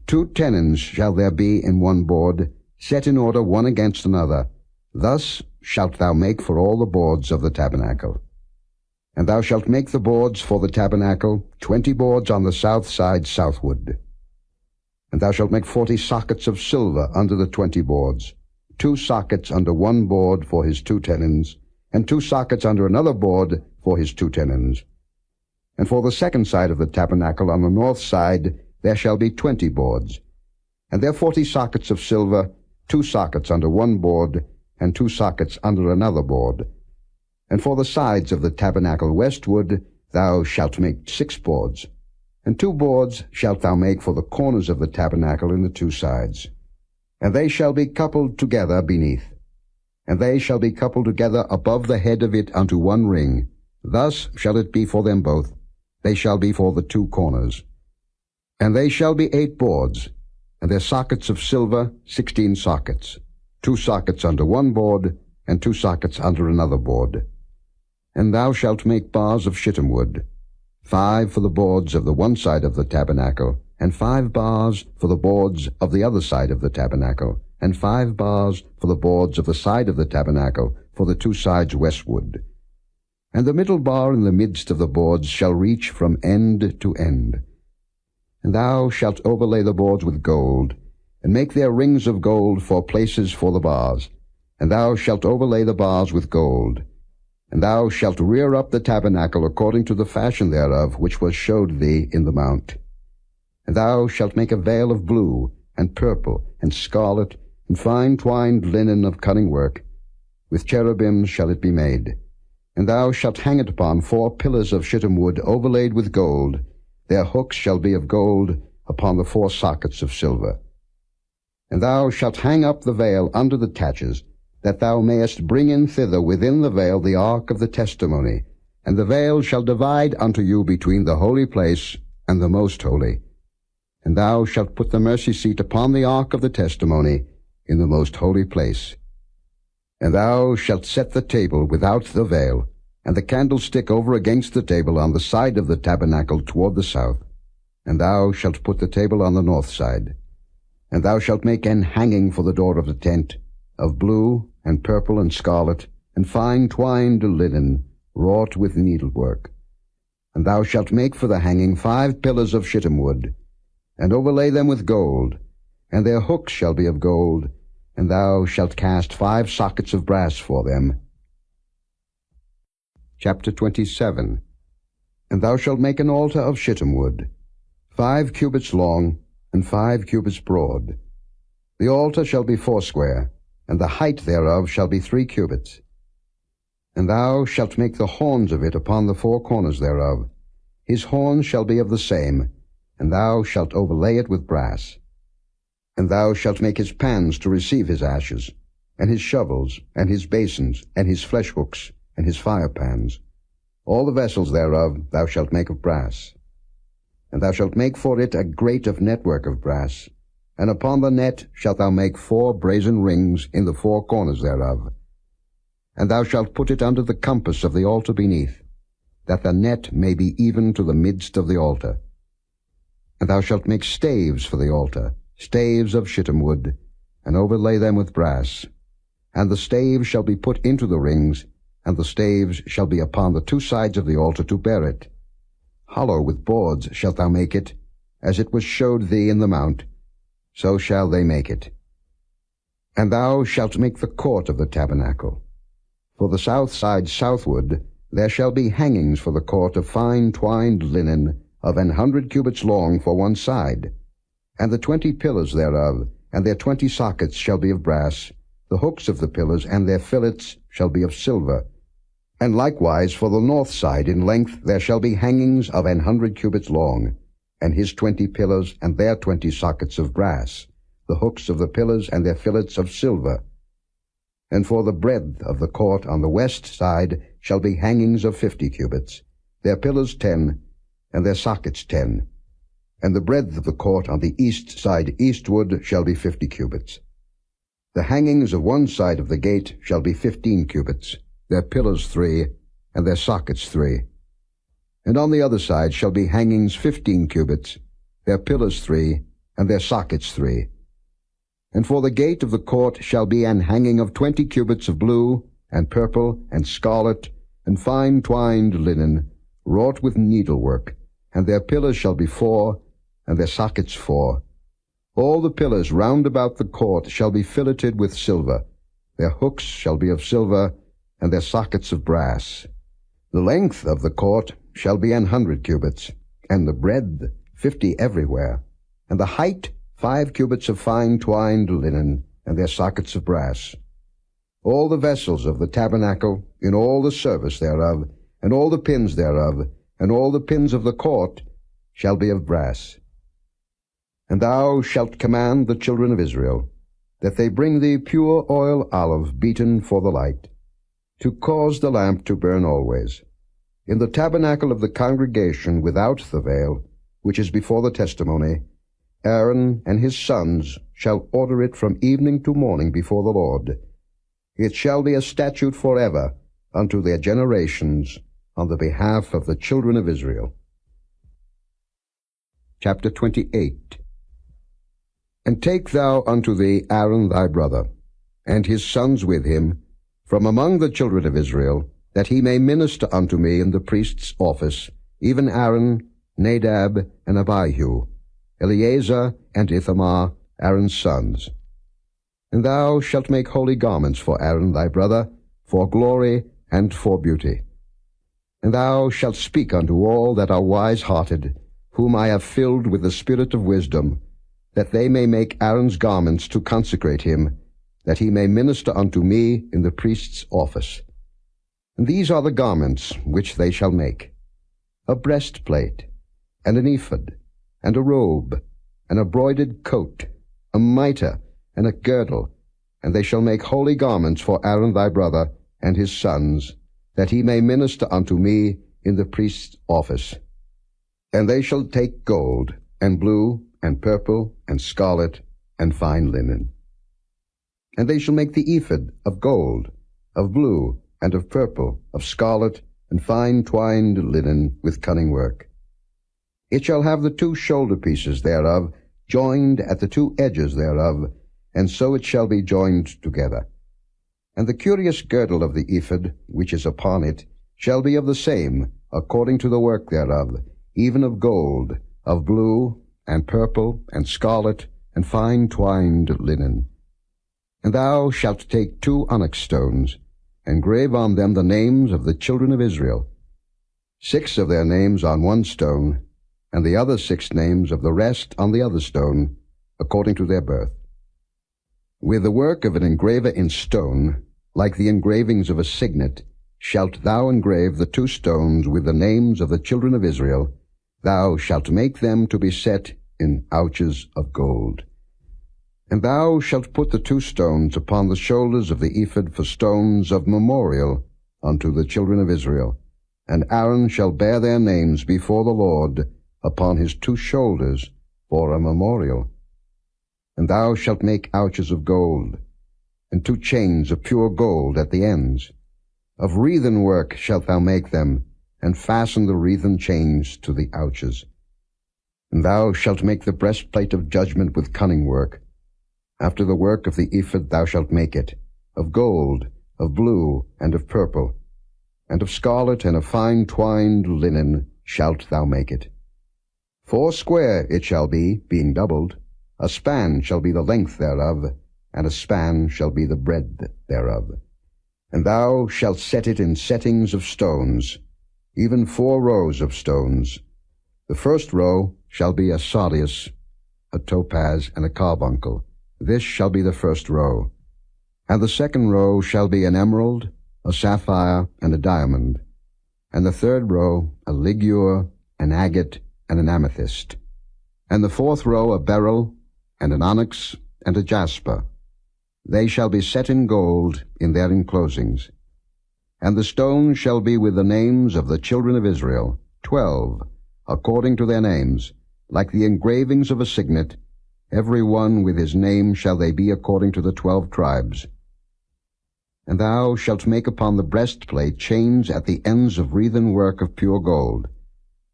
2 tenons shall there be in one board, set in order one against another. Thus shalt thou make for all the boards of the tabernacle. And thou shalt make the boards for the tabernacle, 20 boards on the south side southward. And thou shalt make 40 sockets of silver under the 20 boards, 2 sockets under one board for his 2 tenons, and 2 sockets under another board for his 2 tenons. And for the second side of the tabernacle on the north side there shall be 20 boards, and there 40 sockets of silver, 2 sockets under one board, and 2 sockets under another board. And for the sides of the tabernacle westward thou shalt make 6 boards, and 2 boards shalt thou make for the corners of the tabernacle in the 2 sides. And they shall be coupled together beneath, and they shall be coupled together above the head of it unto one ring. Thus shall it be for them both. They shall be for the 2 corners. And they shall be 8 boards, and their sockets of silver 16 sockets, 2 sockets under one board, and 2 sockets under another board. And thou shalt make bars of shittim wood, 5 for the boards of the one side of the tabernacle, and 5 bars for the boards of the other side of the tabernacle, and 5 bars for the boards of the side of the tabernacle, for the 2 sides westward. And the middle bar in the midst of the boards shall reach from end to end. And thou shalt overlay the boards with gold, and make their rings of gold for places for the bars. And thou shalt overlay the bars with gold. And thou shalt rear up the tabernacle according to the fashion thereof, which was showed thee in the mount. And thou shalt make a veil of blue, and purple, and scarlet, and fine twined linen of cunning work. With cherubims shall it be made. And thou shalt hang it upon 4 pillars of shittim wood overlaid with gold. Their hooks shall be of gold upon the 4 sockets of silver. And thou shalt hang up the veil under the taches, that thou mayest bring in thither within the veil the ark of the testimony. And the veil shall divide unto you between the holy place and the most holy. And thou shalt put the mercy seat upon the ark of the testimony in the most holy place. And thou shalt set the table without the veil, and the candlestick over against the table on the side of the tabernacle toward the south. And thou shalt put the table on the north side. And thou shalt make an hanging for the door of the tent, of blue, and purple, and scarlet, and fine twined linen, wrought with needlework. And thou shalt make for the hanging 5 pillars of shittim wood, and overlay them with gold, and their hooks shall be of gold, and thou shalt cast 5 sockets of brass for them. Chapter 27. And thou shalt make an altar of shittim wood, 5 cubits long, and 5 cubits broad. The altar shall be foursquare, and the height thereof shall be 3 cubits. And thou shalt make the horns of it upon the 4 corners thereof. His horns shall be of the same, and thou shalt overlay it with brass. And thou shalt make his pans to receive his ashes, and his shovels, and his basins, and his flesh hooks, and his fire pans. All the vessels thereof thou shalt make of brass. And thou shalt make for it a grate of network of brass, and upon the net shalt thou make 4 brazen rings in the 4 corners thereof. And thou shalt put it under the compass of the altar beneath, that the net may be even to the midst of the altar. And thou shalt make staves for the altar, staves of shittim wood, and overlay them with brass. And the staves shall be put into the rings, and the staves shall be upon the 2 sides of the altar to bear it. Hollow with boards shalt thou make it, as it was showed thee in the mount, so shall they make it. And thou shalt make the court of the tabernacle. For the south side southward there shall be hangings for the court of fine twined linen of 100 cubits long for one side, and the 20 pillars thereof, and their 20 sockets shall be of brass. The hooks of the pillars and their fillets shall be of silver. And likewise for the north side in length there shall be hangings of 100 cubits long, and his 20 pillars and their 20 sockets of brass, the hooks of the pillars and their fillets of silver. And for the breadth of the court on the west side shall be hangings of 50 cubits, their pillars 10, and their sockets 10. And the breadth of the court on the east side eastward shall be 50 cubits. The hangings of one side of the gate shall be 15 cubits, their pillars 3, and their sockets 3. And on the other side shall be hangings 15 cubits, their pillars 3, and their sockets 3. And for the gate of the court shall be an hanging of 20 cubits of blue, and purple, and scarlet, and fine twined linen, wrought with needlework, and their pillars shall be 4, and their sockets 4. All the pillars round about the court shall be filleted with silver. Their hooks shall be of silver, and their sockets of brass. The length of the court shall be 100 cubits, and the breadth 50 everywhere, and the height 5 cubits of fine twined linen, and their sockets of brass. All the vessels of the tabernacle, in all the service thereof, and all the pins thereof, and all the pins of the court, shall be of brass. And thou shalt command the children of Israel, that they bring thee pure oil olive beaten for the light, to cause the lamp to burn always. In the tabernacle of the congregation without the veil, which is before the testimony, Aaron and his sons shall order it from evening to morning before the Lord. It shall be a statute forever unto their generations on the behalf of the children of Israel. Chapter 28. And take thou unto thee Aaron thy brother, and his sons with him, from among the children of Israel, that he may minister unto me in the priest's office, even Aaron, Nadab, and Abihu, Eleazar and Ithamar, Aaron's sons. And thou shalt make holy garments for Aaron thy brother, for glory and for beauty. And thou shalt speak unto all that are wise-hearted, whom I have filled with the spirit of wisdom, that they may make Aaron's garments to consecrate him, that he may minister unto me in the priest's office. And these are the garments which they shall make: a breastplate, and an ephod, and a robe, and a broidered coat, a mitre, and a girdle. And they shall make holy garments for Aaron thy brother and his sons, that he may minister unto me in the priest's office. And they shall take gold, and blue, and purple, and scarlet, and fine linen. And they shall make the ephod of gold, of blue, and of purple, of scarlet, and fine twined linen with cunning work. It shall have the 2 shoulder pieces thereof, joined at the 2 edges thereof, and so it shall be joined together. And the curious girdle of the ephod, which is upon it, shall be of the same, according to the work thereof, even of gold, of blue, and purple, and scarlet, and fine twined linen. And thou shalt take 2 onyx stones, and grave on them the names of the children of Israel, 6 of their names on one stone, and the other 6 names of the rest on the other stone, according to their birth. With the work of an engraver in stone, like the engravings of a signet, shalt thou engrave the 2 stones with the names of the children of Israel. Thou shalt make them to be set in ouches of gold. And thou shalt put the 2 stones upon the shoulders of the ephod for stones of memorial unto the children of Israel. And Aaron shall bear their names before the Lord upon his 2 shoulders for a memorial. And thou shalt make ouches of gold, and 2 chains of pure gold at the ends. Of wreathen work shalt thou make them, and fasten the wreathen chains to the ouches. And thou shalt make the breastplate of judgment with cunning work. After the work of the ephod thou shalt make it, of gold, of blue, and of purple, and of scarlet, and of fine twined linen shalt thou make it. 4 square it shall be, being doubled. A span shall be the length thereof, and a span shall be the breadth thereof. And thou shalt set it in settings of stones, even 4 rows of stones. The first row shall be a sardius, a topaz, and a carbuncle. This shall be the first row. And the second row shall be an emerald, a sapphire, and a diamond. And the third row a ligure, an agate, and an amethyst. And the fourth row a beryl, and an onyx, and a jasper. They shall be set in gold in their enclosings. And the stones shall be with the names of the children of Israel, 12, according to their names, like the engravings of a signet. Every one with his name shall they be according to the 12 tribes. And thou shalt make upon the breastplate chains at the ends of wreathen work of pure gold.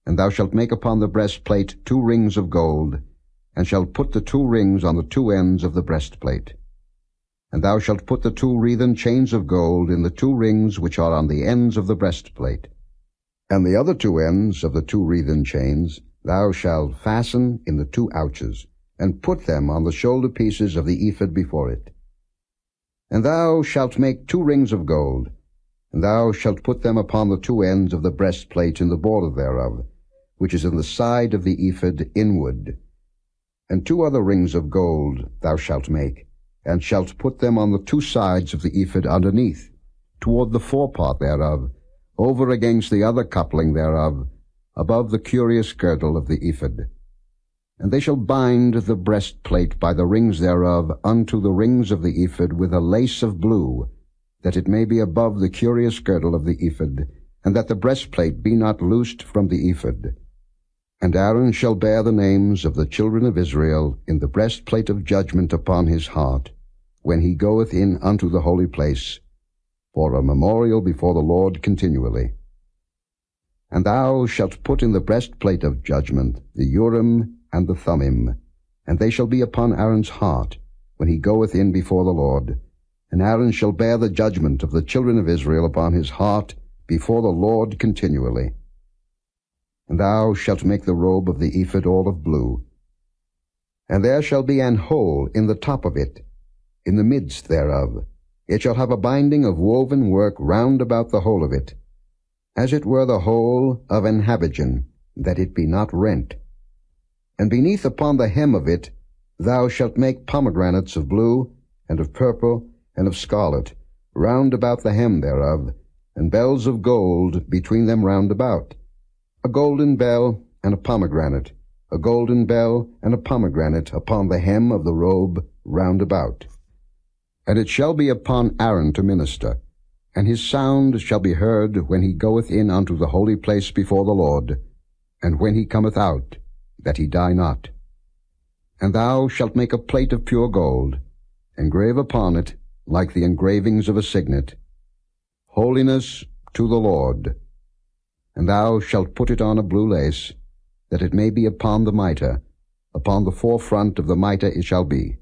And thou shalt make upon the breastplate 2 rings of gold, and shalt put the 2 rings on the 2 ends of the breastplate. And thou shalt put the 2 wreathen chains of gold in the 2 rings which are on the ends of the breastplate. And the other 2 ends of the 2 wreathen chains thou shalt fasten in the 2 ouches, and put them on the shoulder pieces of the ephod before it. And thou shalt make 2 rings of gold, and thou shalt put them upon the 2 ends of the breastplate in the border thereof, which is in the side of the ephod inward. And 2 other rings of gold thou shalt make, and shalt put them on the 2 sides of the ephod underneath, toward the forepart thereof, over against the other coupling thereof, above the curious girdle of the ephod. And they shall bind the breastplate by the rings thereof unto the rings of the ephod with a lace of blue, that it may be above the curious girdle of the ephod, and that the breastplate be not loosed from the ephod. And Aaron shall bear the names of the children of Israel in the breastplate of judgment upon his heart, when he goeth in unto the holy place, for a memorial before the Lord continually. And thou shalt put in the breastplate of judgment the Urim and the Thummim, and they shall be upon Aaron's heart, when he goeth in before the Lord. And Aaron shall bear the judgment of the children of Israel upon his heart before the Lord continually. And thou shalt make the robe of the ephod all of blue. And there shall be an hole in the top of it, in the midst thereof. It shall have a binding of woven work round about the whole of it, as it were the hole of an habergeon, that it be not rent. And beneath upon the hem of it thou shalt make pomegranates of blue, and of purple, and of scarlet, round about the hem thereof, and bells of gold between them round about, a golden bell and a pomegranate, a golden bell and a pomegranate upon the hem of the robe round about. And it shall be upon Aaron to minister, and his sound shall be heard when he goeth in unto the holy place before the Lord, and when he cometh out, that he die not. And thou shalt make a plate of pure gold, engrave upon it, like the engravings of a signet, Holiness to the Lord. And thou shalt put it on a blue lace, that it may be upon the mitre, upon the forefront of the mitre it shall be.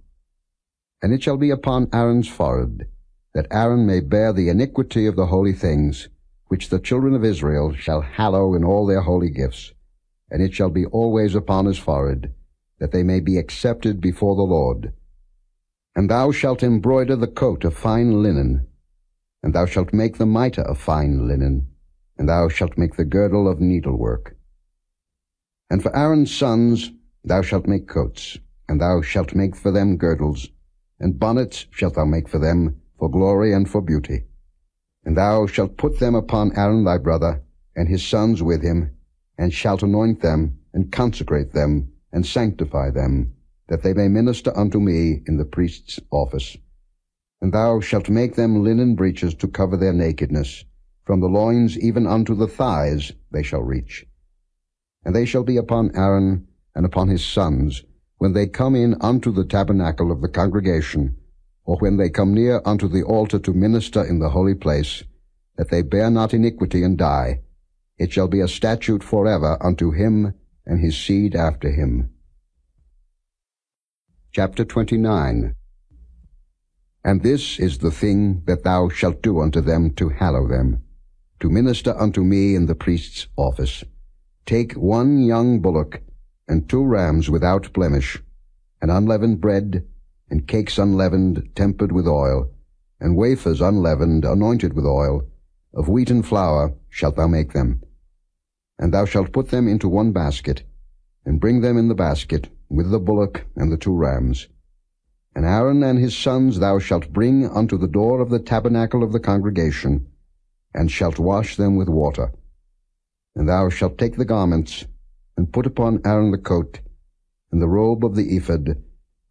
And it shall be upon Aaron's forehead, that Aaron may bear the iniquity of the holy things, which the children of Israel shall hallow in all their holy gifts. And it shall be always upon his forehead, that they may be accepted before the Lord. And thou shalt embroider the coat of fine linen, and thou shalt make the mitre of fine linen, and thou shalt make the girdle of needlework. And for Aaron's sons thou shalt make coats, and thou shalt make for them girdles, and bonnets shalt thou make for them, for glory and for beauty. And thou shalt put them upon Aaron thy brother, and his sons with him, and shalt anoint them, and consecrate them, and sanctify them, that they may minister unto me in the priest's office. And thou shalt make them linen breeches to cover their nakedness, from the loins even unto the thighs they shall reach. And they shall be upon Aaron and upon his sons, when they come in unto the tabernacle of the congregation, or when they come near unto the altar to minister in the holy place, that they bear not iniquity and die. It shall be a statute forever unto him and his seed after him. Chapter 29. And this is the thing that thou shalt do unto them to hallow them, to minister unto me in the priest's office. Take 1 young bullock, and 2 rams without blemish, and unleavened bread, and cakes unleavened, tempered with oil, and wafers unleavened, anointed with oil, of wheaten flour shalt thou make them. And thou shalt put them into 1 basket, and bring them in the basket, with the bullock and the 2 rams. And Aaron and his sons thou shalt bring unto the door of the tabernacle of the congregation, and shalt wash them with water. And thou shalt take the garments, and put upon Aaron the coat, and the robe of the ephod,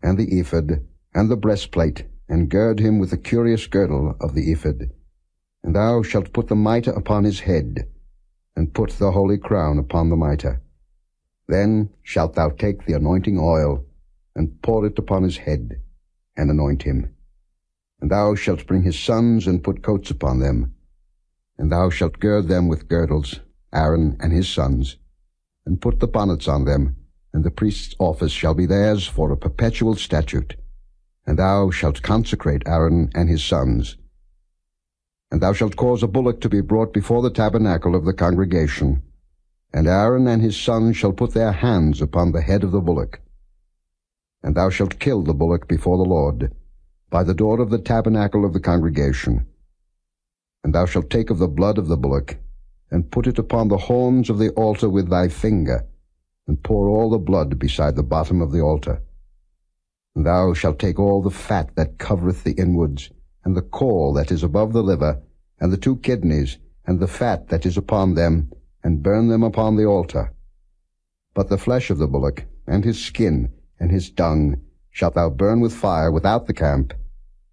and the breastplate, and gird him with the curious girdle of the ephod. And thou shalt put the mitre upon his head, and put the holy crown upon the mitre. Then shalt thou take the anointing oil, and pour it upon his head, and anoint him. And thou shalt bring his sons, and put coats upon them. And thou shalt gird them with girdles, Aaron and his sons, and put the bonnets on them, and the priest's office shall be theirs for a perpetual statute. And thou shalt consecrate Aaron and his sons. And thou shalt cause a bullock to be brought before the tabernacle of the congregation, and Aaron and his sons shall put their hands upon the head of the bullock. And thou shalt kill the bullock before the Lord, by the door of the tabernacle of the congregation. And thou shalt take of the blood of the bullock, and put it upon the horns of the altar with thy finger, and pour all the blood beside the bottom of the altar. And thou shalt take all the fat that covereth the inwards, and the caul that is above the liver, and the 2 kidneys, and the fat that is upon them, and burn them upon the altar. But the flesh of the bullock, and his skin, and his dung, shalt thou burn with fire without the camp.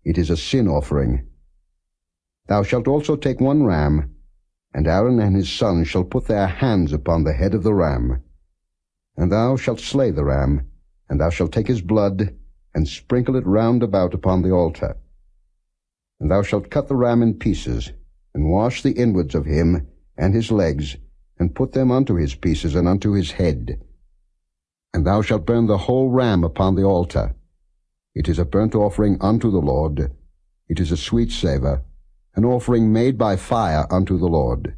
It is a sin offering. Thou shalt also take 1 ram, and Aaron and his sons shall put their hands upon the head of the ram. And thou shalt slay the ram, and thou shalt take his blood, and sprinkle it round about upon the altar. And thou shalt cut the ram in pieces, and wash the inwards of him, and his legs, and put them unto his pieces and unto his head. And thou shalt burn the whole ram upon the altar. It is a burnt offering unto the Lord. It is a sweet savour, an offering made by fire unto the Lord.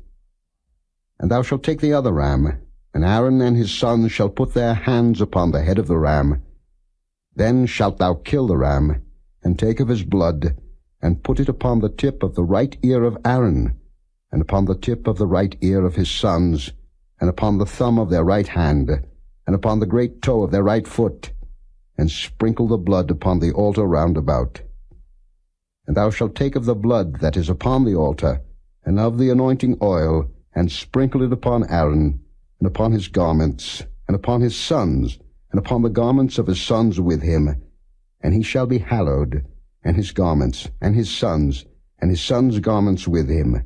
And thou shalt take the other ram, and Aaron and his sons shall put their hands upon the head of the ram. Then shalt thou kill the ram, and take of his blood, and put it upon the tip of the right ear of Aaron, and upon the tip of the right ear of his sons, and upon the thumb of their right hand, and upon the great toe of their right foot, and sprinkle the blood upon the altar round about. And thou shalt take of the blood that is upon the altar, and of the anointing oil, and sprinkle it upon Aaron, and upon his garments, and upon his sons, and upon the garments of his sons with him, and he shall be hallowed, and his garments, and his sons' garments with him.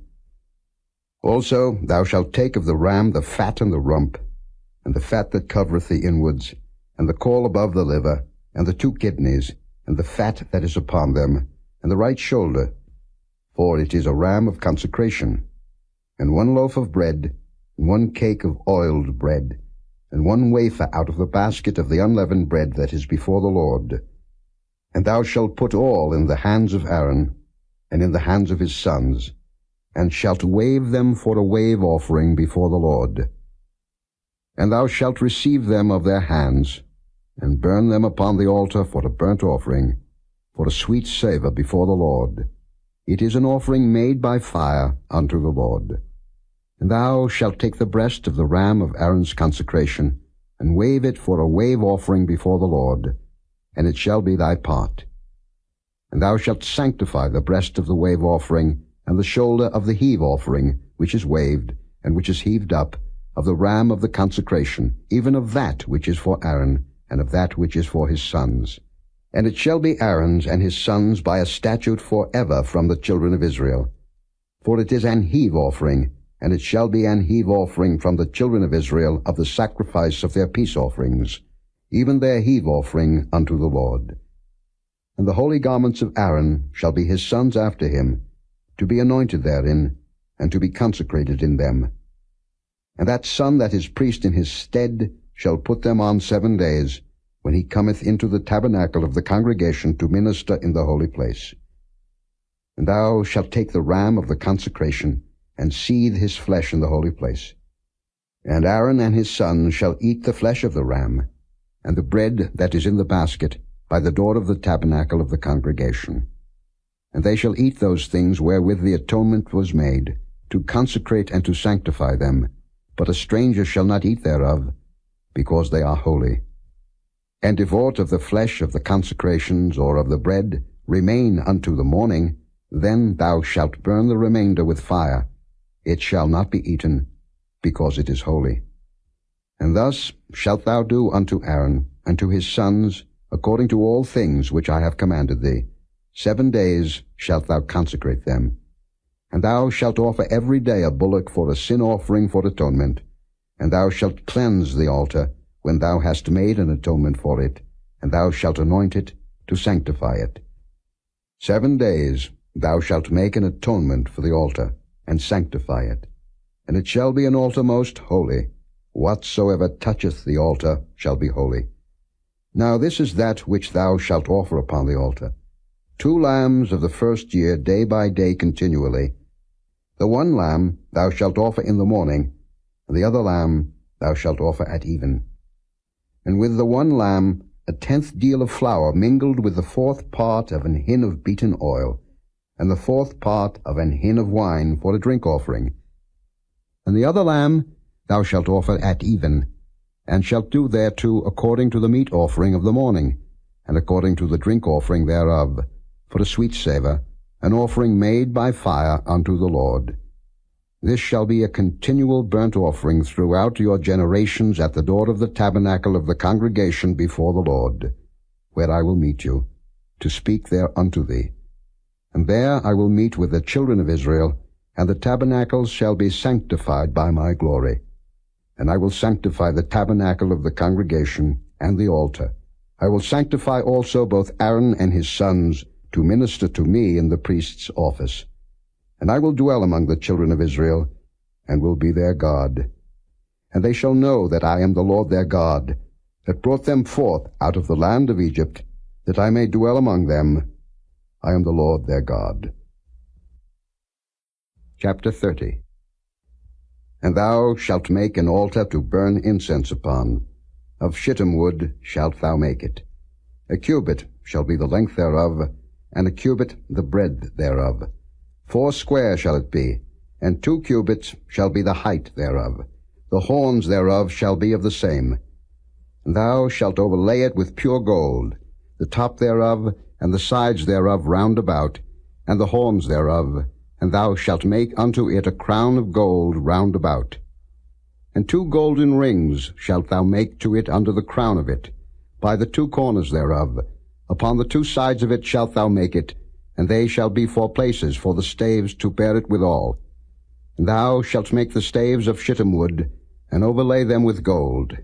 Also thou shalt take of the ram the fat and the rump, and the fat that covereth the inwards, and the caul above the liver, and the 2 kidneys, and the fat that is upon them, and the right shoulder, for it is a ram of consecration, and 1 loaf of bread, and 1 cake of oiled bread, and 1 wafer out of the basket of the unleavened bread that is before the Lord. And thou shalt put all in the hands of Aaron, and in the hands of his sons, and shalt wave them for a wave offering before the Lord. And thou shalt receive them of their hands, and burn them upon the altar for a burnt offering, for a sweet savour before the Lord. It is an offering made by fire unto the Lord. And thou shalt take the breast of the ram of Aaron's consecration, and wave it for a wave offering before the Lord, and it shall be thy part. And thou shalt sanctify the breast of the wave offering, and the shoulder of the heave offering, which is waved, and which is heaved up, of the ram of the consecration, even of that which is for Aaron, and of that which is for his sons. And it shall be Aaron's and his sons by a statute for ever from the children of Israel. For it is an heave offering, and it shall be an heave offering from the children of Israel of the sacrifice of their peace offerings, even their heave offering unto the Lord. And the holy garments of Aaron shall be his sons after him, to be anointed therein, and to be consecrated in them. And that son that is priest in his stead shall put them on 7 days, when he cometh into the tabernacle of the congregation to minister in the holy place. And thou shalt take the ram of the consecration, and seethe his flesh in the holy place. And Aaron and his sons shall eat the flesh of the ram, and the bread that is in the basket, by the door of the tabernacle of the congregation. And they shall eat those things wherewith the atonement was made, to consecrate and to sanctify them, but a stranger shall not eat thereof, because they are holy. And if aught of the flesh of the consecrations or of the bread remain unto the morning, then thou shalt burn the remainder with fire. It shall not be eaten, because it is holy. And thus shalt thou do unto Aaron and to his sons, according to all things which I have commanded thee. 7 days shalt thou consecrate them. And thou shalt offer every day a bullock for a sin offering for atonement. And thou shalt cleanse the altar when thou hast made an atonement for it, and thou shalt anoint it to sanctify it. 7 days thou shalt make an atonement for the altar, and sanctify it. And it shall be an altar most holy. Whatsoever toucheth the altar shall be holy. Now this is that which thou shalt offer upon the altar: 2 lambs of the first year, day by day continually. The one lamb thou shalt offer in the morning, and the other lamb thou shalt offer at even. And with the one lamb 1/10 deal of flour mingled with the 4th part of an hin of beaten oil, and the 4th part of an hin of wine for a drink offering. And the other lamb thou shalt offer at even, and shalt do thereto according to the meat offering of the morning, and according to the drink offering thereof, for a sweet savour, an offering made by fire unto the Lord. This shall be a continual burnt offering throughout your generations at the door of the tabernacle of the congregation before the Lord, where I will meet you, to speak there unto thee. And there I will meet with the children of Israel, and the tabernacle shall be sanctified by my glory. And I will sanctify the tabernacle of the congregation and the altar. I will sanctify also both Aaron and his sons to minister to me in the priest's office. And I will dwell among the children of Israel, and will be their God. And they shall know that I am the Lord their God, that brought them forth out of the land of Egypt, that I may dwell among them. I am the Lord their God. Chapter 30. And thou shalt make an altar to burn incense upon. Of shittim wood shalt thou make it. 1 cubit shall be the length thereof, and 1 cubit the breadth thereof. 4 square shall it be, and 2 cubits shall be the height thereof. The horns thereof shall be of the same. And thou shalt overlay it with pure gold, the top thereof, and the sides thereof round about, and the horns thereof, and thou shalt make unto it a crown of gold round about. And 2 golden rings shalt thou make to it under the crown of it, by the 2 corners thereof. Upon the 2 sides of it shalt thou make it, and they shall be for places for the staves to bear it withal. And thou shalt make the staves of shittim wood, and overlay them with gold.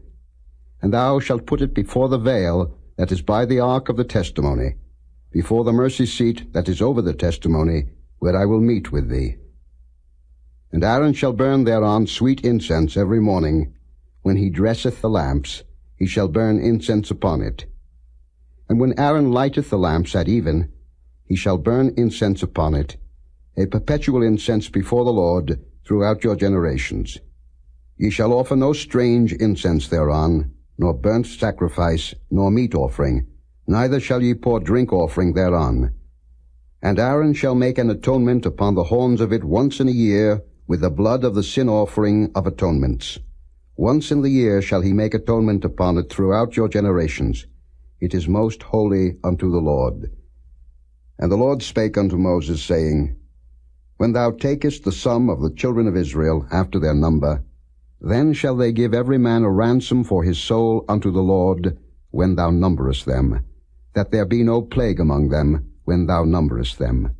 And thou shalt put it before the veil that is by the ark of the testimony, before the mercy seat that is over the testimony, where I will meet with thee. And Aaron shall burn thereon sweet incense every morning. When he dresseth the lamps, he shall burn incense upon it. And when Aaron lighteth the lamps at even, he shall burn incense upon it, a perpetual incense before the Lord throughout your generations. Ye shall offer no strange incense thereon, nor burnt sacrifice, nor meat offering, neither shall ye pour drink offering thereon. And Aaron shall make an atonement upon the horns of it once in a year, with the blood of the sin offering of atonements. Once in the year shall he make atonement upon it throughout your generations. It is most holy unto the Lord. And the Lord spake unto Moses, saying, When thou takest the sum of the children of Israel after their number, then shall they give every man a ransom for his soul unto the Lord, when thou numberest them, that there be no plague among them, when thou numberest them.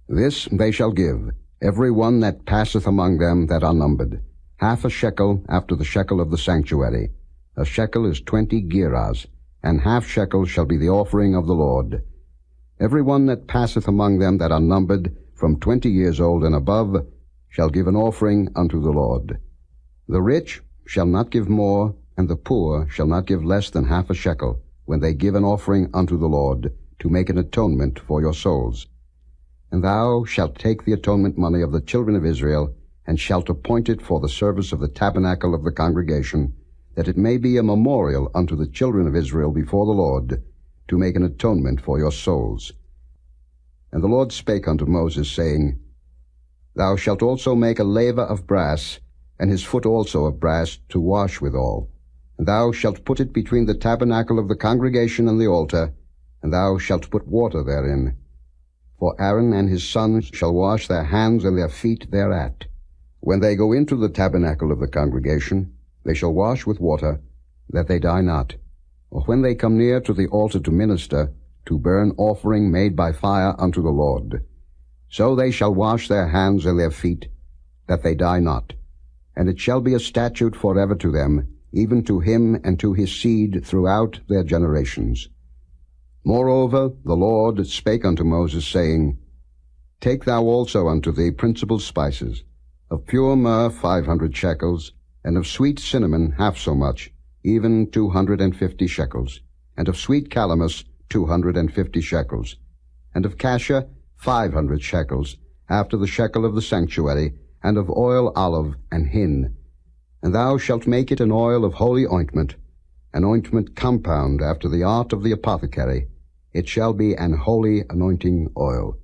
This they shall give, every one that passeth among them that are numbered, 1/2 shekel after the shekel of the sanctuary. A shekel is 20 gerahs, and 1/2 shekel shall be the offering of the Lord. Every one that passeth among them that are numbered, from 20 years old and above, shall give an offering unto the Lord. The rich shall not give more, and the poor shall not give less than 1/2 shekel, when they give an offering unto the Lord, to make an atonement for your souls. And thou shalt take the atonement money of the children of Israel, and shalt appoint it for the service of the tabernacle of the congregation, that it may be a memorial unto the children of Israel before the Lord, to make an atonement for your souls. And the Lord spake unto Moses, saying, Thou shalt also make a laver of brass, and his foot also of brass, to wash withal. And thou shalt put it between the tabernacle of the congregation and the altar, and thou shalt put water therein. For Aaron and his sons shall wash their hands and their feet thereat. When they go into the tabernacle of the congregation, they shall wash with water, that they die not. Or when they come near to the altar to minister, to burn offering made by fire unto the Lord. So they shall wash their hands and their feet, that they die not. And it shall be a statute forever to them, even to him and to his seed throughout their generations. Moreover, the Lord spake unto Moses, saying, Take thou also unto thee principal spices, of pure myrrh 500 shekels, and of sweet cinnamon half so much, even 250 shekels, and of sweet calamus 250 shekels, and of cassia 500 shekels, after the shekel of the sanctuary, and of oil olive and hin. And thou shalt make it an oil of holy ointment, an ointment compound after the art of the apothecary. It shall be an holy anointing oil.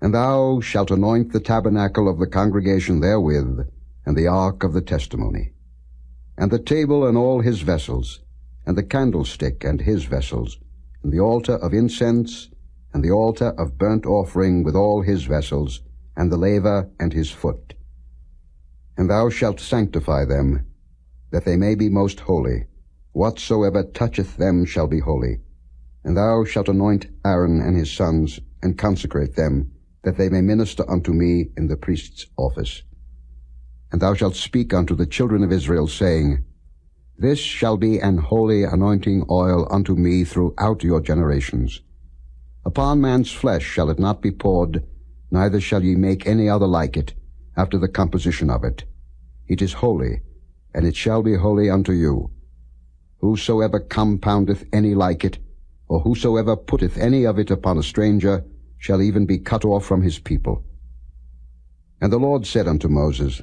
And thou shalt anoint the tabernacle of the congregation therewith, and the ark of the testimony, and the table and all his vessels, and the candlestick and his vessels, and the altar of incense, and the altar of burnt offering with all his vessels, and the laver and his foot. And thou shalt sanctify them, that they may be most holy. Whatsoever toucheth them shall be holy. And thou shalt anoint Aaron and his sons, and consecrate them, that they may minister unto me in the priest's office. And thou shalt speak unto the children of Israel, saying, This shall be an holy anointing oil unto me throughout your generations. Upon man's flesh shall it not be poured, neither shall ye make any other like it, after the composition of it. It is holy, and it shall be holy unto you. Whosoever compoundeth any like it, or whosoever putteth any of it upon a stranger, shall even be cut off from his people. And the Lord said unto Moses,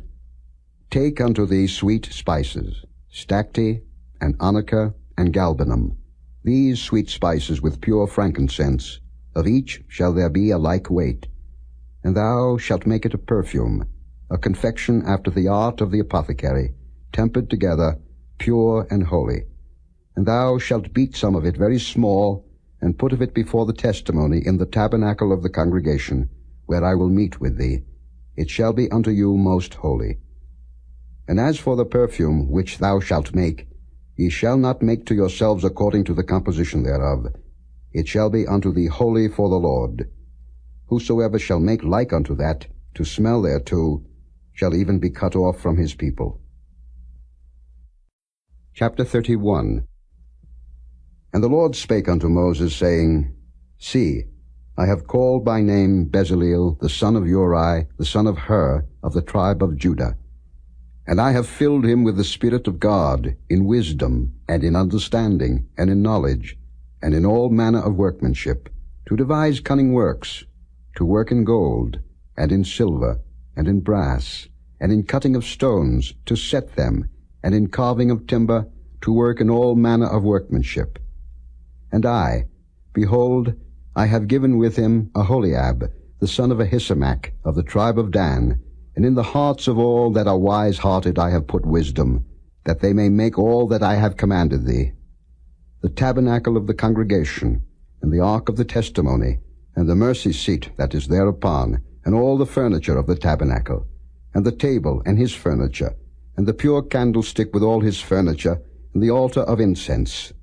Take unto thee sweet spices, stacte, and onycha, and galbanum, these sweet spices with pure frankincense, of each shall there be a like weight. And thou shalt make it a perfume, a confection after the art of the apothecary, tempered together, pure and holy. And thou shalt beat some of it very small, and put of it before the testimony in the tabernacle of the congregation, where I will meet with thee. It shall be unto you most holy. And as for the perfume which thou shalt make, ye shall not make to yourselves according to the composition thereof. It shall be unto thee holy for the Lord. Whosoever shall make like unto that, to smell thereto, shall even be cut off from his people. Chapter 31. And the Lord spake unto Moses, saying, See, I have called by name Bezaleel, the son of Uri, the son of Hur, of the tribe of Judah. And I have filled him with the Spirit of God, in wisdom, and in understanding, and in knowledge, and in all manner of workmanship, to devise cunning works, to work in gold, and in silver, and in brass, and in cutting of stones, to set them, and in carving of timber, to work in all manner of workmanship. And I, behold, I have given with him Aholiab, the son of Ahisamach, of the tribe of Dan, and in the hearts of all that are wise-hearted I have put wisdom, that they may make all that I have commanded thee. The tabernacle of the congregation, and the ark of the testimony, and the mercy seat that is thereupon, and all the furniture of the tabernacle, and the table and his furniture, and the pure candlestick with all his furniture, and the altar of incense,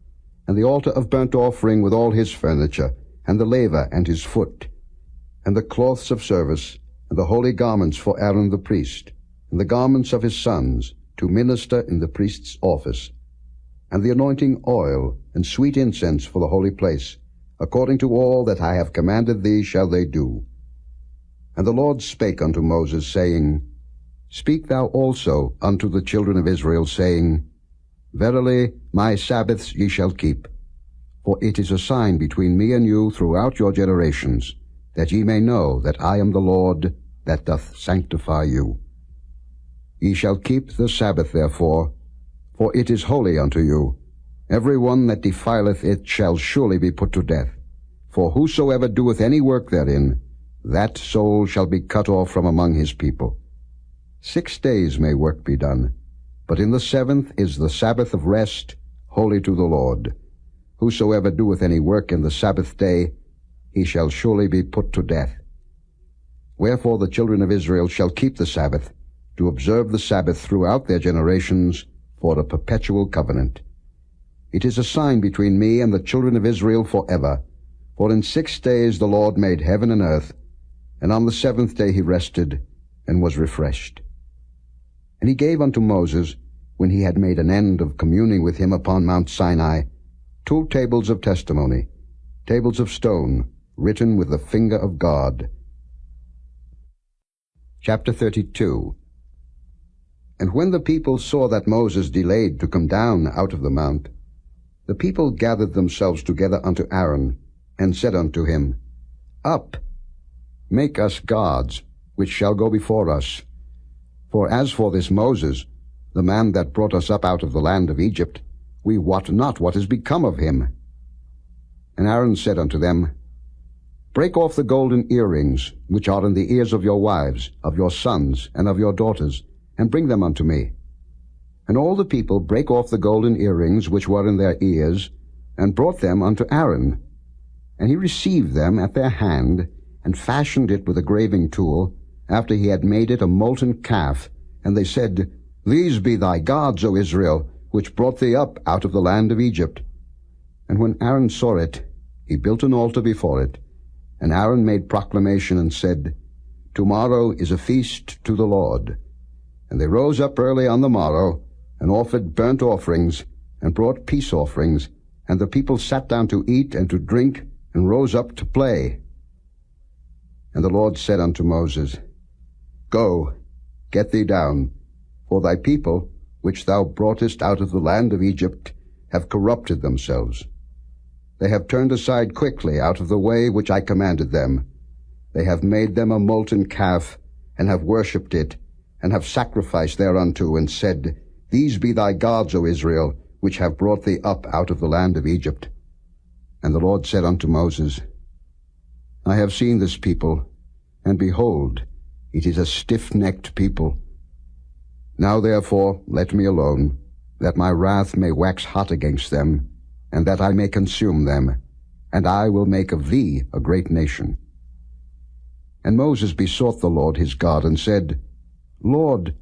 and the altar of burnt offering with all his furniture, and the laver and his foot, and the cloths of service, and the holy garments for Aaron the priest, and the garments of his sons, to minister in the priest's office, and the anointing oil, and sweet incense for the holy place, according to all that I have commanded thee shall they do. And the Lord spake unto Moses, saying, Speak thou also unto the children of Israel, saying, Verily my Sabbaths ye shall keep, for it is a sign between me and you throughout your generations, that ye may know that I am the Lord that doth sanctify you. Ye shall keep the Sabbath therefore, for it is holy unto you. Every one that defileth it shall surely be put to death. For whosoever doeth any work therein, that soul shall be cut off from among his people. 6 days may work be done, but in the 7th is the Sabbath of rest, holy to the Lord. Whosoever doeth any work in the Sabbath day, he shall surely be put to death. Wherefore the children of Israel shall keep the Sabbath, to observe the Sabbath throughout their generations, for a perpetual covenant. It is a sign between me and the children of Israel forever. For in 6 days the Lord made heaven and earth, and on the 7th day he rested, and was refreshed. And he gave unto Moses, when he had made an end of communing with him upon Mount Sinai, 2 tables of testimony, tables of stone, written with the finger of God. Chapter 32. And when the people saw that Moses delayed to come down out of the mount, the people gathered themselves together unto Aaron, and said unto him, Up, make us gods, which shall go before us. For as for this Moses, the man that brought us up out of the land of Egypt, we wot not what is become of him. And Aaron said unto them, Break off the golden earrings, which are in the ears of your wives, of your sons, and of your daughters, and bring them unto me. And all the people brake off the golden earrings which were in their ears, and brought them unto Aaron. And he received them at their hand, and fashioned it with a graving tool, after he had made it a molten calf. And they said, These be thy gods, O Israel, which brought thee up out of the land of Egypt. And when Aaron saw it, he built an altar before it. And Aaron made proclamation and said, Tomorrow is a feast to the Lord. And they rose up early on the morrow, and offered burnt offerings, and brought peace offerings. And the people sat down to eat and to drink, and rose up to play. And the Lord said unto Moses, Go, get thee down, for thy people, which thou broughtest out of the land of Egypt, have corrupted themselves. They have turned aside quickly out of the way which I commanded them. They have made them a molten calf, and have worshipped it, and have sacrificed thereunto, and said, These be thy gods, O Israel, which have brought thee up out of the land of Egypt. And the Lord said unto Moses, I have seen this people, and behold, it is a stiff-necked people. Now therefore let me alone, that my wrath may wax hot against them, and that I may consume them, and I will make of thee a great nation. And Moses besought the Lord his God, and said, Lord,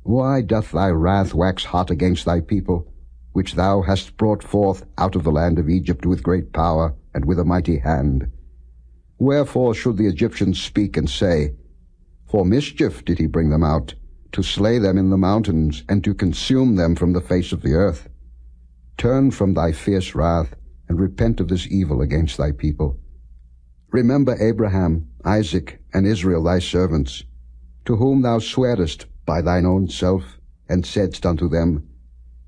why doth thy wrath wax hot against thy people, which thou hast brought forth out of the land of Egypt with great power and with a mighty hand? Wherefore should the Egyptians speak and say, For mischief did he bring them out, to slay them in the mountains, and to consume them from the face of the earth? Turn from thy fierce wrath, and repent of this evil against thy people. Remember Abraham, Isaac, and Israel thy servants, to whom thou swarest by thine own self, and saidst unto them,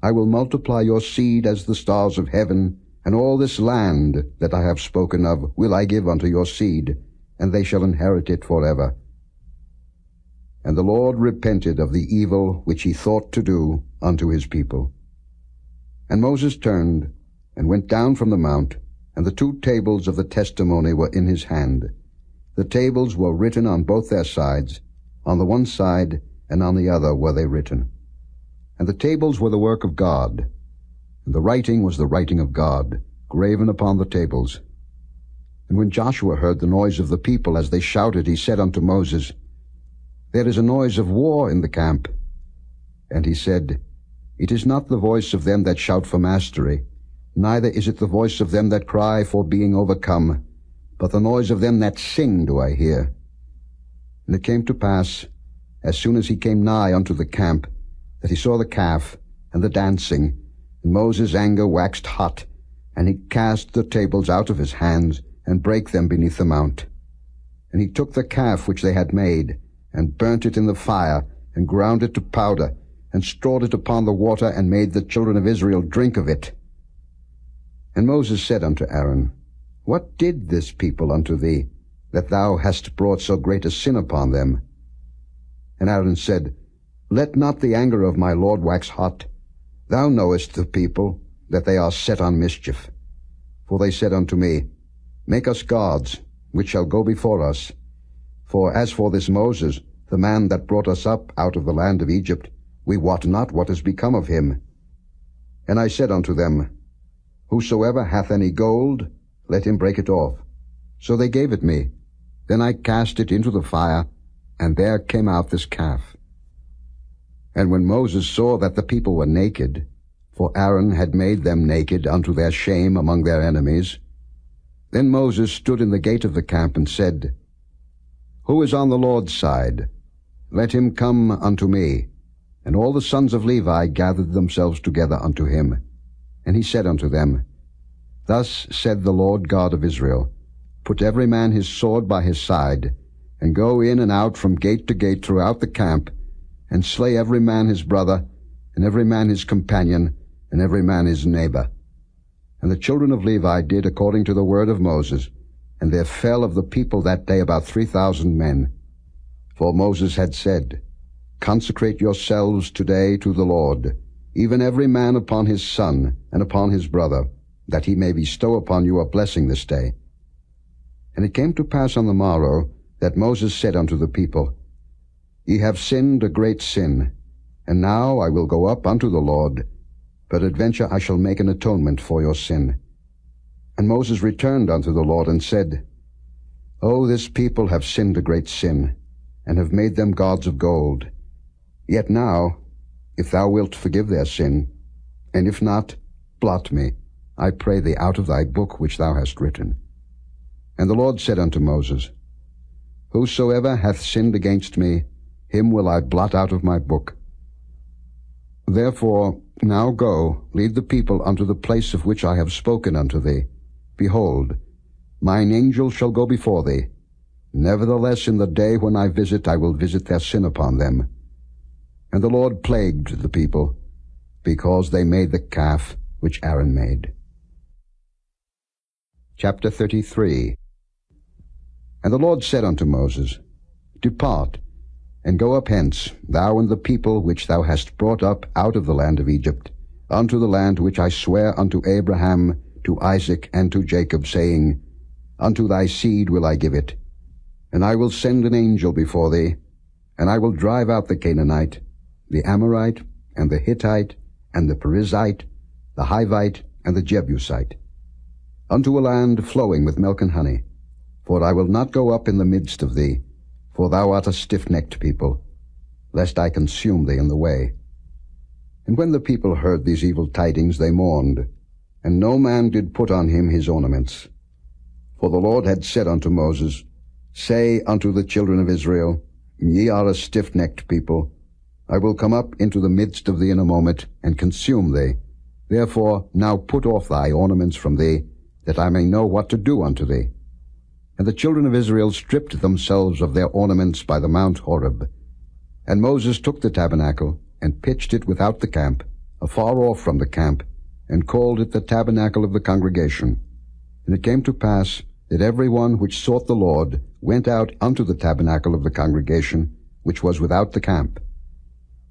I will multiply your seed as the stars of heaven, and all this land that I have spoken of will I give unto your seed, and they shall inherit it forever. And the Lord repented of the evil which he thought to do unto his people. And Moses turned, and went down from the mount, and the 2 tables of the testimony were in his hand. The tables were written on both their sides, on the one side and on the other were they written. And the tables were the work of God, and the writing was the writing of God, graven upon the tables. And when Joshua heard the noise of the people as they shouted, he said unto Moses, There is a noise of war in the camp. And he said, It is not the voice of them that shout for mastery, neither is it the voice of them that cry for being overcome, but the noise of them that sing do I hear. And it came to pass, as soon as he came nigh unto the camp, that he saw the calf and the dancing, and Moses' anger waxed hot, and he cast the tables out of his hands, and brake them beneath the mount. And he took the calf which they had made, and burnt it in the fire, and ground it to powder, and strawed it upon the water, and made the children of Israel drink of it. And Moses said unto Aaron, What did this people unto thee, that thou hast brought so great a sin upon them? And Aaron said, Let not the anger of my Lord wax hot. Thou knowest the people, that they are set on mischief. For they said unto me, Make us gods, which shall go before us. For as for this Moses, the man that brought us up out of the land of Egypt, we wot not what is become of him. And I said unto them, Whosoever hath any gold, let him break it off. So they gave it me. Then I cast it into the fire, and there came out this calf. And when Moses saw that the people were naked, for Aaron had made them naked unto their shame among their enemies, then Moses stood in the gate of the camp and said, Who is on the Lord's side? Let him come unto me. And all the sons of Levi gathered themselves together unto him. And he said unto them, Thus said the Lord God of Israel, Put every man his sword by his side, and go in and out from gate to gate throughout the camp, and slay every man his brother, and every man his companion, and every man his neighbor. And the children of Levi did according to the word of Moses, and there fell of the people that day about 3,000 men. For Moses had said, Consecrate yourselves today to the Lord, even every man upon his son and upon his brother, that he may bestow upon you a blessing this day. And it came to pass on the morrow that Moses said unto the people, Ye have sinned a great sin, and now I will go up unto the Lord, peradventure I shall make an atonement for your sin. And Moses returned unto the Lord and said, O this people have sinned a great sin, and have made them gods of gold. Yet now, if thou wilt forgive their sin, and if not, blot me, I pray thee, out of thy book which thou hast written. And the Lord said unto Moses, Whosoever hath sinned against me, him will I blot out of my book. Therefore now go, lead the people unto the place of which I have spoken unto thee. Behold, mine angel shall go before thee. Nevertheless in the day when I will visit their sin upon them. And the Lord plagued the people, because they made the calf which Aaron made. Chapter 33. And the Lord said unto Moses, Depart, and go up hence, thou and the people which thou hast brought up out of the land of Egypt, unto the land which I swear unto Abraham, to Isaac, and to Jacob, saying, Unto thy seed will I give it. And I will send an angel before thee, and I will drive out the Canaanite, the Amorite, and the Hittite, and the Perizzite, the Hivite, and the Jebusite, unto a land flowing with milk and honey. For I will not go up in the midst of thee, for thou art a stiff-necked people, lest I consume thee in the way. And when the people heard these evil tidings, they mourned, and no man did put on him his ornaments. For the Lord had said unto Moses, Say unto the children of Israel, Ye are a stiff-necked people. I will come up into the midst of thee in a moment, and consume thee. Therefore now put off thy ornaments from thee, that I may know what to do unto thee. And the children of Israel stripped themselves of their ornaments by the Mount Horeb. And Moses took the tabernacle, and pitched it without the camp, afar off from the camp, and called it the tabernacle of the congregation. And it came to pass that every one which sought the Lord went out unto the tabernacle of the congregation, which was without the camp.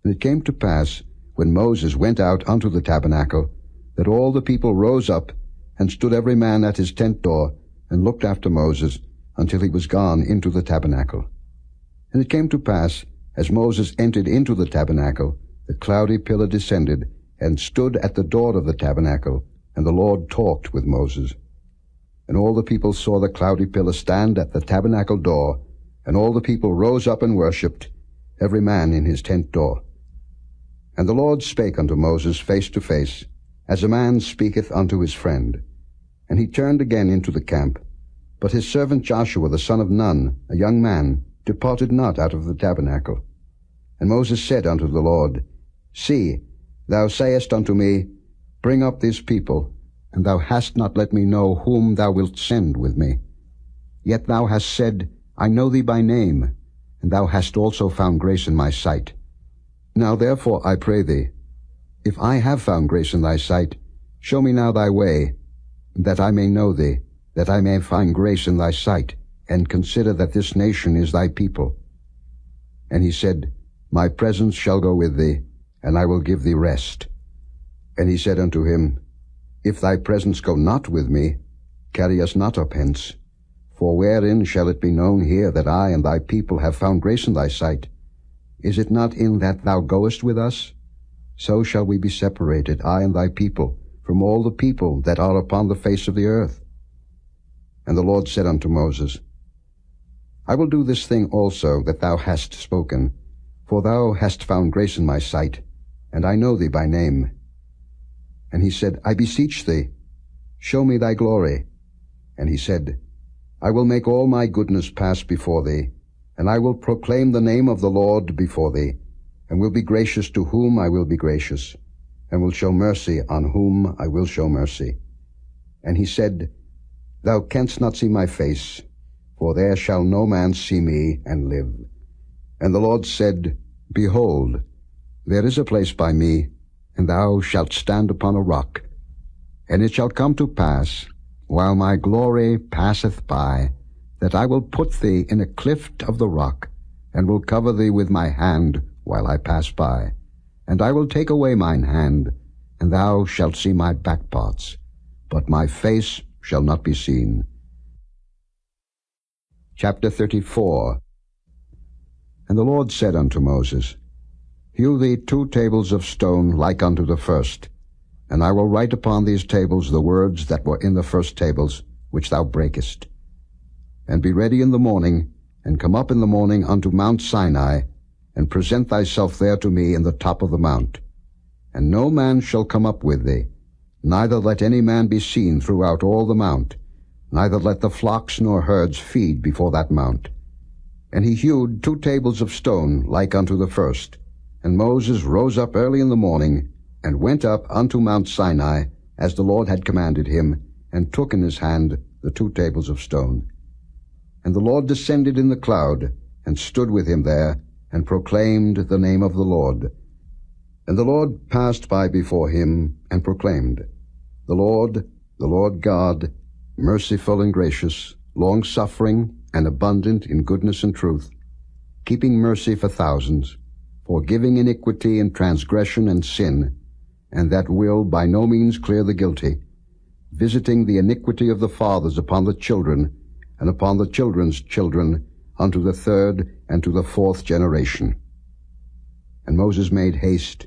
And it came to pass, when Moses went out unto the tabernacle, that all the people rose up, and stood every man at his tent door, and looked after Moses, until he was gone into the tabernacle. And it came to pass, as Moses entered into the tabernacle, the cloudy pillar descended, and stood at the door of the tabernacle, and the Lord talked with Moses. And all the people saw the cloudy pillar stand at the tabernacle door, and all the people rose up and worshipped, every man in his tent door. And the Lord spake unto Moses face to face, as a man speaketh unto his friend. And he turned again into the camp. But his servant Joshua the son of Nun, a young man, departed not out of the tabernacle. And Moses said unto the Lord, See, thou sayest unto me, Bring up this people, and thou hast not let me know whom thou wilt send with me. Yet thou hast said, I know thee by name, and thou hast also found grace in my sight. Now therefore I pray thee, if I have found grace in thy sight, show me now thy way, that I may know thee, that I may find grace in thy sight, and consider that this nation is thy people. And he said, My presence shall go with thee, and I will give thee rest. And he said unto him, If thy presence go not with me, carry us not up hence. For wherein shall it be known here that I and thy people have found grace in thy sight? Is it not in that thou goest with us? so shall we be separated, I and thy people, from all the people that are upon the face of the earth. And the Lord said unto Moses, I will do this thing also that thou hast spoken, for thou hast found grace in my sight, and I know thee by name. And he said, I beseech thee, show me thy glory. And he said, I will make all my goodness pass before thee, and I will proclaim the name of the Lord before thee, and will be gracious to whom I will be gracious, and will show mercy on whom I will show mercy. And he said, Thou canst not see my face, for there shall no man see me and live. And the Lord said, Behold, there is a place by me, and thou shalt stand upon a rock. And it shall come to pass, while my glory passeth by, that I will put thee in a cleft of the rock, and will cover thee with my hand while I pass by. And I will take away mine hand, and thou shalt see my back parts, but my face shall not be seen. Chapter 34. And the Lord said unto Moses, Hew thee 2 tables of stone like unto the first, and I will write upon these tables the words that were in the first tables, which thou breakest. And be ready in the morning, and come up in the morning unto Mount Sinai, and present thyself there to me in the top of the mount. And no man shall come up with thee, neither let any man be seen throughout all the mount, neither let the flocks nor herds feed before that mount. And he hewed 2 tables of stone like unto the first. And Moses rose up early in the morning, and went up unto Mount Sinai, as the Lord had commanded him, and took in his hand the 2 tables of stone. And the Lord descended in the cloud, and stood with him there, and proclaimed the name of the Lord. And the Lord passed by before him, and proclaimed, the Lord God, merciful and gracious, long-suffering, and abundant in goodness and truth, keeping mercy for thousands, forgiving iniquity and transgression and sin, and that will by no means clear the guilty, visiting the iniquity of the fathers upon the children, and upon the children's children, unto the 3rd and to the 4th generation. And Moses made haste,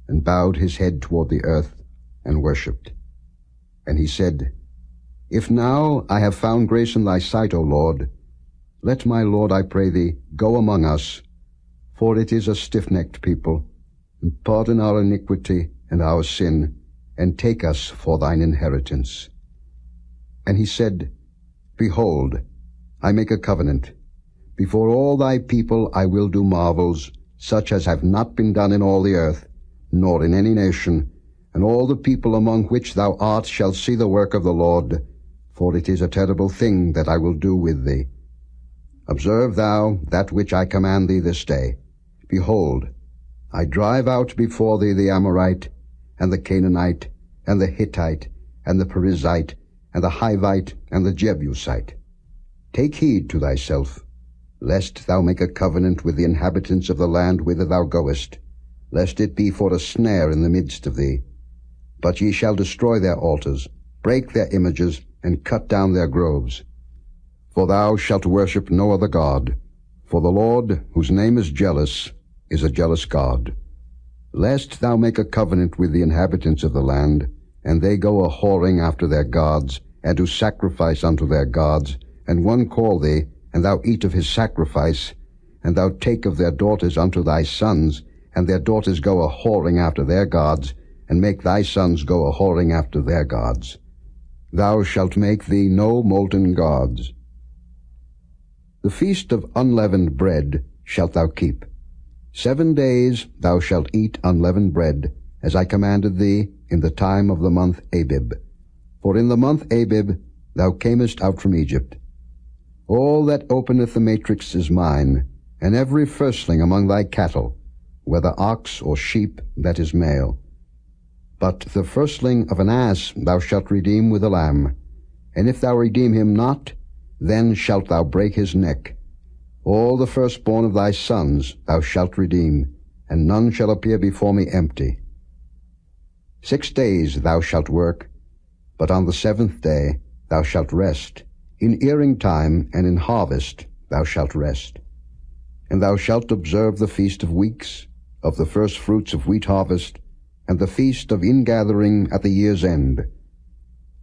and bowed his head toward the earth, and worshipped. And he said, If now I have found grace in thy sight, O Lord, let my Lord, I pray thee, go among us, for it is a stiff-necked people, and pardon our iniquity and our sin, and take us for thine inheritance. And he said, Behold, I make a covenant. Before all thy people I will do marvels, such as have not been done in all the earth, nor in any nation, and all the people among which thou art shall see the work of the Lord, for it is a terrible thing that I will do with thee. Observe thou that which I command thee this day. Behold, I drive out before thee the Amorite, and the Canaanite, and the Hittite, and the Perizzite, and the Hivite, and the Jebusite. Take heed to thyself, lest thou make a covenant with the inhabitants of the land whither thou goest, lest it be for a snare in the midst of thee. But ye shall destroy their altars, break their images, and cut down their groves. For thou shalt worship no other God, for the Lord, whose name is jealous, is a jealous God. Lest thou make a covenant with the inhabitants of the land, and they go a-whoring after their gods, and do sacrifice unto their gods, and one call thee, and thou eat of his sacrifice, and thou take of their daughters unto thy sons, and their daughters go a-whoring after their gods, and make thy sons go a-whoring after their gods. Thou shalt make thee no molten gods. The feast of unleavened bread shalt thou keep. 7 days thou shalt eat unleavened bread, as I commanded thee, in the time of the month Abib. For in the month Abib thou camest out from Egypt. All that openeth the matrix is mine, and every firstling among thy cattle, whether ox or sheep, that is male. But the firstling of an ass thou shalt redeem with a lamb, and if thou redeem him not, then shalt thou break his neck. All the firstborn of thy sons thou shalt redeem, and none shall appear before me empty. 6 days thou shalt work, but on the 7th day thou shalt rest. In earing time and in harvest thou shalt rest. And thou shalt observe the feast of weeks, of the first fruits of wheat harvest, and the feast of ingathering at the year's end.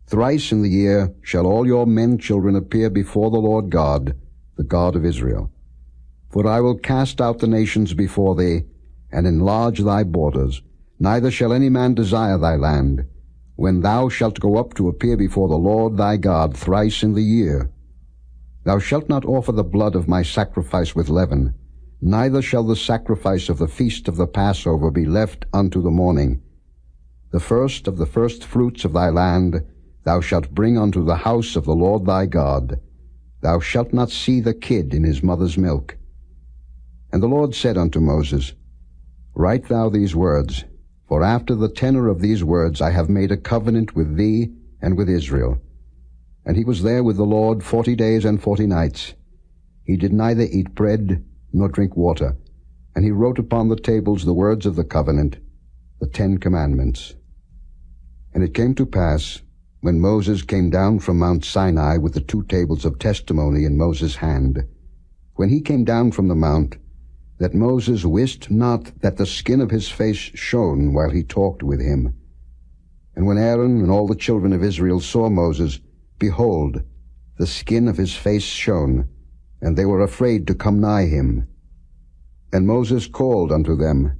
Thrice in the year shall all your men children appear before the Lord God, the God of Israel. For I will cast out the nations before thee, and enlarge thy borders. Neither shall any man desire thy land, when thou shalt go up to appear before the Lord thy God thrice in the year. Thou shalt not offer the blood of my sacrifice with leaven, neither shall the sacrifice of the feast of the Passover be left unto the morning. The first of the first fruits of thy land thou shalt bring unto the house of the Lord thy God. Thou shalt not see the kid in his mother's milk. And the Lord said unto Moses, Write thou these words, for after the tenor of these words I have made a covenant with thee and with Israel. And he was there with the Lord 40 days and 40 nights. He did neither eat bread nor drink water. And he wrote upon the tables the words of the covenant, the 10 commandments. And it came to pass, when Moses came down from Mount Sinai with the 2 tables of testimony in Moses' hand, when he came down from the mount, that Moses wist not that the skin of his face shone while he talked with him. And when Aaron and all the children of Israel saw Moses, behold, the skin of his face shone, and they were afraid to come nigh him. And Moses called unto them,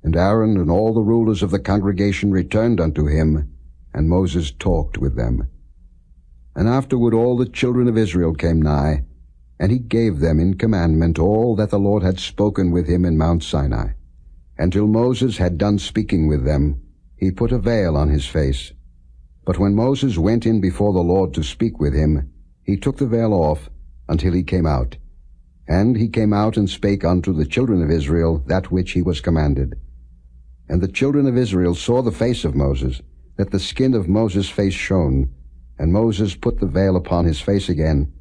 and Aaron and all the rulers of the congregation returned unto him, and Moses talked with them. And afterward all the children of Israel came nigh, and he gave them in commandment all that the Lord had spoken with him in Mount Sinai. And till Moses had done speaking with them, he put a veil on his face. But when Moses went in before the Lord to speak with him, he took the veil off until he came out. And he came out and spake unto the children of Israel that which he was commanded. And the children of Israel saw the face of Moses, that the skin of Moses' face shone, and Moses put the veil upon his face again,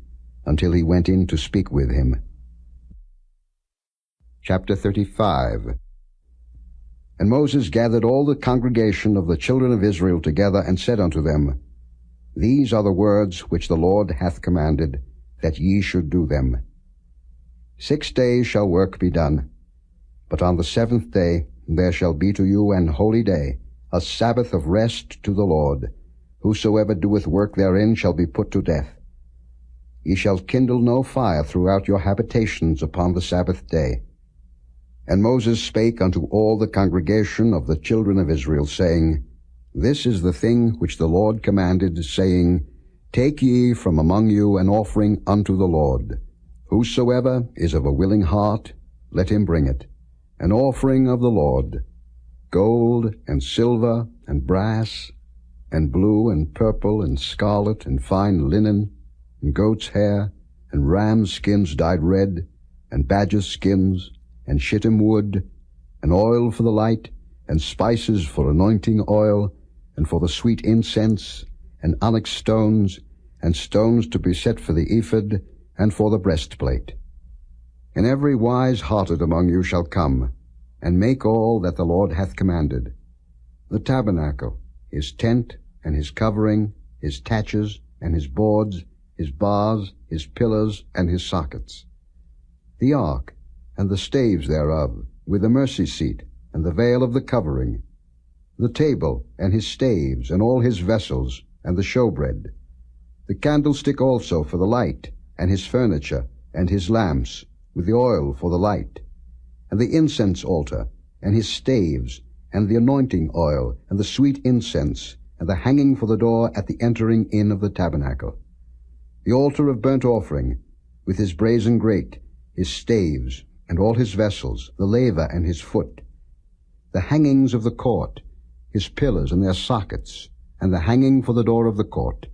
until he went in to speak with him. Chapter 35. And Moses gathered all the congregation of the children of Israel together, and said unto them, These are the words which the Lord hath commanded, that ye should do them. 6 days shall work be done, but on the 7th day there shall be to you an holy day, a Sabbath of rest to the Lord. Whosoever doeth work therein shall be put to death. Ye shall kindle no fire throughout your habitations upon the Sabbath day. And Moses spake unto all the congregation of the children of Israel, saying, This is the thing which the Lord commanded, saying, Take ye from among you an offering unto the Lord. Whosoever is of a willing heart, let him bring it. An offering of the Lord, gold and silver and brass, and blue and purple and scarlet and fine linen, and goat's hair, and ram's skins dyed red, and badger's skins, and shittim wood, and oil for the light, and spices for anointing oil, and for the sweet incense, and onyx stones, and stones to be set for the ephod, and for the breastplate. And every wise-hearted among you shall come, and make all that the Lord hath commanded. The tabernacle, his tent, and his covering, his taches, and his boards, his bars, his pillars, and his sockets. The ark, and the staves thereof, with the mercy seat, and the veil of the covering. The table, and his staves, and all his vessels, and the showbread. The candlestick also for the light, and his furniture, and his lamps, with the oil for the light. And the incense altar, and his staves, and the anointing oil, and the sweet incense, and the hanging for the door at the entering in of the tabernacle. The altar of burnt offering, with his brazen grate, his staves, and all his vessels, the laver and his foot. The hangings of the court, his pillars and their sockets, and the hanging for the door of the court.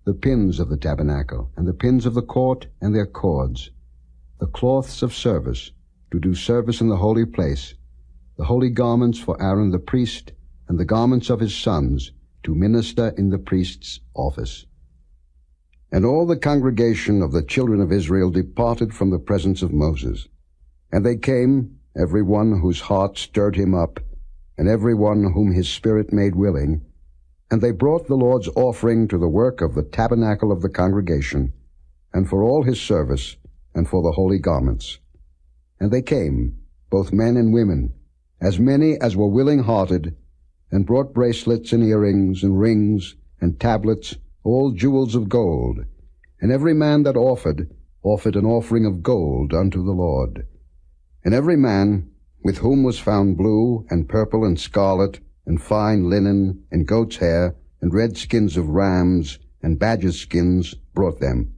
The pins of the tabernacle, and the pins of the court and their cords. The cloths of service, to do service in the holy place. The holy garments for Aaron the priest, and the garments of his sons, to minister in the priest's office. And all the congregation of the children of Israel departed from the presence of Moses. And they came, every one whose heart stirred him up, and every one whom his spirit made willing, and they brought the Lord's offering to the work of the tabernacle of the congregation, and for all his service, and for the holy garments. And they came, both men and women, as many as were willing-hearted, and brought bracelets and earrings and rings and tablets, all jewels of gold. And every man that offered an offering of gold unto the Lord. And every man with whom was found blue and purple and scarlet and fine linen and goat's hair and red skins of rams and badgers' skins brought them.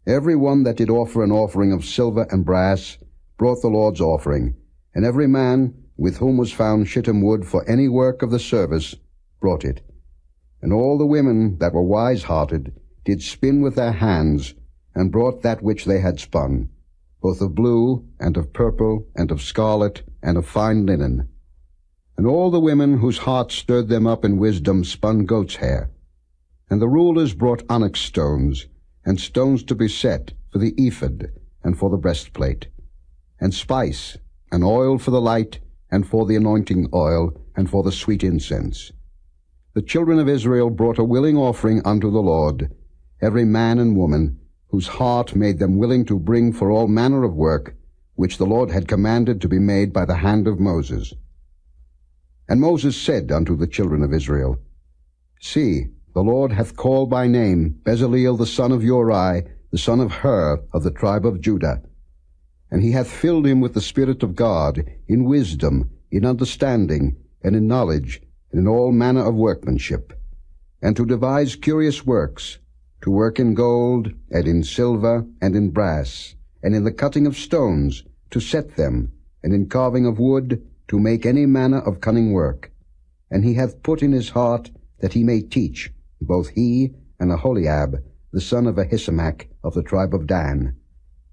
Every one that did offer an offering of silver and brass brought the Lord's offering, and every man with whom was found shittim wood for any work of the service brought it. And all the women that were wise-hearted did spin with their hands, and brought that which they had spun, both of blue, and of purple, and of scarlet, and of fine linen. And all the women whose hearts stirred them up in wisdom spun goat's hair. And the rulers brought onyx stones, and stones to be set for the ephod, and for the breastplate, and spice, and oil for the light, and for the anointing oil, and for the sweet incense. The children of Israel brought a willing offering unto the Lord, every man and woman, whose heart made them willing to bring for all manner of work, which the Lord had commanded to be made by the hand of Moses. And Moses said unto the children of Israel, See, the Lord hath called by name Bezaleel the son of Uri, the son of Hur, of the tribe of Judah. And he hath filled him with the Spirit of God, in wisdom, in understanding, and in knowledge, and in all manner of workmanship, and to devise curious works, to work in gold, and in silver, and in brass, and in the cutting of stones, to set them, and in carving of wood, to make any manner of cunning work. And he hath put in his heart that he may teach, both he and Aholiab, the son of Ahisamach, of the tribe of Dan.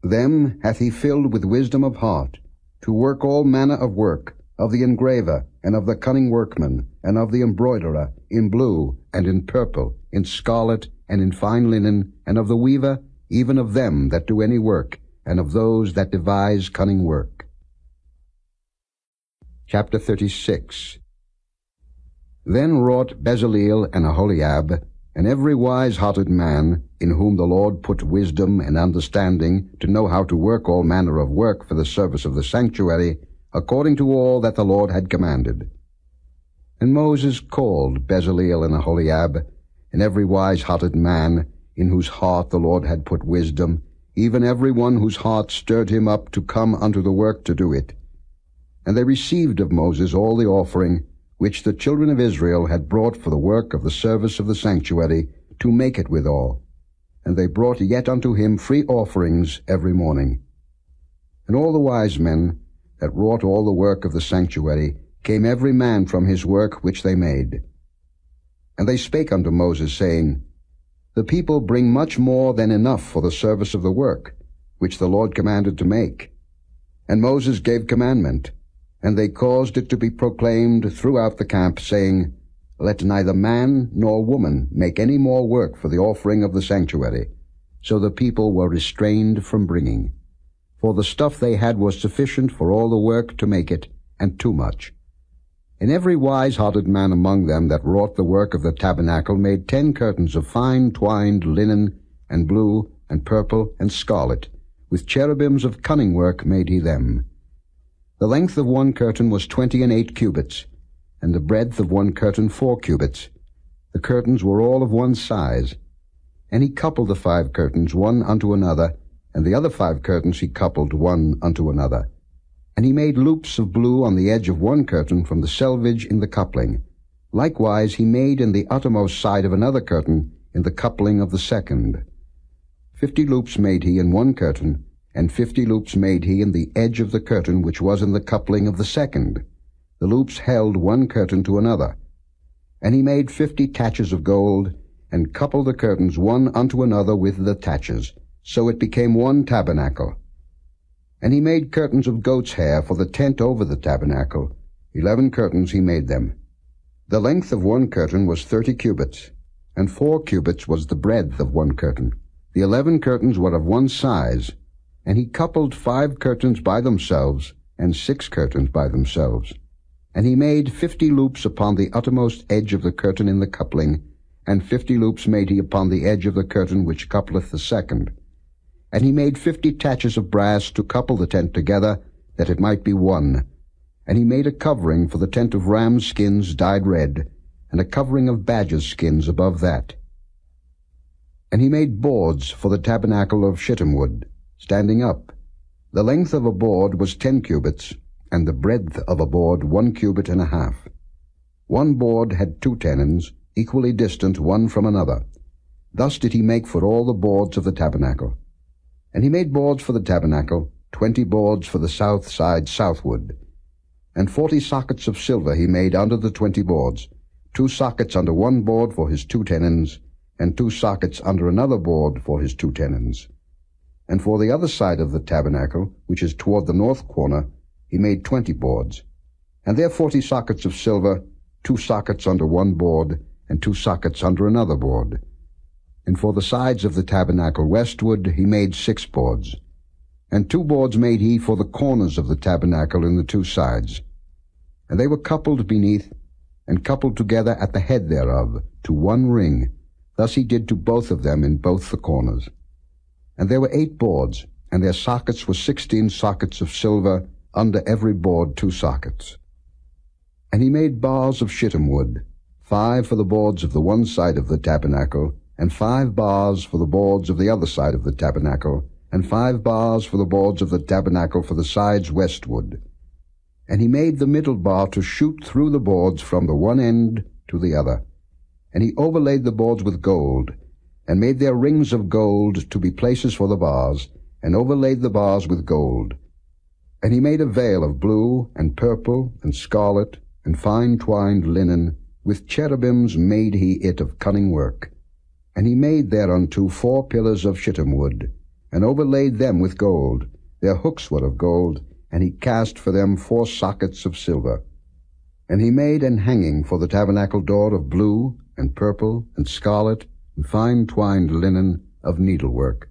Them hath he filled with wisdom of heart, to work all manner of work, of the engraver, and of the cunning workman, and of the embroiderer, in blue, and in purple, in scarlet, and in fine linen, and of the weaver, even of them that do any work, and of those that devise cunning work. Chapter 36. Then wrought Bezaleel and Aholiab, and every wise-hearted man, in whom the Lord put wisdom and understanding, to know how to work all manner of work for the service of the sanctuary, according to all that the Lord had commanded. And Moses called Bezaleel and Aholiab, and every wise-hearted man, in whose heart the Lord had put wisdom, even every one whose heart stirred him up to come unto the work to do it. And they received of Moses all the offering which the children of Israel had brought for the work of the service of the sanctuary, to make it withal. And they brought yet unto him free offerings every morning. And all the wise men that wrought all the work of the sanctuary came every man from his work which they made. And they spake unto Moses, saying, The people bring much more than enough for the service of the work, which the Lord commanded to make. And Moses gave commandment, and they caused it to be proclaimed throughout the camp, saying, Let neither man nor woman make any more work for the offering of the sanctuary. So the people were restrained from bringing. For the stuff they had was sufficient for all the work to make it, and too much. And every wise-hearted man among them that wrought the work of the tabernacle made 10 curtains of fine twined linen, and blue, and purple, and scarlet. With cherubims of cunning work made he them. The length of one curtain was 28 cubits, and the breadth of one curtain 4 cubits. The curtains were all of one size. And he coupled the 5 curtains one unto another, and the other 5 curtains he coupled one unto another. And he made loops of blue on the edge of one curtain from the selvage in the coupling. Likewise he made in the uttermost side of another curtain in the coupling of the second. 50 loops made he in one curtain, and 50 loops made he in the edge of the curtain which was in the coupling of the second. The loops held one curtain to another. And he made 50 taches of gold, and coupled the curtains one unto another with the taches. So it became one tabernacle. And he made curtains of goat's hair for the tent over the tabernacle. 11 curtains he made them. The length of one curtain was 30 cubits, and 4 cubits was the breadth of one curtain. The 11 curtains were of one size, and he coupled 5 curtains by themselves, and 6 curtains by themselves. And he made 50 loops upon the uttermost edge of the curtain in the coupling, and 50 loops made he upon the edge of the curtain which coupleth the second. And he made 50 taches of brass to couple the tent together, that it might be one. And he made a covering for the tent of ram skins dyed red, and a covering of badgers' skins above that. And he made boards for the tabernacle of shittim wood, standing up. The length of a board was 10 cubits, and the breadth of a board 1 cubit and a half. One board had 2 tenons, equally distant one from another. Thus did he make for all the boards of the tabernacle. And he made boards for the tabernacle, 20 boards for the south side southward. And 40 sockets of silver he made under the 20 boards, 2 sockets under one board for his 2 tenons, and 2 sockets under another board for his 2 tenons. And for the other side of the tabernacle, which is toward the north corner, he made 20 boards. And there 40 sockets of silver, 2 sockets under one board, and 2 sockets under another board. And for the sides of the tabernacle westward he made 6 boards. And 2 boards made he for the corners of the tabernacle in the 2 sides. And they were coupled beneath, and coupled together at the head thereof, to one ring. Thus he did to both of them in both the corners. And there were 8 boards, and their sockets were 16 sockets of silver, under every board 2 sockets. And he made bars of shittim wood, 5 for the boards of the one side of the tabernacle, and 5 bars for the boards of the other side of the tabernacle, and 5 bars for the boards of the tabernacle for the sides westward. And he made the middle bar to shoot through the boards from the one end to the other. And he overlaid the boards with gold, and made their rings of gold to be places for the bars, and overlaid the bars with gold. And he made a veil of blue, and purple, and scarlet, and fine twined linen, with cherubims made he it of cunning work. And he made thereunto 4 pillars of shittim wood, and overlaid them with gold. Their hooks were of gold, and he cast for them 4 sockets of silver. And he made an hanging for the tabernacle door of blue, and purple, and scarlet, and fine twined linen of needlework.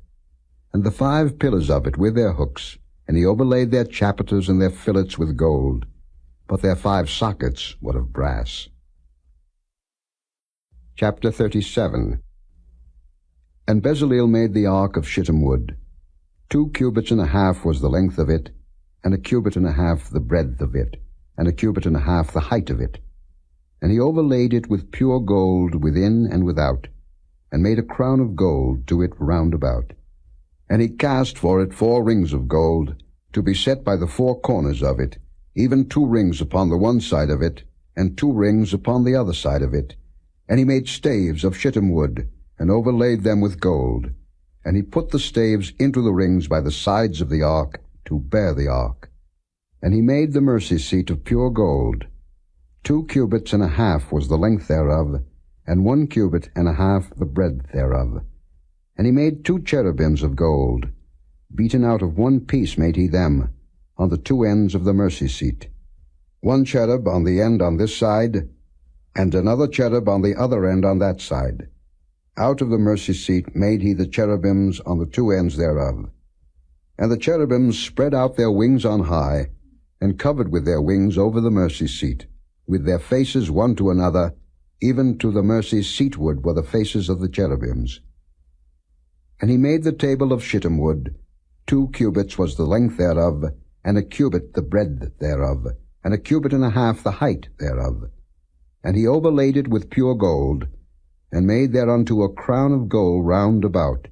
And the 5 pillars of it with their hooks, and he overlaid their chapiters and their fillets with gold, but their 5 sockets were of brass. Chapter 37. And Bezaleel made the ark of shittim wood. 2 cubits and a half was the length of it, and 1 cubit and a half the breadth of it, and 1 cubit and a half the height of it. And he overlaid it with pure gold within and without, and made a crown of gold to it round about. And he cast for it 4 rings of gold, to be set by the 4 corners of it, even 2 rings upon the one side of it, and 2 rings upon the other side of it. And he made staves of shittim wood, and overlaid them with gold. And he put the staves into the rings by the sides of the ark, to bear the ark. And he made the mercy seat of pure gold. 2 cubits and a half was the length thereof, and 1 cubit and a half the breadth thereof. And he made 2 cherubims of gold. Beaten out of one piece made he them, on the 2 ends of the mercy seat. 1 cherub on the end on this side, and another cherub on the other end on that side. Out of the mercy seat made he the cherubims on the 2 ends thereof. And the cherubims spread out their wings on high, and covered with their wings over the mercy seat, with their faces one to another, even to the mercy seatward were the faces of the cherubims. And he made the table of shittim wood. 2 cubits was the length thereof, and 1 cubit the breadth thereof, and 1 cubit and a half the height thereof. And he overlaid it with pure gold, and made thereunto a crown of gold round about.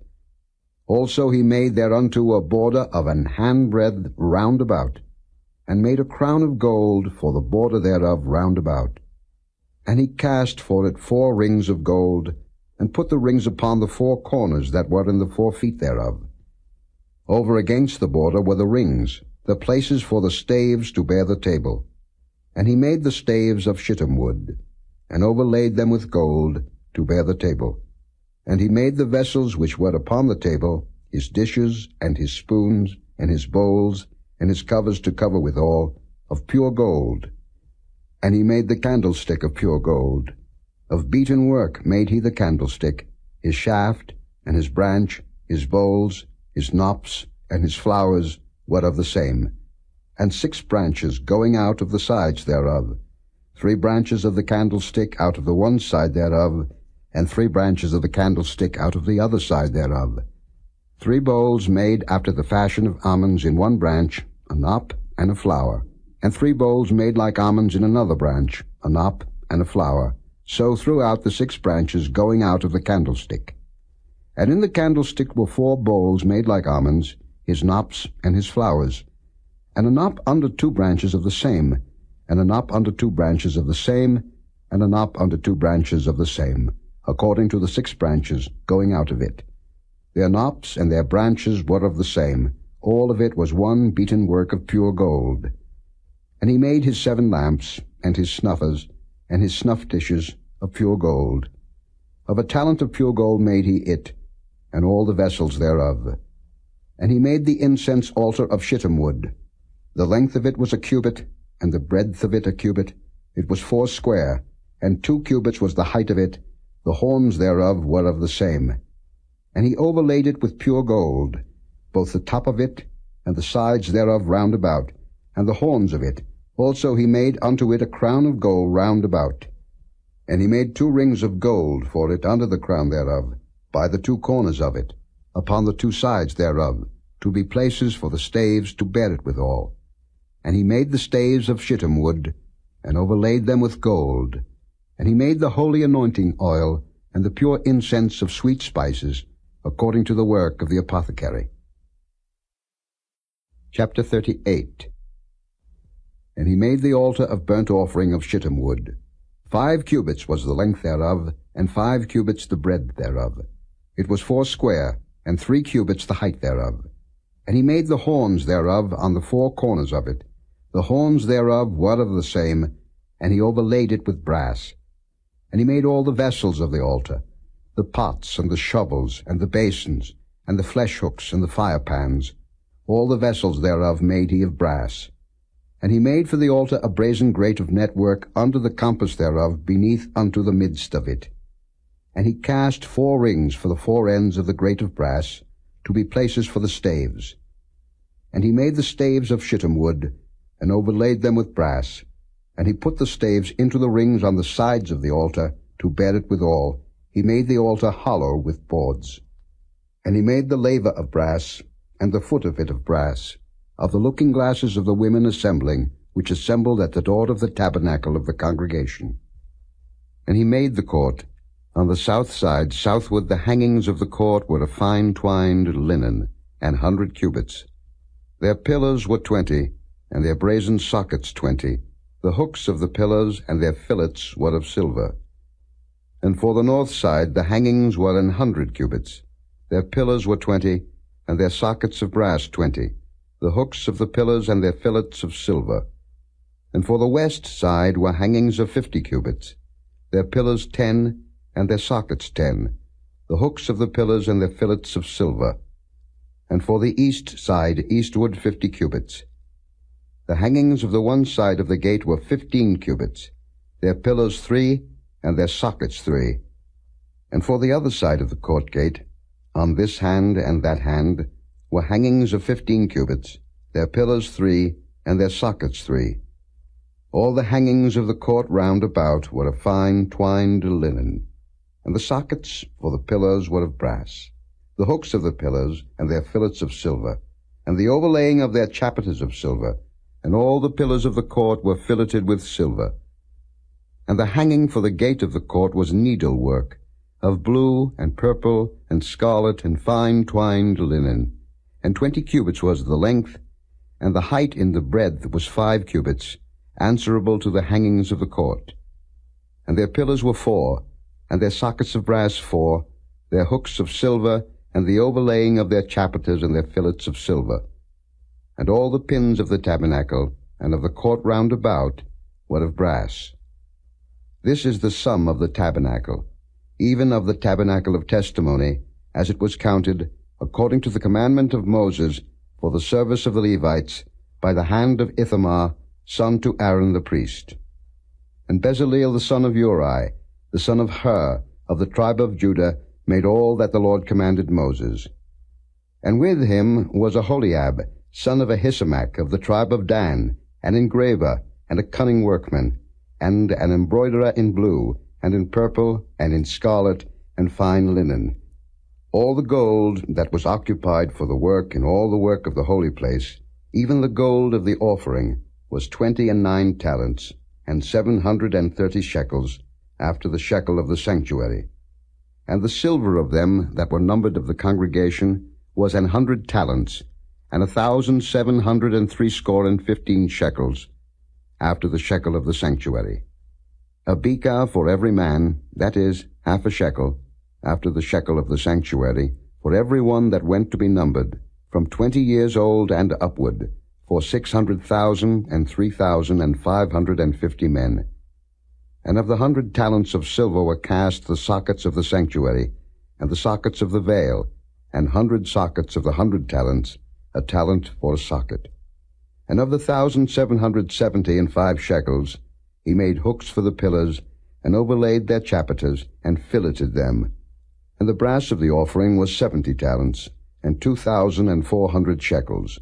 Also he made thereunto a border of an handbreadth round about, and made a crown of gold for the border thereof round about. And he cast for it 4 rings of gold, and put the rings upon the 4 corners that were in the 4 feet thereof. Over against the border were the rings, the places for the staves to bear the table. And he made the staves of shittim wood, and overlaid them with gold, to bear the table. And he made the vessels which were upon the table, his dishes, and his spoons, and his bowls, and his covers to cover withal, of pure gold. And he made the candlestick of pure gold. Of beaten work made he the candlestick, his shaft, and his branch, his bowls, his knops, and his flowers were of the same. And 6 branches going out of the sides thereof, 3 branches of the candlestick out of the one side thereof, and 3 branches of the candlestick out of the other side thereof. 3 bowls made after the fashion of almonds in one branch, a knop and a flower, and 3 bowls made like almonds in another branch, a knop and a flower, so throughout the 6 branches going out of the candlestick. And in the candlestick were 4 bowls made like almonds, his knops and his flowers, and a knop under 2 branches of the same, and a knop under 2 branches of the same, and a knop under 2 branches of the same, according to the 6 branches going out of it. Their knops and their branches were of the same. All of it was one beaten work of pure gold. And he made his 7 lamps, and his snuffers, and his snuff dishes of pure gold. Of a talent of pure gold made he it, and all the vessels thereof. And he made the incense altar of shittim wood. The length of it was a cubit, and the breadth of it a cubit. It was 4 square, and 2 cubits was the height of it. The horns thereof were of the same. And he overlaid it with pure gold, both the top of it, and the sides thereof round about, and the horns of it. Also he made unto it a crown of gold round about. And he made 2 rings of gold for it under the crown thereof, by the 2 corners of it, upon the 2 sides thereof, to be places for the staves to bear it withal. And he made the staves of shittim wood, and overlaid them with gold. And he made the holy anointing oil, and the pure incense of sweet spices, according to the work of the apothecary. Chapter 38. And he made the altar of burnt offering of shittim wood. 5 cubits was the length thereof, and 5 cubits the breadth thereof. It was 4 square, and 3 cubits the height thereof. And he made the horns thereof on the 4 corners of it. The horns thereof were of the same, and he overlaid it with brass. And he made all the vessels of the altar, the pots and the shovels and the basins, and the flesh hooks and the firepans. All the vessels thereof made he of brass. And he made for the altar a brazen grate of network under the compass thereof beneath unto the midst of it. And he cast 4 rings for the 4 ends of the grate of brass, to be places for the staves. And he made the staves of shittim wood, and overlaid them with brass. And he put the staves into the rings on the sides of the altar, to bear it withal. He made the altar hollow with boards. And he made the laver of brass, and the foot of it of brass, of the looking glasses of the women assembling, which assembled at the door of the tabernacle of the congregation. And he made the court. On the south side, southward, the hangings of the court were of fine twined linen, 100 cubits. Their pillars were 20, and their brazen sockets 20. The hooks of the pillars and their fillets were of silver. And for the north side the hangings were 100 cubits. Their pillars were 20, and their sockets of brass 20. The hooks of the pillars and their fillets of silver. And for the west side were hangings of 50 cubits. Their pillars 10, and their sockets 10. The hooks of the pillars and their fillets of silver. And for the east side eastward 50 cubits. The hangings of the one side of the gate were 15 cubits. Their pillars 3, and their sockets 3. And for the other side of the court gate, on this hand and that hand, were hangings of 15 cubits, their pillars 3, and their sockets 3. All the hangings of the court round about were of fine twined linen, and the sockets for the pillars were of brass, the hooks of the pillars and their fillets of silver, and the overlaying of their chapiters of silver, and all the pillars of the court were filleted with silver. And the hanging for the gate of the court was needlework, of blue and purple and scarlet and fine twined linen, and 20 cubits was the length, and the height in the breadth was 5 cubits, answerable to the hangings of the court. And their pillars were 4, and their sockets of brass 4, their hooks of silver, and the overlaying of their chapiters and their fillets of silver. And all the pins of the tabernacle and of the court round about were of brass. This is the sum of the tabernacle, even of the tabernacle of testimony, as it was counted, according to the commandment of Moses, for the service of the Levites, by the hand of Ithamar, son to Aaron the priest. And Bezaleel the son of Uri, the son of Hur, of the tribe of Judah, made all that the Lord commanded Moses. And with him was Aholiab, son of Ahisamach, of the tribe of Dan, an engraver, and a cunning workman, and an embroiderer in blue, and in purple, and in scarlet, and fine linen. All the gold that was occupied for the work in all the work of the holy place, even the gold of the offering, was 29 talents, and 730 shekels, after the shekel of the sanctuary. And the silver of them that were numbered of the congregation was 100 talents, and 1,760 shekels, after the shekel of the sanctuary. A bekah for every man, that is, half a shekel, after the shekel of the sanctuary, for every one that went to be numbered, from 20 years old and upward, for 600,000 and 3,550 men. And of the 100 talents of silver were cast the sockets of the sanctuary, and the sockets of the veil, and 100 sockets of the 100 talents, a talent for a socket. And of the 1,775 shekels, he made hooks for the pillars, and overlaid their chapiters, and filleted them. And the brass of the offering was 70 talents, and 2,400 shekels.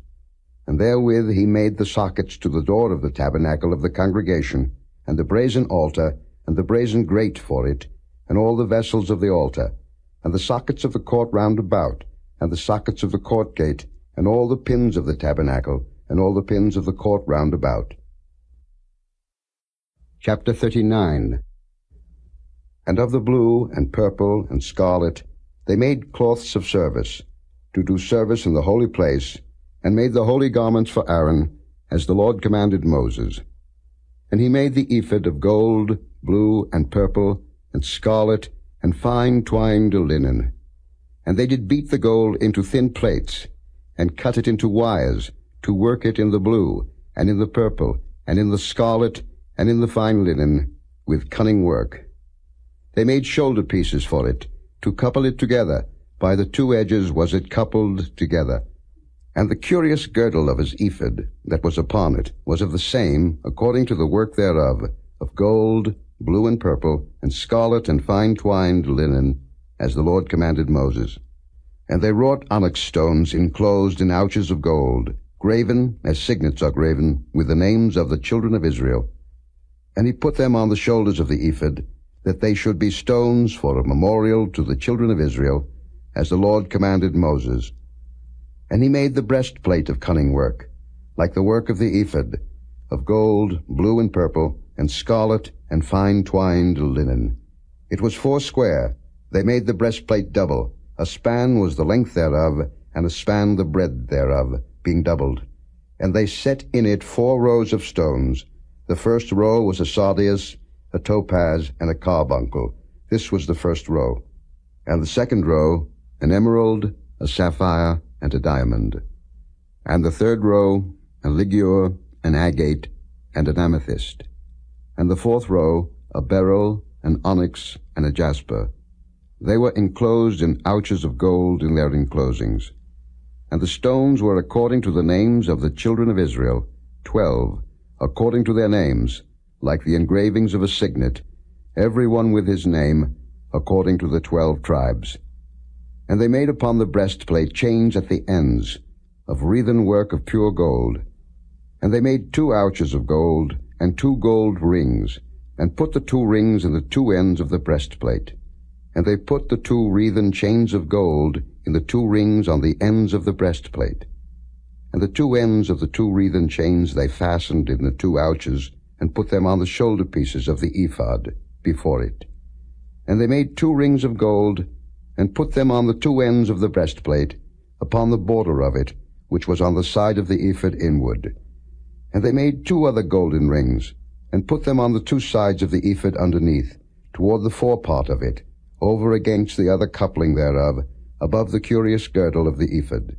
And therewith he made the sockets to the door of the tabernacle of the congregation, and the brazen altar, and the brazen grate for it, and all the vessels of the altar, and the sockets of the court round about, and the sockets of the court gate, and all the pins of the tabernacle, and all the pins of the court round about. Chapter 39. And of the blue, and purple, and scarlet, they made cloths of service, to do service in the holy place, and made the holy garments for Aaron, as the Lord commanded Moses. And he made the ephod of gold, blue, and purple, and scarlet, and fine twined linen. And they did beat the gold into thin plates, and cut it into wires, to work it in the blue, and in the purple, and in the scarlet, and in the fine linen, with cunning work. They made shoulder pieces for it, to couple it together. By the two edges was it coupled together. And the curious girdle of his ephod that was upon it was of the same, according to the work thereof, of gold, blue and purple, and scarlet and fine twined linen, as the Lord commanded Moses. And they wrought onyx stones enclosed in ouches of gold, graven, as signets are graven, with the names of the children of Israel. And he put them on the shoulders of the ephod, that they should be stones for a memorial to the children of Israel, as the Lord commanded Moses. And he made the breastplate of cunning work, like the work of the ephod, of gold, blue and purple, and scarlet, and fine twined linen. It was 4 square. They made the breastplate double. A span was the length thereof, and a span the breadth thereof, being doubled. And they set in it 4 rows of stones. The first row was a sardius, a topaz, and a carbuncle. This was the first row. And the second row, an emerald, a sapphire, and a diamond. And the third row, a ligure, an agate, and an amethyst. And the fourth row, a beryl, an onyx, and a jasper. They were enclosed in ouches of gold in their enclosings. And the stones were according to the names of the children of Israel, 12, according to their names, like the engravings of a signet, every one with his name, according to the 12 tribes. And they made upon the breastplate chains at the ends, of wreathen work of pure gold. And they made 2 ouches of gold, and 2 gold rings, and put the 2 rings in the 2 ends of the breastplate. And they put the 2 wreathen chains of gold in the 2 rings on the ends of the breastplate. And the 2 ends of the 2 wreathen chains they fastened in the 2 ouches, and put them on the shoulder pieces of the ephod before it. And they made 2 rings of gold, and put them on the 2 ends of the breastplate, upon the border of it, which was on the side of the ephod inward. And they made 2 other golden rings, and put them on the 2 sides of the ephod underneath, toward the forepart of it, over against the other coupling thereof, above the curious girdle of the ephod.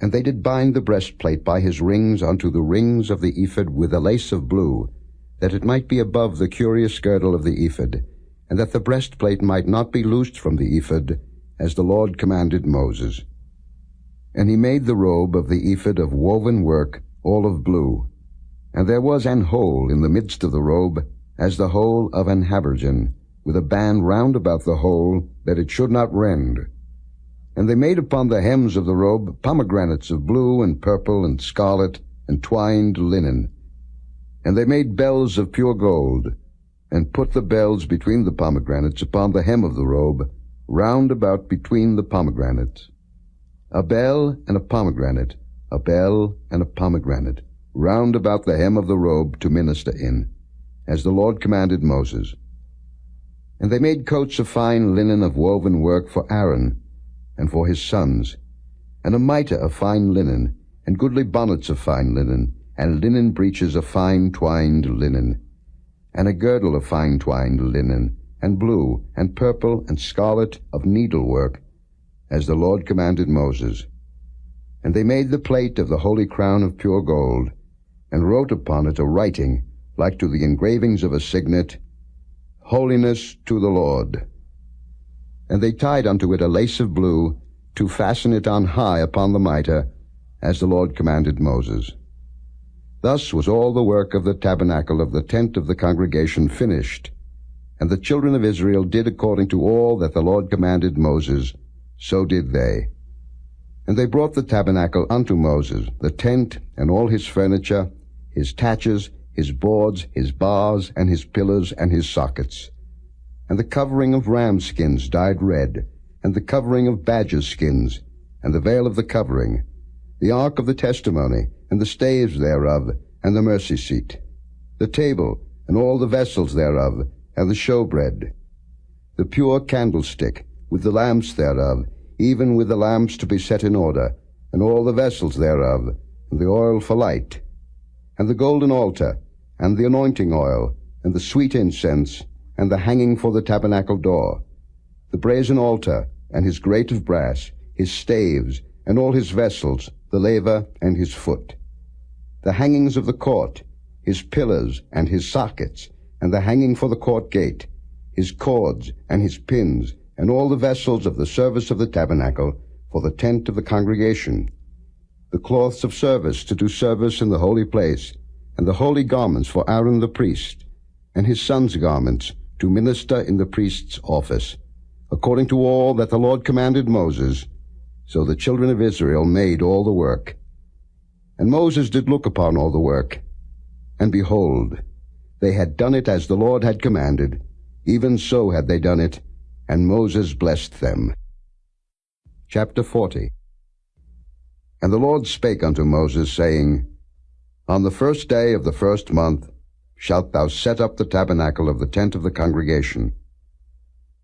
And they did bind the breastplate by his rings unto the rings of the ephod with a lace of blue, that it might be above the curious girdle of the ephod, and that the breastplate might not be loosed from the ephod, as the Lord commanded Moses. And he made the robe of the ephod of woven work, all of blue. And there was an hole in the midst of the robe, as the hole of an habergeon, with a band round about the hole, that it should not rend. And they made upon the hems of the robe pomegranates of blue and purple and scarlet and twined linen. And they made bells of pure gold, and put the bells between the pomegranates upon the hem of the robe, round about between the pomegranates. A bell and a pomegranate, a bell and a pomegranate, round about the hem of the robe to minister in, as the Lord commanded Moses. And they made coats of fine linen of woven work for Aaron and for his sons, and a mitre of fine linen, and goodly bonnets of fine linen, and linen breeches of fine twined linen, and a girdle of fine twined linen, and blue, and purple, and scarlet of needlework, as the Lord commanded Moses. And they made the plate of the holy crown of pure gold, and wrote upon it a writing, like to the engravings of a signet, Holiness to the Lord. And they tied unto it a lace of blue, to fasten it on high upon the mitre, as the Lord commanded Moses. Thus was all the work of the tabernacle of the tent of the congregation finished, and the children of Israel did according to all that the Lord commanded Moses, so did they. And they brought the tabernacle unto Moses, the tent, and all his furniture, his taches, his boards, his bars, and his pillars, and his sockets, and the covering of ram skins dyed red, and the covering of badger skins, and the veil of the covering, the ark of the testimony, and the staves thereof, and the mercy seat, the table, and all the vessels thereof, and the showbread, the pure candlestick, with the lamps thereof, even with the lamps to be set in order, and all the vessels thereof, and the oil for light, and the golden altar, and the anointing oil, and the sweet incense, and the hanging for the tabernacle door, the brazen altar, and his grate of brass, his staves, and all his vessels, the laver, and his foot, the hangings of the court, his pillars, and his sockets, and the hanging for the court gate, his cords, and his pins, and all the vessels of the service of the tabernacle, for the tent of the congregation, the cloths of service to do service in the holy place, and the holy garments for Aaron the priest, and his sons' garments, to minister in the priest's office, according to all that the Lord commanded Moses. So the children of Israel made all the work. And Moses did look upon all the work, and behold, they had done it as the Lord had commanded, even so had they done it, and Moses blessed them. Chapter 40. And the Lord spake unto Moses, saying, On the first day of the first month shalt thou set up the tabernacle of the tent of the congregation.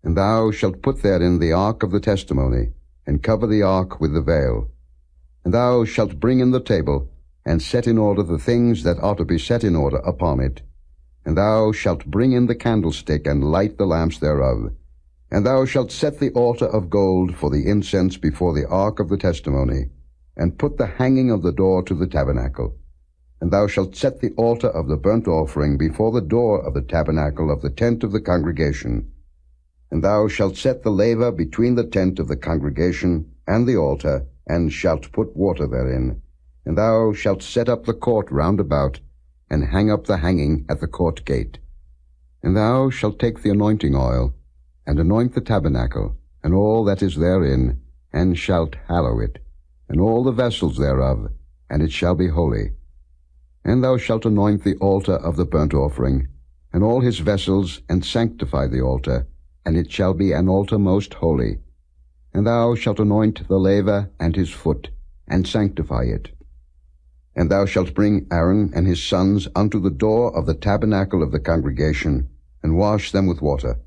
And thou shalt put therein the ark of the testimony, and cover the ark with the veil. And thou shalt bring in the table, and set in order the things that ought to be set in order upon it. And thou shalt bring in the candlestick, and light the lamps thereof. And thou shalt set the altar of gold for the incense before the ark of the testimony, and put the hanging of the door to the tabernacle. And thou shalt set the altar of the burnt offering before the door of the tabernacle of the tent of the congregation. And thou shalt set the laver between the tent of the congregation and the altar, and shalt put water therein. And thou shalt set up the court round about, and hang up the hanging at the court gate. And thou shalt take the anointing oil, and anoint the tabernacle, and all that is therein, and shalt hallow it, and all the vessels thereof, and it shall be holy. And thou shalt anoint the altar of the burnt offering, and all his vessels, and sanctify the altar, and it shall be an altar most holy. And thou shalt anoint the laver and his foot, and sanctify it. And thou shalt bring Aaron and his sons unto the door of the tabernacle of the congregation, and wash them with water.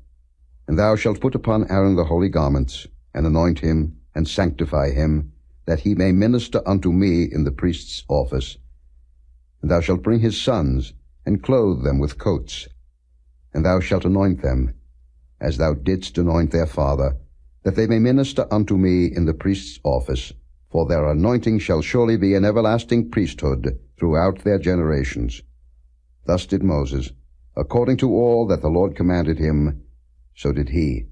And thou shalt put upon Aaron the holy garments, and anoint him, and sanctify him, that he may minister unto me in the priest's office. And thou shalt bring his sons, and clothe them with coats. And thou shalt anoint them, as thou didst anoint their father, that they may minister unto me in the priest's office, for their anointing shall surely be an everlasting priesthood throughout their generations. Thus did Moses, according to all that the Lord commanded him, so did he.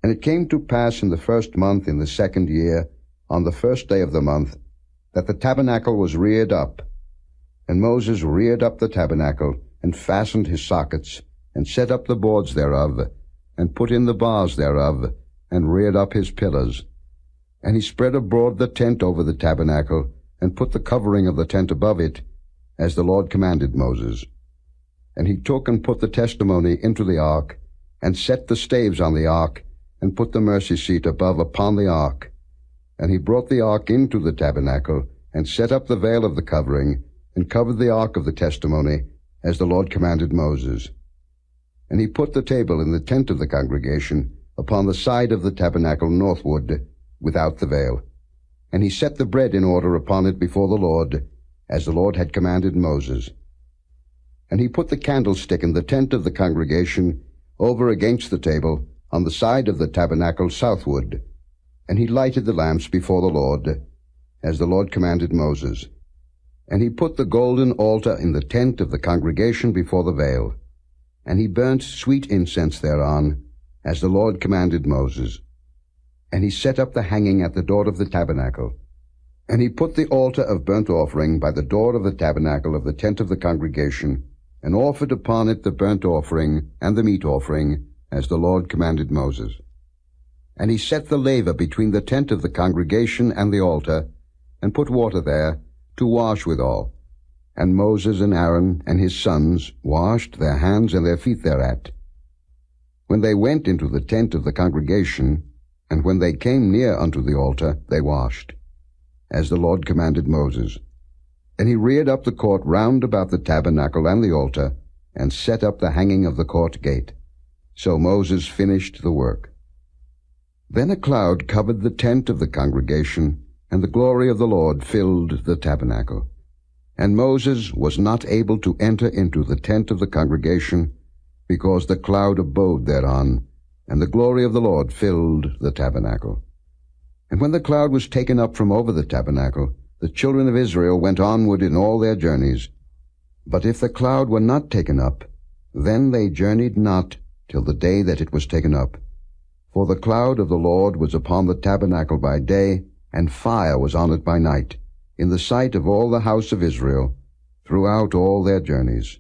And it came to pass in the first month in the second year, on the first day of the month, that the tabernacle was reared up. And Moses reared up the tabernacle, and fastened his sockets, and set up the boards thereof, and put in the bars thereof, and reared up his pillars. And he spread abroad the tent over the tabernacle, and put the covering of the tent above it, as the Lord commanded Moses. And he took and put the testimony into the ark, and set the staves on the ark, and put the mercy seat above upon the ark. And he brought the ark into the tabernacle, and set up the veil of the covering, and covered the ark of the testimony, as the Lord commanded Moses. And he put the table in the tent of the congregation upon the side of the tabernacle northward, without the veil. And he set the bread in order upon it before the Lord, as the Lord had commanded Moses. And he put the candlestick in the tent of the congregation over against the table, on the side of the tabernacle southward. And he lighted the lamps before the Lord, as the Lord commanded Moses. And he put the golden altar in the tent of the congregation before the veil. And he burnt sweet incense thereon, as the Lord commanded Moses. And he set up the hanging at the door of the tabernacle. And he put the altar of burnt offering by the door of the tabernacle of the tent of the congregation, and offered upon it the burnt offering and the meat offering, as the Lord commanded Moses. And he set the laver between the tent of the congregation and the altar, and put water there, to wash withal. And Moses and Aaron and his sons washed their hands and their feet thereat. When they went into the tent of the congregation, and when they came near unto the altar, they washed, as the Lord commanded Moses. And he reared up the court round about the tabernacle and the altar, and set up the hanging of the court gate. So Moses finished the work. Then a cloud covered the tent of the congregation, and the glory of the Lord filled the tabernacle. And Moses was not able to enter into the tent of the congregation, because the cloud abode thereon, and the glory of the Lord filled the tabernacle. And when the cloud was taken up from over the tabernacle, the children of Israel went onward in all their journeys. But if the cloud were not taken up, then they journeyed not till the day that it was taken up. For the cloud of the Lord was upon the tabernacle by day, and fire was on it by night, in the sight of all the house of Israel, throughout all their journeys.